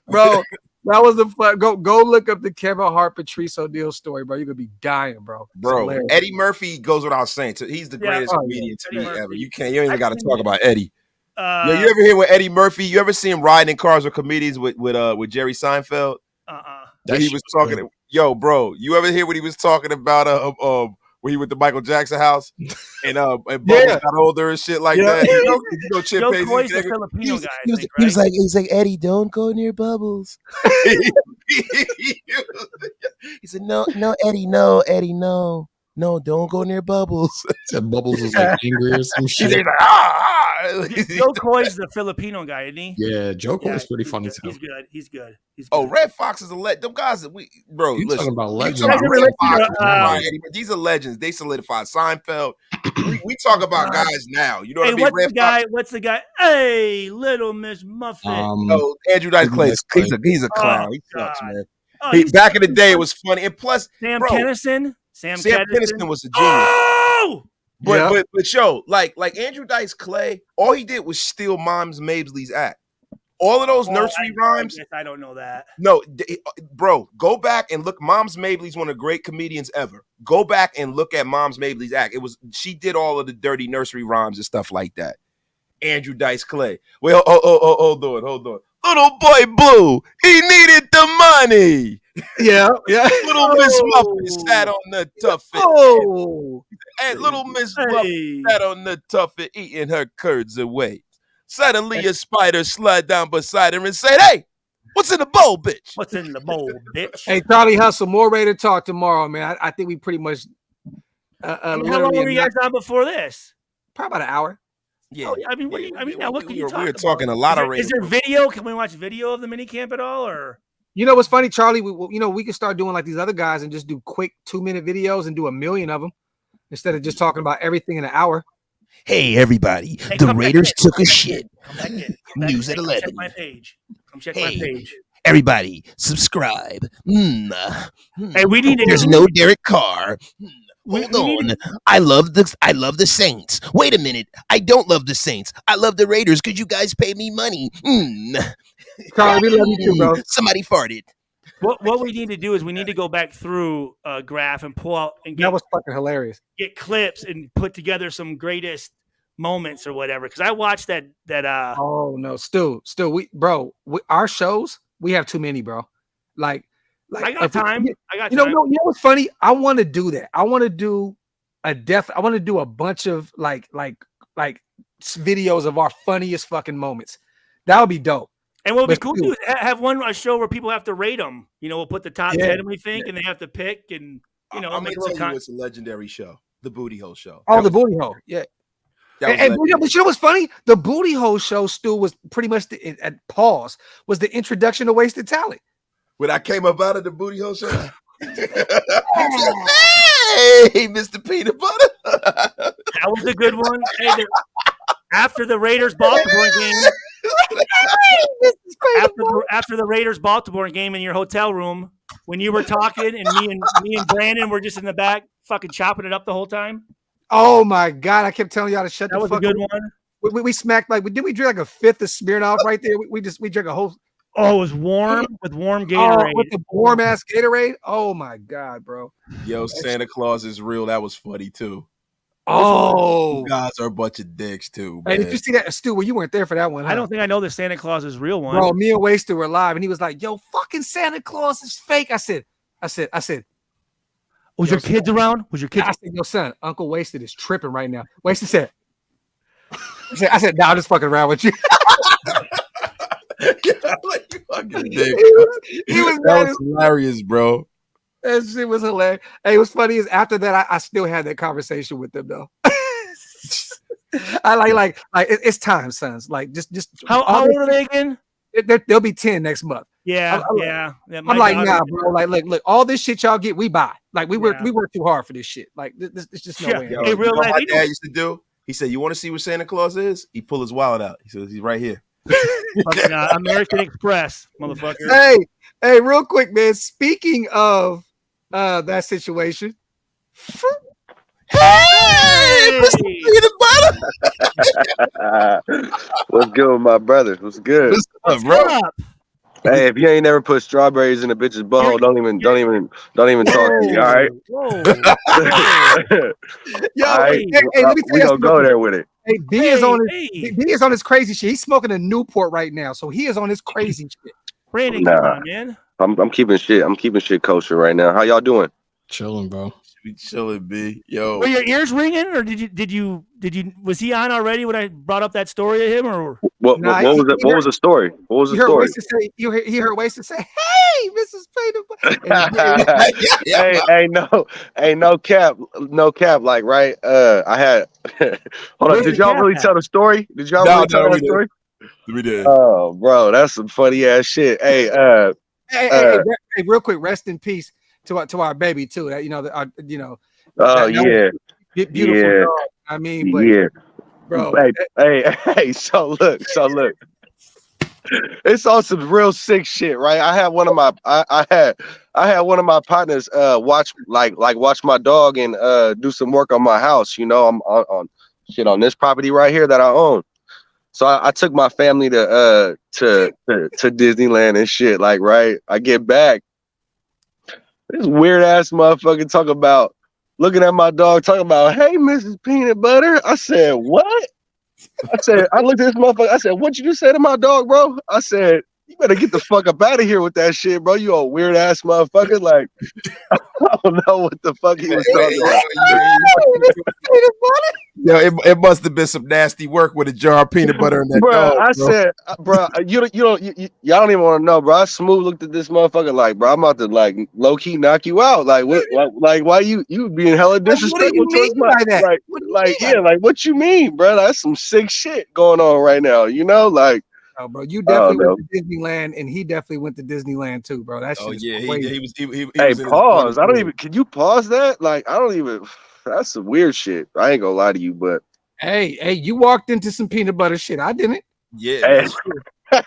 bro. That was the fun. Go look up the Kevin Hart Patrice O'Neal story, bro. You're gonna be dying, bro. Bro, Eddie Murphy goes without saying. He's the greatest comedian to me ever. You ain't even got to talk about Eddie. You ever hear with Eddie Murphy? You ever see him riding in cars with comedians with Jerry Seinfeld? He was talking. Yo, bro, you ever hear what he was talking about? When he went to Michael Jackson house and Bubbles got older and shit like that. Joe Coy's the Filipino guy. He was like, Eddie, don't go near Bubbles. He said, no, Eddie, no, don't go near Bubbles. Said Bubbles was like angry or some shit. He's like, Joe Coy's the Filipino guy, isn't he? Yeah, Joe Coy's pretty funny too. He's good. Oh, Red Fox is a legend. Them guys that you talking about legends. Red Fox, these are legends. They solidified Seinfeld. we talk about guys now. You know what I mean? What's the guy? Hey, Little Miss Muffet. Andrew Dice Clay. He's a clown. He sucks, man. Back in the day, it was funny. And plus, Sam Kinison was a genius. But yo, like Andrew Dice Clay, all he did was steal Moms Mabley's act. All of those nursery rhymes. I don't know that. No, bro, go back and look. Moms Mabley's one of the great comedians ever. Go back and look at Moms Mabley's act. She did all of the dirty nursery rhymes and stuff like that. Andrew Dice Clay. Well, hold on. Little boy Blue, he needed the money. Yeah. Little Miss Muffet sat on the tuffet. And little Miss Muffet sat on the tuffet eating her curds away. Suddenly a spider slid down beside her and said, "Hey, what's in the bowl, bitch? What's in the bowl, bitch?" Hey, Charlie Hustle, more ready to talk tomorrow, man. I think we pretty much. How long were you guys on before this? Probably about an hour. Yeah, what can you talk about? We were talking a lot of radio. Is there video? Can we watch video of the mini camp at all? Or you know what's funny, Charlie? We can start doing like these other guys and just do quick 2-minute videos and do 1 million of them instead of just talking about everything in an hour. Hey, everybody, the Raiders took a shit. News at 11. Check my page. Come check my page. Everybody, subscribe. Hey, we need to. There's no Derek Carr. Hold on. I love the Saints. Wait a minute. I don't love the Saints. I love the Raiders because you guys pay me money. Carl, we love you too, bro. Somebody farted. What we need to do is we need to go back through Graphk and pull out and That was fucking hilarious. get clips and put together some greatest moments or whatever. Because I watched that. Oh no, Stu, our shows, we have too many, bro. Like I got time. You know what's funny? I want to do that. I want to do I want to do a bunch of like videos of our funniest fucking moments. That would be dope. And what would be cool too is have a show where people have to rate them. You know, we'll put the top 10, we think, and they have to pick. And you know, I'm gonna tell you, it's a legendary show, the Booty Hole Show. Oh, the Booty Hole, yeah. But you know what's funny? The Booty Hole Show, Stu, was pretty much was the introduction to Wasted Talent. When I came up out of the Booty Hole Show, hey, Mr. Peanut Butter. That was a good one. Hey, after the Raiders Baltimore game. After the Raiders Baltimore game in your hotel room, when you were talking and me and Brandon were just in the back fucking chopping it up the whole time. Oh my God, I kept telling y'all to shut the fuck up. That was a good one. We smacked did we drink like a fifth of Smirnoff right there? We drank a whole. Oh, it was warm with warm Gatorade. With the warm ass Gatorade. Oh my God, bro. Yo, Santa Claus is real. That was funny too. Oh, you guys are a bunch of dicks too, man. Hey, did you see that, Stu? Well, you weren't there for that one. Huh? I don't think I know the Santa Claus is real one. Bro, me and Wasted were live, and he was like, "Yo, fucking Santa Claus is fake." I said. Was your kids around? Was your kids? I said, "Yo, son, Uncle Wasted is tripping right now." Wasted said, "I said, nah, I'm just fucking around with you." Like, you fucking dick. That was hilarious, bro. That shit was hilarious. Hey, what's funny is after that, I still had that conversation with them though. I like it's time, sons. Like just how old are they again? They'll be 10 next month. Yeah. I'm like, nah, bro. Like, look, all this shit y'all get, we buy. Like, we work too hard for this shit. Like, it's just no way. Yo, hey, real life. My dad used to do. He said, "You want to see what Santa Claus is?" He pull his wallet out. He says, "He's right here." American Express, motherfucker. Hey, real quick, man. Speaking of that situation. Hey, Mr. Peanut Butter. What's good with my brothers? What's good? What's up? Hey, if you ain't never put strawberries in a bitch's butthole, don't even talk to me. All right. Yo, right? Hey, let me tell you, we gonna go there with it. Hey, B is on his crazy shit. He's smoking a Newport right now, so he is on his crazy shit. Brandon, come on, man. I'm keeping shit kosher right now. How y'all doing? Chilling, bro. We chilling, B. Yo. Were your ears ringing, or did you was he on already when I brought up that story of him, or what was the story? What was the story? He heard Wasted say, "Hey, Mrs. Peanut." No cap. Like, right? I had. Hold on. Did y'all really tell the story? Did y'all really tell the story? We did. Oh, bro, that's some funny ass shit. Hey, hey, real quick, rest in peace to our baby too. That beautiful. Yeah. Dog. I mean, but, yeah, bro. Hey. So look. It's on some real sick shit, right? I had one of my I had one of my partners watch my dog and do some work on my house. You know, I'm on this property right here that I own. So I took my family to Disneyland and shit. Like, right, I get back. This weird ass motherfucker talking about looking at my dog, talking about, "Hey, Mrs. Peanut Butter." I said, "What?" I looked at this motherfucker. I said, "What you just say to my dog, bro?" I said, "You better get the fuck up out of here with that shit, bro. You a weird ass motherfucker." Like, I don't know what the fuck he was talking about. Yo, it must have been some nasty work with a jar of peanut butter in that dog, I said, bro, y'all don't even want to know, bro. I smooth looked at this motherfucker like, bro, I'm about to like low key knock you out. Like, what? Like, why you being hella disrespectful towards my that? Like, what you mean, bro? That's some sick shit going on right now. You know, like. Oh, bro, you definitely went to Disneyland, and he definitely went to Disneyland too, bro. That shit is crazy. He hey, was pause. I don't even. Can you pause that? Like, I don't even. That's some weird shit. I ain't gonna lie to you, but hey, you walked into some peanut butter shit. I didn't. Yeah. Hey.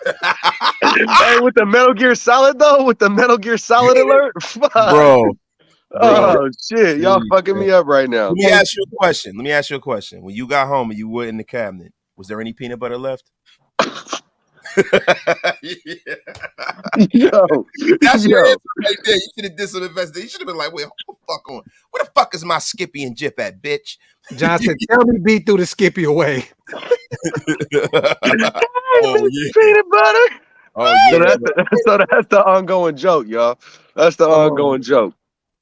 Hey, with the Metal Gear Solid though, with the Metal Gear Solid alert, fuck. Bro. Oh shit, y'all fucking me up right now. Let me ask you a question. When you got home and you were in the cabinet, was there any peanut butter left? Yeah. Yo, That's your answer right there. You should have did some investigation. You should have been like, wait, hold the fuck on. Where the fuck is my Skippy and Jip at, bitch? John said, tell me B threw the Skippy away. Oh, yeah. peanut butter. Oh, yeah. So that's the ongoing joke, y'all. That's the ongoing joke.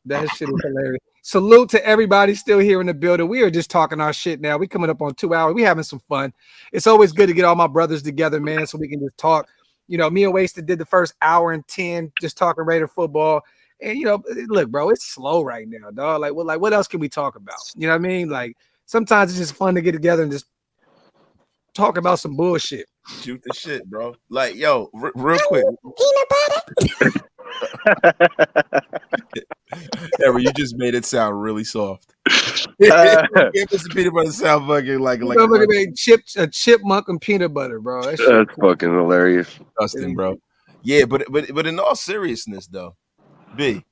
That shit is hilarious. Salute to everybody still here in the building. We are just talking our shit now. We coming up on 2 hours. We having some fun. It's always good to get all my brothers together, man, so we can just talk. You know, me and Wasted did the first hour and 10 just talking Raider football. And, you know, look, bro, it's slow right now, dog. Like, what else can we talk about? You know what I mean? Like, sometimes it's just fun to get together and just talk about some bullshit. Shoot the shit, bro. Like, yo, real quick. Ever, you just made it sound really soft. Mr. Peanut Butter sound fucking like a chipmunk and peanut butter, bro. That's fucking hilarious. Disgusting, bro. Yeah, but in all seriousness, though, B,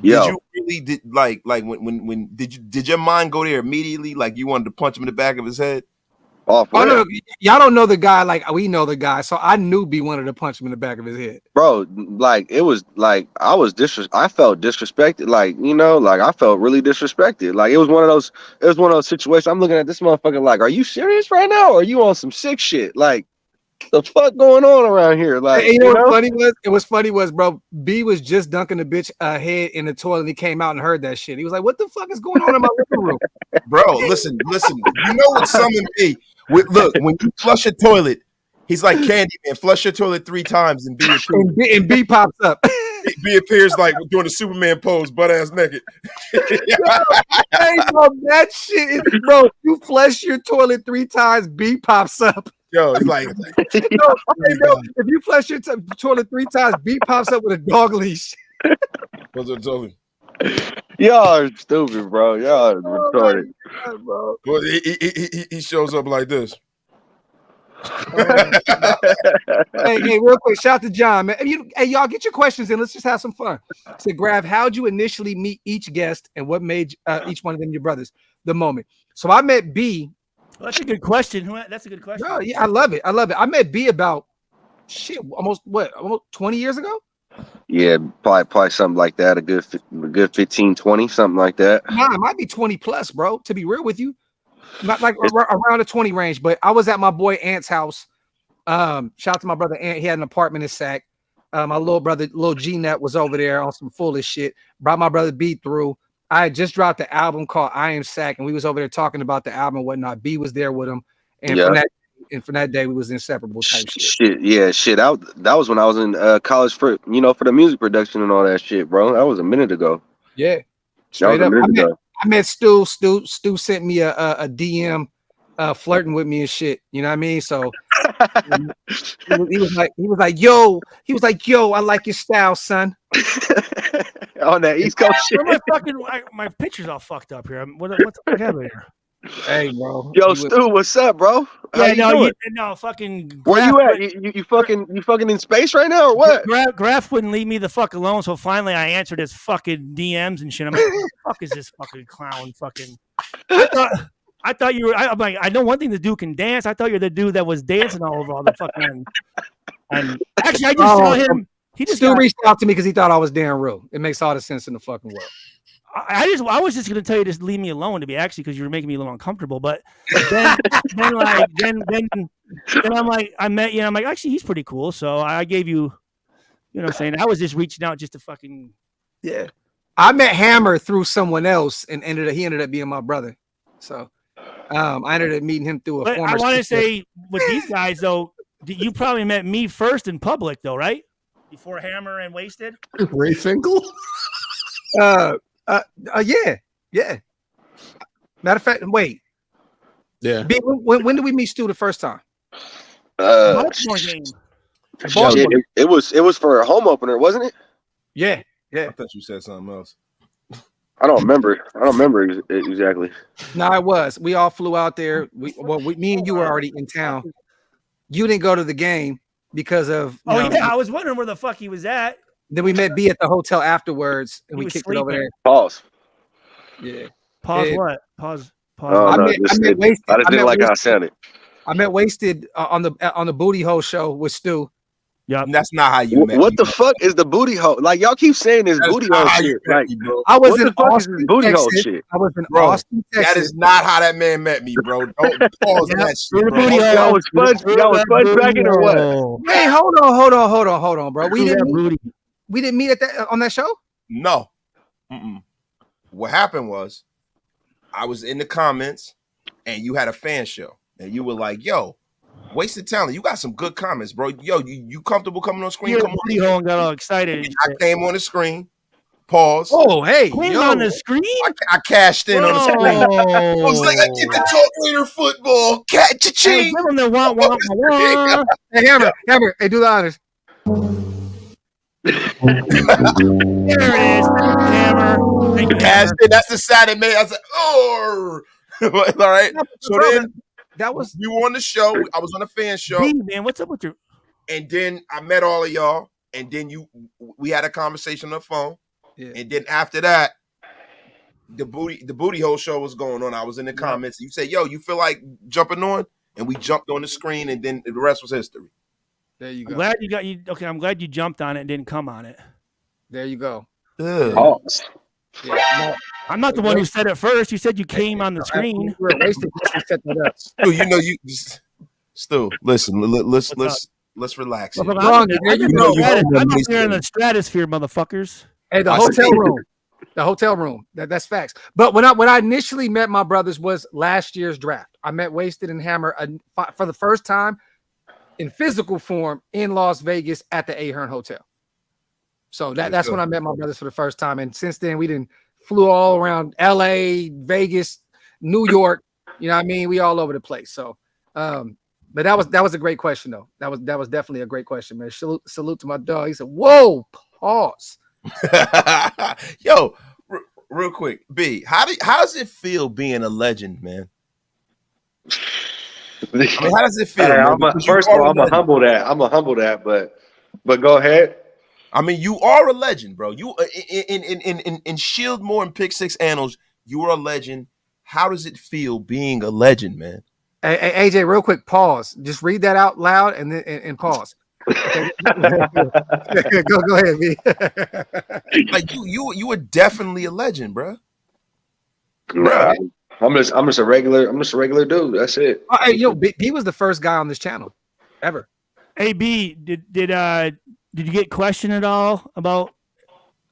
yo, did you really like when did your mind go there immediately? Like you wanted to punch him in the back of his head? Oh, no, y'all don't know the guy like we know the guy, so I knew B wanted to punch him in the back of his head, bro. Like it was like I felt disrespected, like you know, like I felt really disrespected. Like it was one of those situations. I'm looking at this motherfucker like, are you serious right now, or are you on some sick shit? Like the fuck going on around here? Like hey, you know what funny was? It was funny was, bro, B was just dunking the bitch head in the toilet and he came out and heard that shit. He was like, what the fuck is going on in my living room? Bro, listen. You know what summoned B? Look, when you flush a toilet, he's like Candyman. Flush your toilet 3 times and B appears. And B pops up. B appears like doing the Superman pose, butt ass naked. Hey, bro, that shit is, bro. You flush your toilet 3 times, B pops up. Yo, it's like, if you flush your toilet 3 times, B pops up with a dog leash. what's up, Toby? Y'all are stupid, bro. Y'all are retarded. God, bro. Well, he shows up like this. Hey, real quick, shout out to John, man. Hey, y'all get your questions in. Let's just have some fun. So, Graphk, how'd you initially meet each guest, and what made each one of them your brothers? The moment. So I met B. Well, that's a good question. That's a good question. Oh, yeah, I love it. I met B about almost 20 years ago. Yeah, probably something like that. A good 15, 20, something like that. Nah, it might be 20 plus, bro. To be real with you, not like around the 20 range. But I was at my boy Ant's house. Shout out to my brother Ant. He had an apartment in Sac. My little brother, little G-Net, was over there on some foolish shit. Brought my brother B through. I had just dropped the album called I Am Sac, and we was over there talking about the album and whatnot. B was there with him, and from that day we was inseparable type shit. That was when I was in college for the music production and all that shit, bro. That was a minute ago. Yeah, straight up. I met Stu. Stu sent me a DM flirting with me and shit. You know what I mean? So he was like, yo, I like your style, son. On that East Coast shit. My picture's all fucked up here. What the fuck happened here? Hey, bro. Yo, Stu, what's up, bro? Fucking. Where you at? You fucking in space right now, or what? Graphk wouldn't leave me the fuck alone, so finally I answered his fucking DMs and shit. I'm like, what the fuck is this fucking clown? Fucking. I thought you were. I'm like, I know one thing the dude can dance. I thought you're the dude that was dancing all over all the fucking. And actually, I just saw him. He just reached out to me because he thought I was Dan Rue. It makes all the sense in the fucking world. I was just gonna tell you to leave me alone, to be actually, because you were making me a little uncomfortable. But then I'm like, I met you, and I'm like, actually, he's pretty cool. So I gave you, you know what I'm saying? I was just reaching out just to fucking. Yeah. I met Hammer through someone else, and he ended up being my brother. So I ended up meeting him through a former. I want to say with these guys though, you probably met me first in public though, right? Before Hammer and Wasted. Ray Finkel. Yeah. Matter of fact, wait. Yeah. When did we meet Stu the first time? Baltimore game. It was for a home opener, wasn't it? Yeah. I thought you said something else. I don't remember exactly. No, it was. We all flew out there. Me and you were already in town. You didn't go to the game, because of. I was wondering where the fuck he was at. Then we met B at the hotel afterwards, and He we was kicked it over there. Pause. Yeah. Pause. It- What? Pause. Oh, I no, met Wasted. I just didn't like how I sounded. I met Wasted on the Booty Hole show with Stu. Yep. That's not how you met What me, the bro. fuck is the booty hole? Like y'all keep saying this That's booty not hole how you shit. met Like me, bro. I was what in the fuck is Austin, this booty hole Texas. shit? I was in Bro, Austin, That Texas. is not how that man met me, bro. Don't pause that shit, bro. booty hole. Y'all was fudge cracking or what? Hey, hold on, bro. We didn't meet at that on that show. No. Mm-mm. What happened was I was in the comments and you had a fan show and you were like, yo, Wasted Talent, you got some good comments, bro. Yo, you comfortable coming on screen? You Come booty hole and got all excited. on. I came on the screen. Pause. Oh, hey, Came on the screen. I cashed in on the screen. I was like, I get to talk later football. Catch a Hey, ching. give him the wah. Hey, Hammer, hey, do the honors. There it is. Thank you, Hammer. Thank you, Cashed Hammer. in. That's the Saturday, man. I was like, oh. All right. So Bro, then that was we were on the show. I was on a fan show. B, man, what's up with your? And then I met all of y'all. And then we had a conversation on the phone. yeah. And then after that, the booty hole show was going on. I was in the comments. You said, yo, you feel like jumping on? And we jumped on the screen, and then the rest was history. There you I'm go. glad you got you. Okay, I'm glad you jumped on it and didn't come on it. There you go. Pause. Yeah, no, I'm not the one who said it first. You said you came on the screen. you were Wasted. You set that up. Stu, you know you Stu, listen, let's relax. Here. I'm Wrong, in there you go. I'm up here in the stratosphere, motherfuckers. Hey, the hotel room. That's facts. But when I initially met my brothers was last year's draft. I met Wasted and Hammer for the first time in physical form in Las Vegas at the Ahern Hotel. So that's when I met my brothers for the first time. And since then, we didn't flew all around LA, Vegas, New York. You know what I mean? We all over the place. So, but that was a great question though. That was definitely a great question, man. Salute to my dog. He said, "Whoa, pause." Yo, real quick, B, how does it feel being a legend, man? I mean, how does it feel? Hey, first of all, I'm gonna humble that, but go ahead. I mean, you are a legend, bro. You in Shieldmore and Pick Six annals, you are a legend. How does it feel being a legend, man? Hey, AJ, real quick, pause. Just read that out loud and then and pause. Okay. go ahead, B. Like you were definitely a legend, bro. Nah, I'm just a regular dude. That's it. Hey, B was the first guy on this channel ever. Hey, B, did you get questioned at all about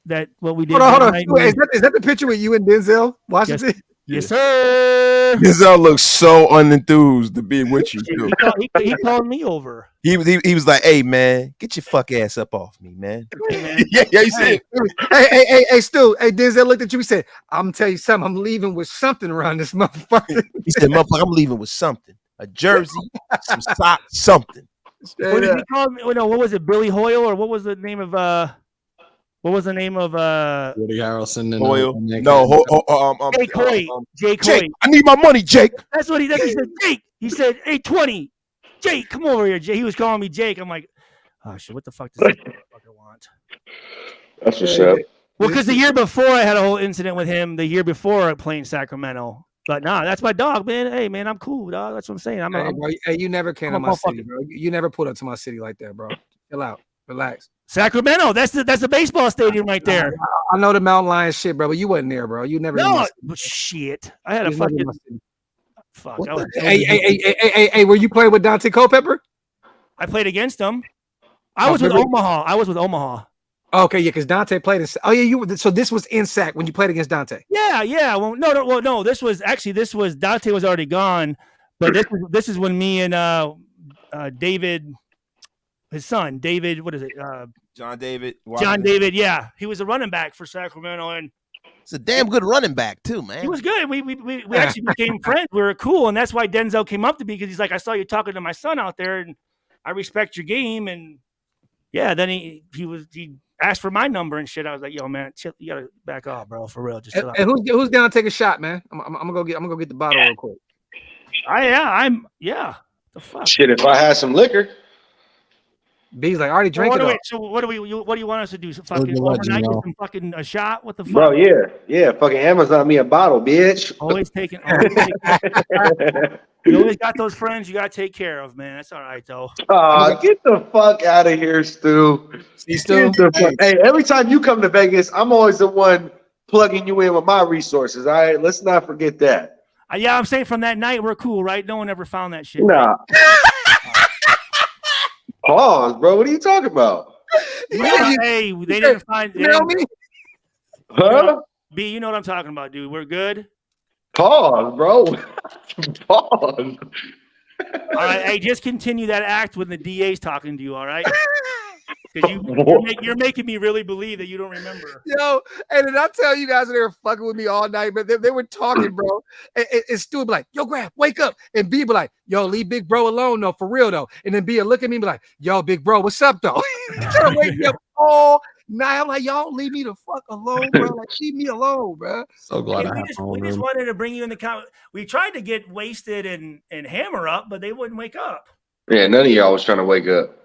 that? What we did? Hold on. Is that the picture with you and Denzel Washington? Yes, sir. Denzel looks so unenthused to be with you. Too. He called me over. He was like, "Hey man, get your fuck ass up off me, man." Hey, man. yeah, you see Hey, Stu. Hey, Denzel looked at you. He said, "I'm gonna tell you something. I'm leaving with something around this motherfucker." He said, "Motherfucker, I'm leaving with something. A jersey, some socks, something." What did he call me? No, what was it? Billy Hoyle, or what was the name of Woody Harrelson and Hoyle. Jake Hoyt. Jake Jake, Hoyt. I need my money, Jake. That's what he said. Jake. He said, "Hey, 20. Jake, come over here." Jake. He was calling me Jake. I'm like, oh shit, what the fuck does this motherfucker want? That's what's up. Well, because the year before I had a whole incident with him. The year before playing Sacramento. But nah, that's my dog, man. Hey, man, I'm cool, dog. That's what I'm saying. Hey, you never came to my city, bro. You never put up to my city like that, bro. Chill out. Relax. Sacramento. That's the baseball stadium right there. I know the Mountain Lions shit, bro, but you wasn't there, bro. You never. No, shit. I had a fucking. Fuck. Hey, were you playing with Dante Culpepper? I played against him. I was with Omaha. Okay, yeah, because Dante played in. Oh yeah, you were. So this was in Sac when you played against Dante. Yeah. Well, no. This was Dante was already gone, but this is when me and David, his son David, what is it? John David. John David. Yeah, he was a running back for Sacramento, and It's a damn good running back too, man. he was good. We actually became friends. We were cool, and that's why Denzel came up to me because he's like, I saw you talking to my son out there, and I respect your game, and yeah. Then he asked for my number and shit. I was like, yo, man, chill, you gotta back off, bro, for real. Just chill out. And who's down to take a shot, man? I'm gonna go get the bottle real quick. The fuck. Shit, if I had some liquor. B's like, I already drank it all. So what do you want us to do? Some Look fucking at what, overnight, Gino. get some fucking a shot? What the fuck? Bro, yeah. Fucking Amazon me a bottle, bitch. Always taking. You always got those friends you got to take care of, man. That's all right, though. Get the fuck out of here, Stu. See, Stu? Hey, every time you come to Vegas, I'm always the one plugging you in with my resources. All right, let's not forget that. Yeah, I'm saying from that night we're cool, right? No one ever found that shit. Nah. Pause, bro. What are you talking about? Hey, they didn't find. You know me? Huh? B, you know what I'm talking about, dude. We're good. Pause, bro. Pause. All right, hey, just continue that act when the DA's talking to you, all right? Because you're making me really believe that you don't remember. Yo, and did I tell you guys they were fucking with me all night, but they were talking, bro. And Stu would be like, yo, Graphk, wake up. And B be like, yo, leave big bro alone, though, for real, though. And then B would look at me and be like, yo, big bro, what's up, though? Trying to wake me up all night. I'm like, y'all leave me the fuck alone, bro. Like, leave me alone, bro. So glad I we have just my room. wanted to bring you in the comment. We tried to get wasted and hammer up, but they wouldn't wake up. Yeah, none of y'all was trying to wake up.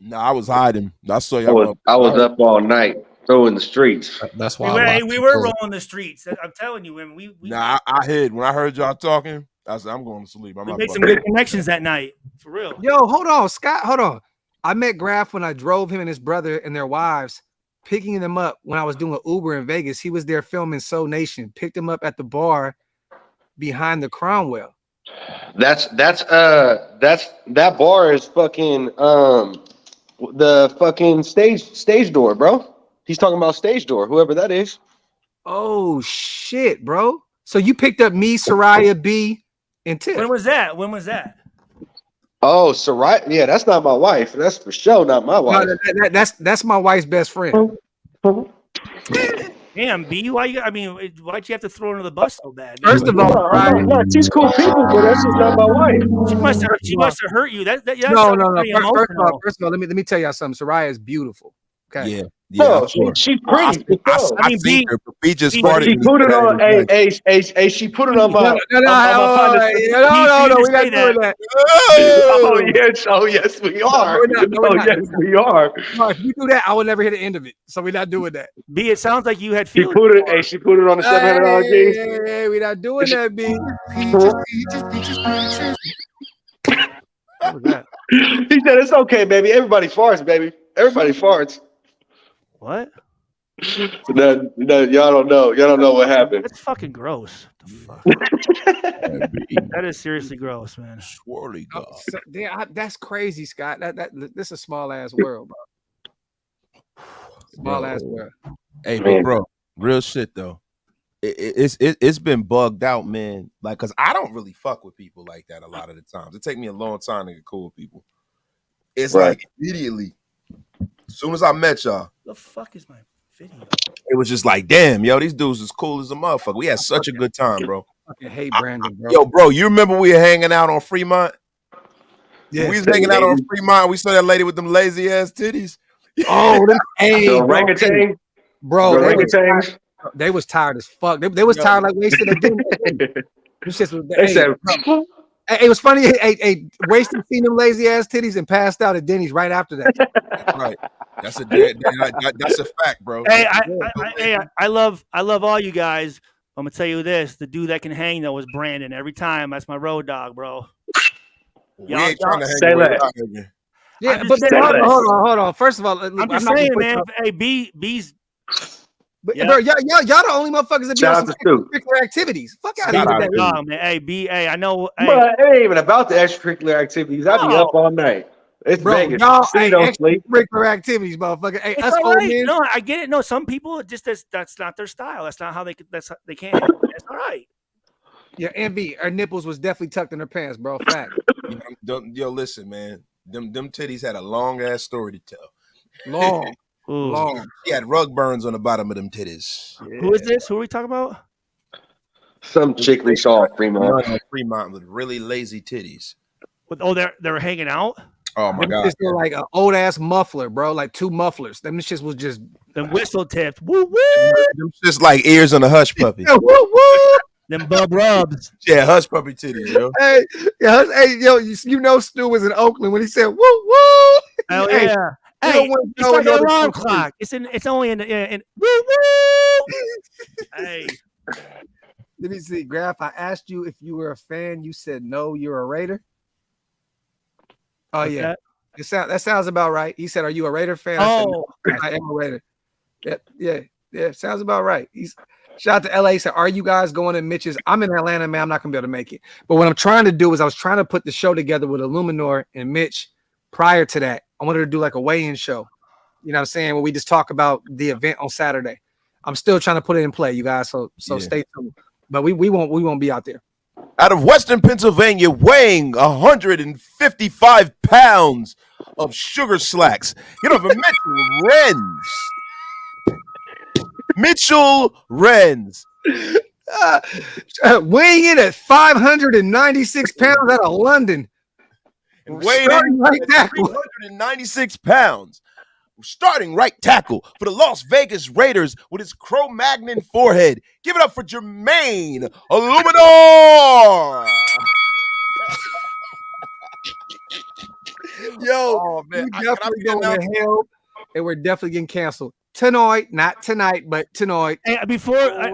No, I was hiding. I saw y'all. I was up all night, throwing the streets. That's why we were rolling the streets. I'm telling you, when we I hid when I heard y'all talking. I said, I'm going to sleep. I'm we not made some fucking- good connections that night, for real. Yo, hold on, Scott, hold on. I met Graphk when I drove him and his brother and their wives, picking them up when I was doing Uber in Vegas. He was there filming Soul Nation, picked him up at the bar behind the Cromwell. That bar is fucking the fucking stage door, bro. He's talking about stage door, whoever that is. Oh shit, bro. So you picked up me, Soraya, B, and Tiff. When was that? Oh, Soraya. Yeah, that's not my wife. That's for sure not my wife. No, that's my wife's best friend. Damn, B, why'd you have to throw her under the bus so bad? First of all, No, she's cool people, but that's just not my wife. She must have hurt you. That's no. pretty First of all, let me tell y'all something. Soraya is beautiful. Okay. Yeah. No, she's pretty. I seen her. But just She farted. put it on. Hey, she put it on my. No, we're not doing that. Oh yes, we are. Yes, we are. No, if you do that, I will never hear the end of it. So we're not doing that. B, it sounds like you had She feelings. put it on the $700 piece. Hey, we're not doing that, B. What was that? He said it's okay, baby. Everybody farts, baby. Everybody farts. What? No, y'all don't know. Y'all don't know what happened. That's fucking gross. What the fuck? That is seriously gross, man. Swirly God. That's crazy, Scott. This is a small ass world, bro. Small ass world. Hey, but bro, real shit though. It's been bugged out, man. Like, cause I don't really fuck with people like that a lot of the times. It take me a long time to get cool with people. It's like immediately, as soon as I met y'all, The fuck is my video? it was just like, damn, yo, these dudes is cool as a motherfucker. We had such a good time, bro. I fucking hate Brandon, bro. Yo, bro, you remember we were hanging out on Fremont? Yes. We was hanging out on Fremont. We saw that lady with them lazy ass titties. Oh, hey, The orangutan, bro, orangutans. they was tired as fuck. They was tired like wasted a dinner. They said, It was funny. Hey, wasted seen them lazy ass titties and passed out at Denny's right after that. Right. That's a fact, bro. Hey, I love all you guys. I'm gonna tell you this: the dude that can hang though was Brandon. Every time, that's my road dog, bro. We ain't trying to say hang with that. y'all. Yeah, I'm but just then, saying. hold on. First of all, I'm just saying, man. Hey, B's. But, Yeah. bro, y'all the only motherfuckers that be Shout on out some to Stu. extracurricular activities. Fuck out Shout of out here. to Oh, man. Hey, B. Hey, I know. Hey, but it ain't even about the extracurricular activities. I be No. up all night. It's Bro, Vegas. y'all City don't sleep. extracurricular activities, motherfucker. Hey, it's us all old right. men. No, I get it. No, some people just that's not their style. That's not how they can't. That's all right. Yeah, Envy, her nipples was definitely tucked in her pants, bro. Fact. Yo, listen, man. Them titties had a long ass story to tell. Long. Ooh. Long. She had rug burns on the bottom of them titties. Who is this? Who are we talking about? Some chick we saw at Fremont. Fremont with really lazy titties. Oh, they were hanging out. Oh my Them god. shits were like an old ass muffler, bro. Like two mufflers. Them shits was just Them whistle tips. Woo woo. Them just like ears on a hush puppy. woo woo. Them bub rubs. Yeah, hush puppy titties, yo. Hey, yo, you know Stu was in Oakland when he said woo woo. Oh Hey, yeah. you Hey, don't want to it's go like into an the alarm country. clock. It's only in woo woo. Hey, Let me see, Graphk. I asked you if you were a fan. You said no. You're a Raider. Oh what's yeah, that? that sounds about right. He said, "Are you a Raider fan?" I said, Oh, "No, I am a Raider." Yeah. Sounds about right. Shout out to LA. He said, "Are you guys going to Mitch's?" I'm in Atlanta, man. I'm not gonna be able to make it. But what I'm trying to do is I was trying to put the show together with Illuminor and Mitch. Prior to that, I wanted to do like a weigh-in show. You know what I'm saying? Where we just talk about the event on Saturday. I'm still trying to put it in play, you guys. So stay tuned. But we won't be out there. Out of Western Pennsylvania, weighing 155 pounds of sugar slacks. Get over Mitchell Renz. Mitchell Renz. Weighing in at 596 pounds out of London. And weighing Starting in right at tackle. 396 pounds. Starting right tackle for the Las Vegas Raiders with his Cro-Magnon forehead. Give it up for Tremaine Illuminor. Yo, Oh, man. we definitely going to hell, and we're definitely getting canceled tonight. Not tonight, but tonight. hey,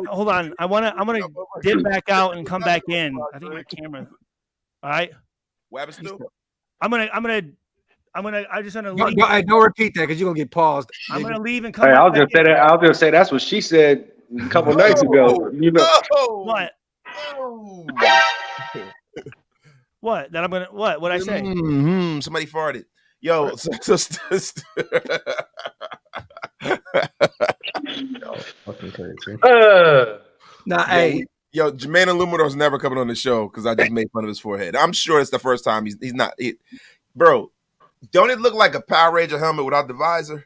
hold on. I'm gonna dip back out and come back in. I think my camera. All right. What happens to? I just want to leave. Don't repeat that because you're gonna get paused. I'm gonna leave and come. Hey, back I'll just say in. that. I'll just say that's what she said a couple nights ago. You know. What? What? That I'm gonna what? What'd I say? Mm-hmm. Somebody farted. Yo, Fucking crazy. Hey, yo, Jermaine Illuminor's never coming on the show because I just made fun of his forehead. I'm sure it's the first time he's not. Bro, don't it look like a Power Ranger helmet without the visor?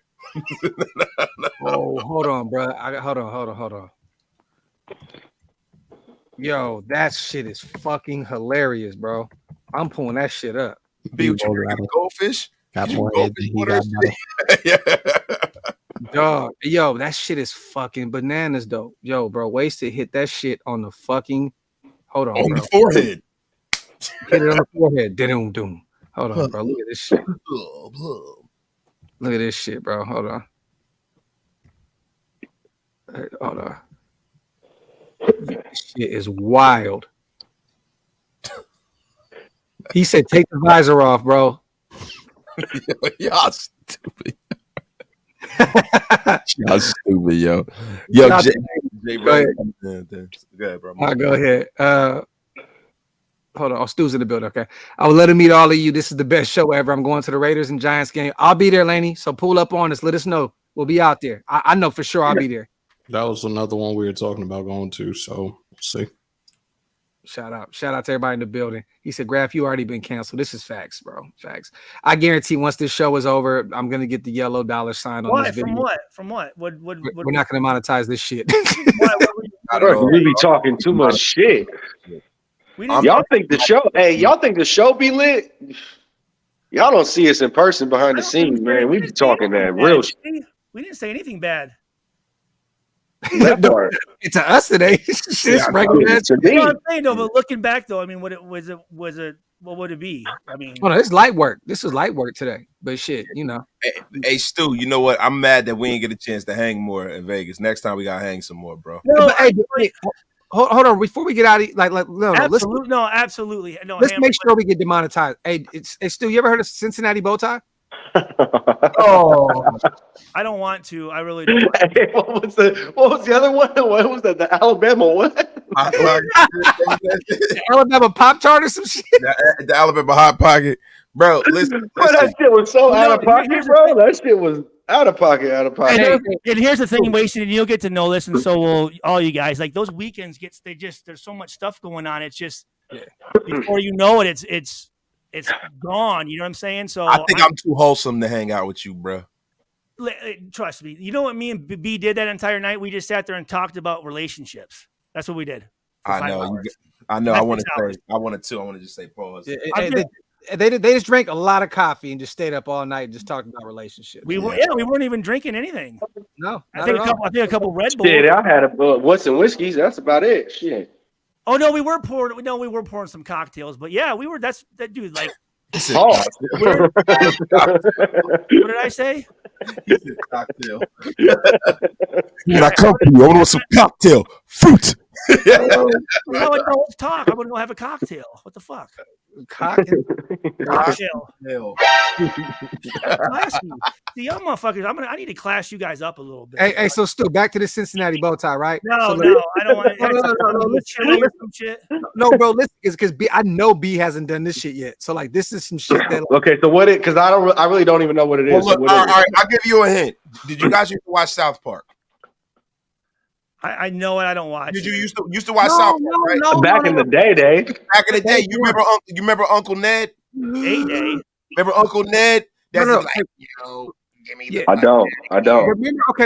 oh, hold on, bro. Hold on. Yo, that shit is fucking hilarious, bro. I'm pulling that shit up. Be what you drinking, goldfish? Got You more head than goldfish he got water? now. Dog, yo, that shit is fucking bananas, though. Yo, bro, Wasted hit that shit on the fucking. Hold on, On bro. the forehead. Hit it on the forehead. Doom. Hold on, bro. Look at this shit. Look at this shit, bro. Hold on. Hold on. This shit is wild. He said, "Take the visor off, bro." Y'all stupid. Y'all stupid, yo. Yo, Jay, Go ahead. Go ahead, bro. All right, go ahead. Hold on. Stu's in the building. Okay. I will let him meet all of you. This is the best show ever. I'm going to the Raiders and Giants game. I'll be there, Laney. So pull up on us. Let us know. We'll be out there. I know for sure I'll be there. That was another one we were talking about going to. So we'll see. Shout out to everybody in the building. He said, Graphk, you already been canceled. This is facts, bro. Facts. I guarantee once this show is over, I'm gonna get the yellow dollar sign on this video. From what? What We're not gonna monetize this shit. Bro, we be talking too much shit. Y'all think the show? Hey, y'all think the show be lit? Y'all don't see us in person behind the scenes, man. We be talking that real shit. We didn't say anything bad. That part. It's to us today. Shit's regular. To me. You know what I'm saying though, but looking back though, I mean, what would it be? I mean, Oh no, it's light work. This is light work today. But shit, you know. Hey, Stu, you know what? I'm mad that we ain't get a chance to hang more in Vegas. Next time we gotta hang some more, bro. no, But, hey, hold on. Before we get out of absolutely. Let's make sure we get demonetized. Hey, Stu, you ever heard of Cincinnati bow tie? Oh, I don't want to. I really don't. hey, what was the other one? What was that? The Alabama what? The Alabama Pop Tart or some shit. The Alabama Hot Pocket, bro. Listen, Bro, that shit was so out of pocket, bro. That shit was out of pocket. And here's the thing, Wasted, and you'll get to know this, and so will all you guys. Like those weekends there's so much stuff going on. It's just before you know it, it's gone. You know what I'm saying? So I think I'm too wholesome to hang out with you, bro. Trust me. You know what me and B did that entire night? We just sat there and talked about relationships. That's what we did. I know. I know. I want to just say pause. They just drank a lot of coffee and just stayed up all night and just talked about relationships. We weren't even drinking anything. No, I think a couple Red Bulls. Shit, I had a Winston whiskeys. That's about it. Shit. Oh no, we were pouring some cocktails, but yeah, we were. That's that dude. Like Pause. What did I say? He said cocktail. When I come to you, I want some cocktail fruit. Now adults talk. I'm gonna go have a cocktail. What the fuck? Cocktail. Cocktail. Hell. Class you. See, y'all motherfuckers. I need to class you guys up a little bit. Hey, so Stu, back to the Cincinnati bow tie, right? No, so no, I don't want No, to. Some shit. No, bro, listen, because I know B hasn't done this shit yet. So like, this is some shit that. Like, Okay, so what it? Because I really don't even know what it is. Well, look, So what all is it? right, I'll give you a hint. Did you guys used to watch South Park? I know it. I don't watch. Did you used to watch South Park? Right? Back in the day. Back in the day, you remember Uncle Ned? Day. Remember Uncle Ned? That's No. like, yo, give me the. I don't.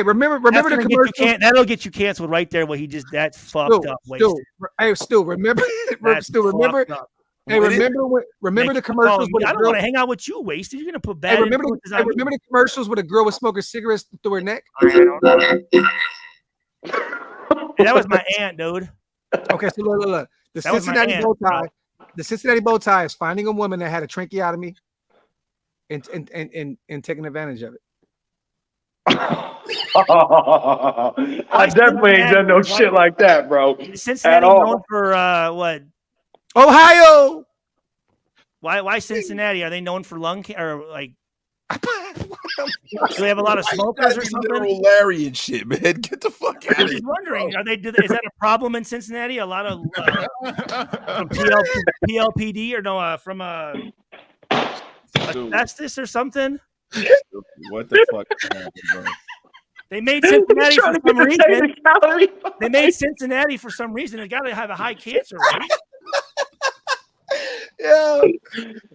Remember the commercial. That'll get you canceled right there. What he just that's fucked up. Stu, remember? Remember? Hey, remember the commercials? I don't want to hang out with you, Wasted. You're gonna put bad. Remember the commercials with a girl was smoking cigarettes through her neck? That was my aunt, dude. Okay, so look. The Cincinnati bow tie. The Cincinnati bow tie is finding a woman that had a tracheotomy and taking advantage of it. I definitely ain't done no shit like that, bro. Cincinnati known for what? Ohio. Why Cincinnati? Are they known for lung cancer or like? Do they have a lot of smokers or something? Literal Larry and shit, man. Get the fuck out of here. I'm just wondering, is that a problem in Cincinnati? A lot of from PLPD or no from asbestos or something? What the fuck is happening, bro? They made Cincinnati for some reason. They made Cincinnati for some reason. They got to have a high cancer rate. Yeah.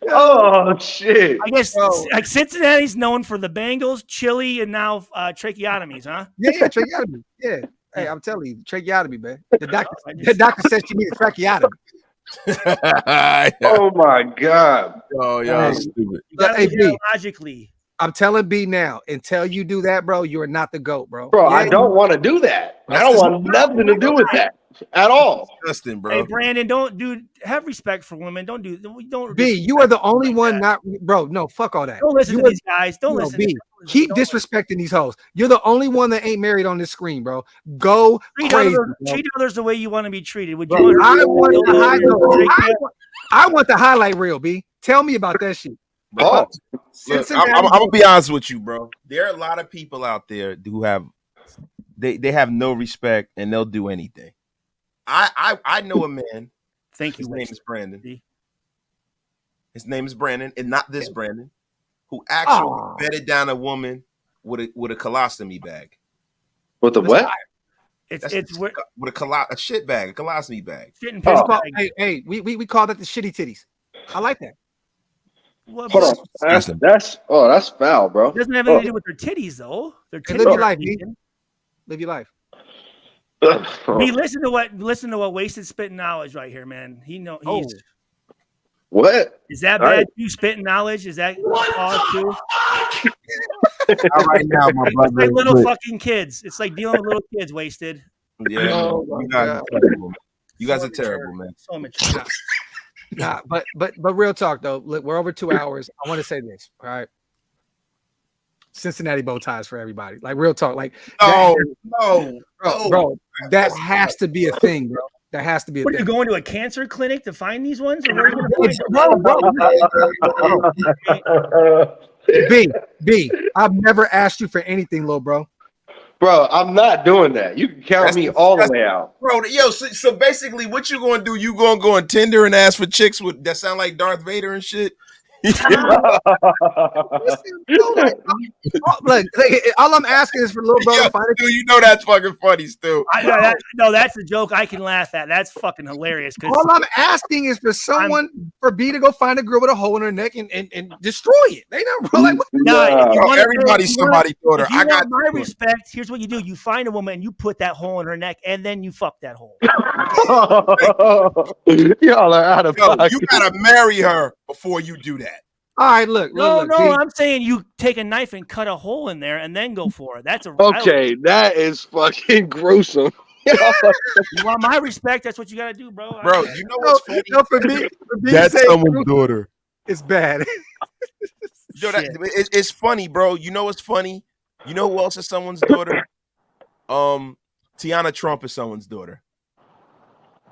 Oh shit! I guess like Cincinnati's known for the Bengals, chili, and now tracheotomies, huh? Yeah, tracheotomy. Yeah. Hey, I'm telling you, tracheotomy, man. The doctor said she needs a tracheotomy. Oh my god! Oh, y'all stupid. Hey, B, logically. I'm telling B now. Until you do that, bro, you are not the GOAT, bro. Bro, I don't want to do that. I don't want nothing to do with that at all. Disgusting, bro. Hey, Brandon, have respect for women. Don't. B, you are the only one not, bro. No, fuck all that. Don't listen to these guys. Don't listen. B, keep disrespecting these hoes. You're the only one that ain't married on this screen, bro. Go crazy. Treat others the way you want to be treated. Would you? I want the highlight reel, B. Tell me about that shit. Bro, look, I'm gonna be honest with you, bro. There are a lot of people out there who have they have no respect and they'll do anything. I know a man. Thank you. His name is Brandon. His name is Brandon, and not this Brandon, who actually bedded down a woman with a colostomy bag. With the what? It's with a shit bag, a colostomy bag. Shit and piss bag. Hey, we call that the shitty titties. I like that. Hold on. That's foul, bro. It doesn't have anything to do with their titties, though. Their titties. Live your life, B. Live your life. B, listen to what Wasted spitting knowledge right here, man. He's what? Is that bad? You spitting knowledge? Is that all too? All right now, my brother. It's like little fucking kids. It's like dealing with little kids. Wasted. Yeah, you guys are terrible, man. So much. Nah, but real talk though. Look, we're over 2 hours. I want to say this. All right. Cincinnati bow ties for everybody. Like real talk. Like bro, that has to be a thing, bro. That has to be a thing. Are you going to a cancer clinic to find these ones? Or where are you going to find B, I've never asked you for anything, little bro. Bro, I'm not doing that. You can count me all the way out. Bro, so basically what you gonna do, you gonna go on Tinder and ask for chicks that sound like Darth Vader and shit? Look, all I'm asking is for little brother to find it. You know that's fucking funny, Stu. No, that's a joke I can laugh at. That's fucking hilarious. All I'm asking is for for B to go find a girl with a hole in her neck and destroy it. They know, bro. Like, everybody's somebody's daughter. I got my respect. Here's what you do: you find a woman and you put that hole in her neck, and then you fuck that hole. Y'all are out of pocket. You gotta marry her before you do that. All right, look. No, I'm saying you take a knife and cut a hole in there and then go for it. That's okay. That is fucking gruesome. You want my respect? That's what you gotta do, bro. Bro, you know what's funny? For me that's someone's daughter. It's bad. Yo, it's funny, bro. You know what's funny? You know who else is someone's daughter? Tiana Trump is someone's daughter.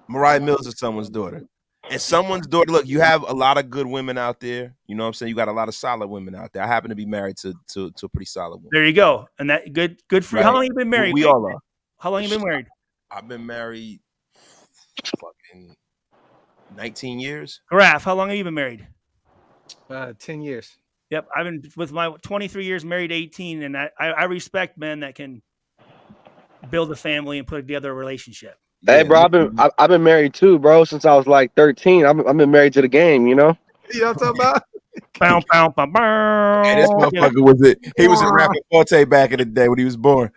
Mariah Mills is someone's daughter. And someone's daughter. Look, you have a lot of good women out there. You know what I'm saying? You got a lot of solid women out there. I happen to be married to a pretty solid woman. There you go. And that good for you. Right. How long you been married? We all are. How long you been married? I've been married fucking 19 years. Graphk, how long have you been married? 10 years. Yep, I've been with my 23 years married, 18, and I respect men that can build a family and put together a relationship. Hey, bro, I've been married too, bro, since I was like 13. I've been married to the game, you know. You know what I'm talking about? Bow, bow, bow, bow. Hey, this motherfucker was it. He was a rapper Forte back in the day when he was born.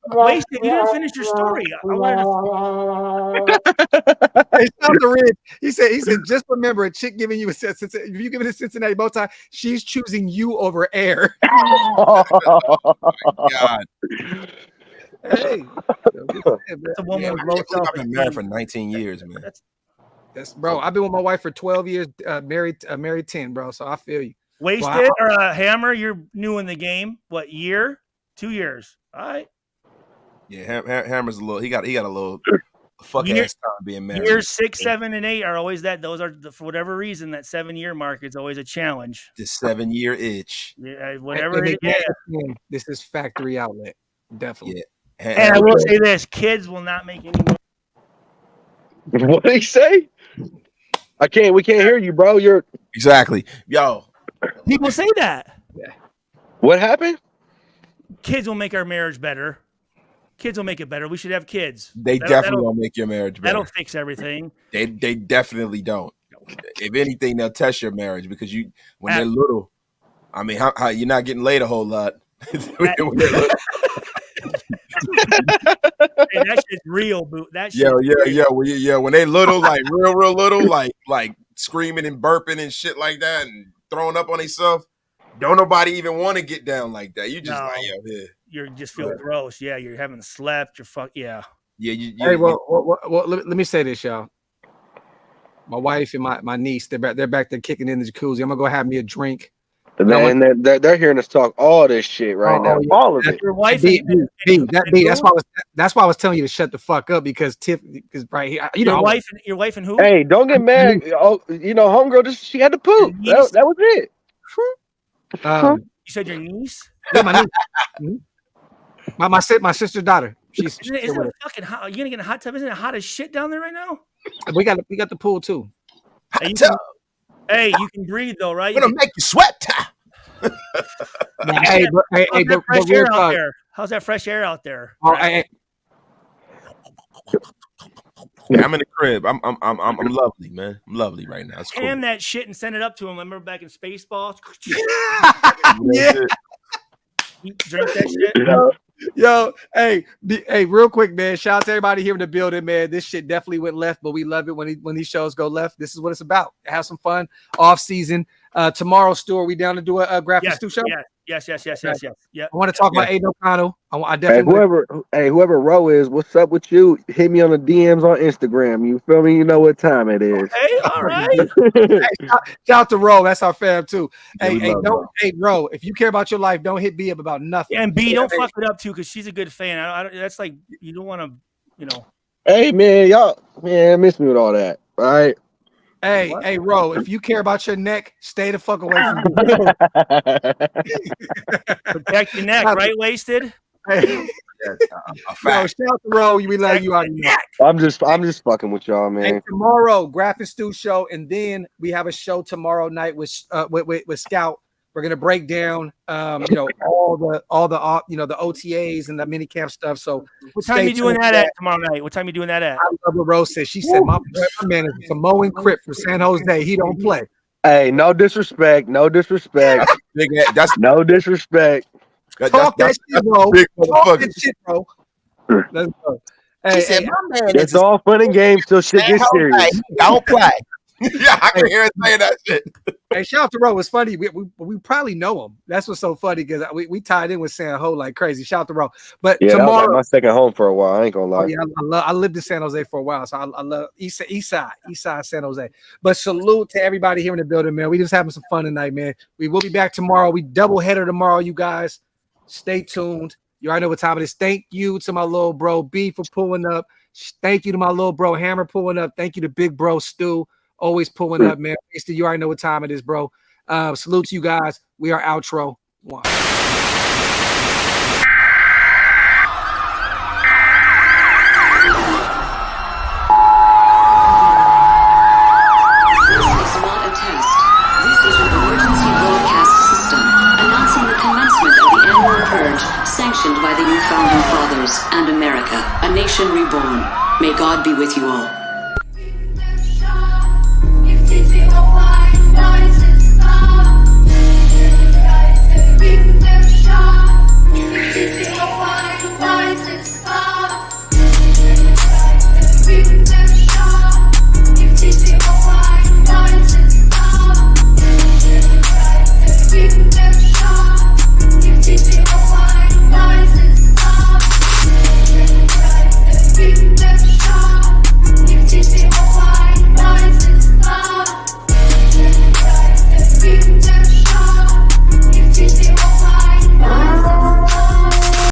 Wasted. You didn't finish your story. Hey, shout out to Red. He said, just remember, a chick giving you if you give it a Cincinnati bow tie, she's choosing you over air. Oh my God. Hey, That's a woman with low I've been married for 19 years, man. That's bro. I've been with my wife for 12 years, married 10, bro. So I feel you. Wasted or Hammer, you're new in the game. What year? 2 years. All right. Yeah, Hammer's a little. He got a little fuck ass time being married. Years 6, 7, and 8 are always that. Those are for whatever reason that 7-year mark is always a challenge. The 7-year itch. Yeah, whatever it is. Yeah. This is factory outlet, definitely. Yeah. And I will say this: kids will not make any more. What did he say? We can't hear you, bro. You're exactly. Yo. People say that. Yeah. What happened? Kids will make our marriage better. Kids will make it better. We should have kids. They definitely won't make your marriage better. That'll fix everything. They definitely don't. If anything, they'll test your marriage because when they're little. I mean, how you're not getting laid a whole lot. Hey, that shit's real, boo. That shit. Yeah. When they little, like real little, like screaming and burping and shit like that, and throwing up on themselves. Don't nobody even want to get down like that. You just you just feel gross. Yeah, you haven't slept. You're Yeah. Yeah. Hey, well, let me say this, y'all. My wife and my niece, they're back there kicking in the jacuzzi. I'm gonna go have me a drink. And they're hearing us talk all this shit right now. Yeah. All of it. Your wife. That's why I was telling you to shut the fuck up because right here, your wife and who? Hey, don't get mad. Oh, homegirl, she had to poop. That was it. You said your niece? Yeah, my niece. My sister's daughter. She's isn't it fucking hot? Are you gonna get in a hot tub? Isn't it hot as shit down there right now? We got the pool too. Hey, you can breathe though, right? I'm gonna make you sweat. How's that fresh air out there? Yeah, I'm in the crib. I'm lovely, man. I'm lovely right now. It's Cam cool. that shit and send it up to him. I remember back in Spaceballs. Yeah. Drink that shit. Yo, hey, real quick, man. Shout out to everybody here in the building, man. This shit definitely went left, but we love it when these shows go left. This is what it's about. Have some fun off season. Tomorrow, Stu, we down to do a Graphk Stu show? Yes. I want to talk about Aiden O'Connell. I definitely whoever Ro is, what's up with you? Hit me on the DMs on Instagram. You feel me? You know what time it is. Hey, all right. Shout out to Ro. That's our fam too. Yeah, Ro, if you care about your life, don't hit B up about nothing. Yeah, and B, don't fuck it up too, because she's a good fan. That's like you don't want to, Hey man, y'all, miss me with all that. All right. Hey, Ro, if you care about your neck, stay the fuck away from me. Protect your neck, right, Wasted? Hey. Shout out to Ro. We love you out here. I'm just fucking with y'all, man. And tomorrow, Graphk Stu show, and then we have a show tomorrow night with Scout. We're gonna break down, all the OTAs and the mini camp stuff. So, what time are you doing that at tomorrow night? What time are you doing that at? I love what Rose said. She said, "My man is a Samoan Crip from San Jose. He don't play." Hey, no disrespect. No disrespect. That's no disrespect. Talk that shit, bro. Talk that shit, bro. Let's go. Hey, it's all fun and games till shit gets serious. Don't play. Yeah, I can hear it saying that shit. Hey, shout out to Ro. It's funny. We probably know him. That's what's so funny because we tied in with San Ho like crazy. Shout out to Ro. But Yeah, tomorrow, that was like my second home for a while. I ain't gonna lie. oh, yeah, I lived in San Jose for a while, so I love East Side, San Jose. But salute to everybody here in the building, man. We just having some fun tonight, man. We will be back tomorrow. We double header tomorrow, you guys. Stay tuned. You already know what time it is. Thank you to my little bro B for pulling up. Thank you to my little bro Hammer pulling up. Thank you to big bro Stu always pulling up, man. You already know what time it is, bro. Salute to you guys. We are outro one. Sanctioned by the new founding fathers and America, a nation reborn. May God be with you all.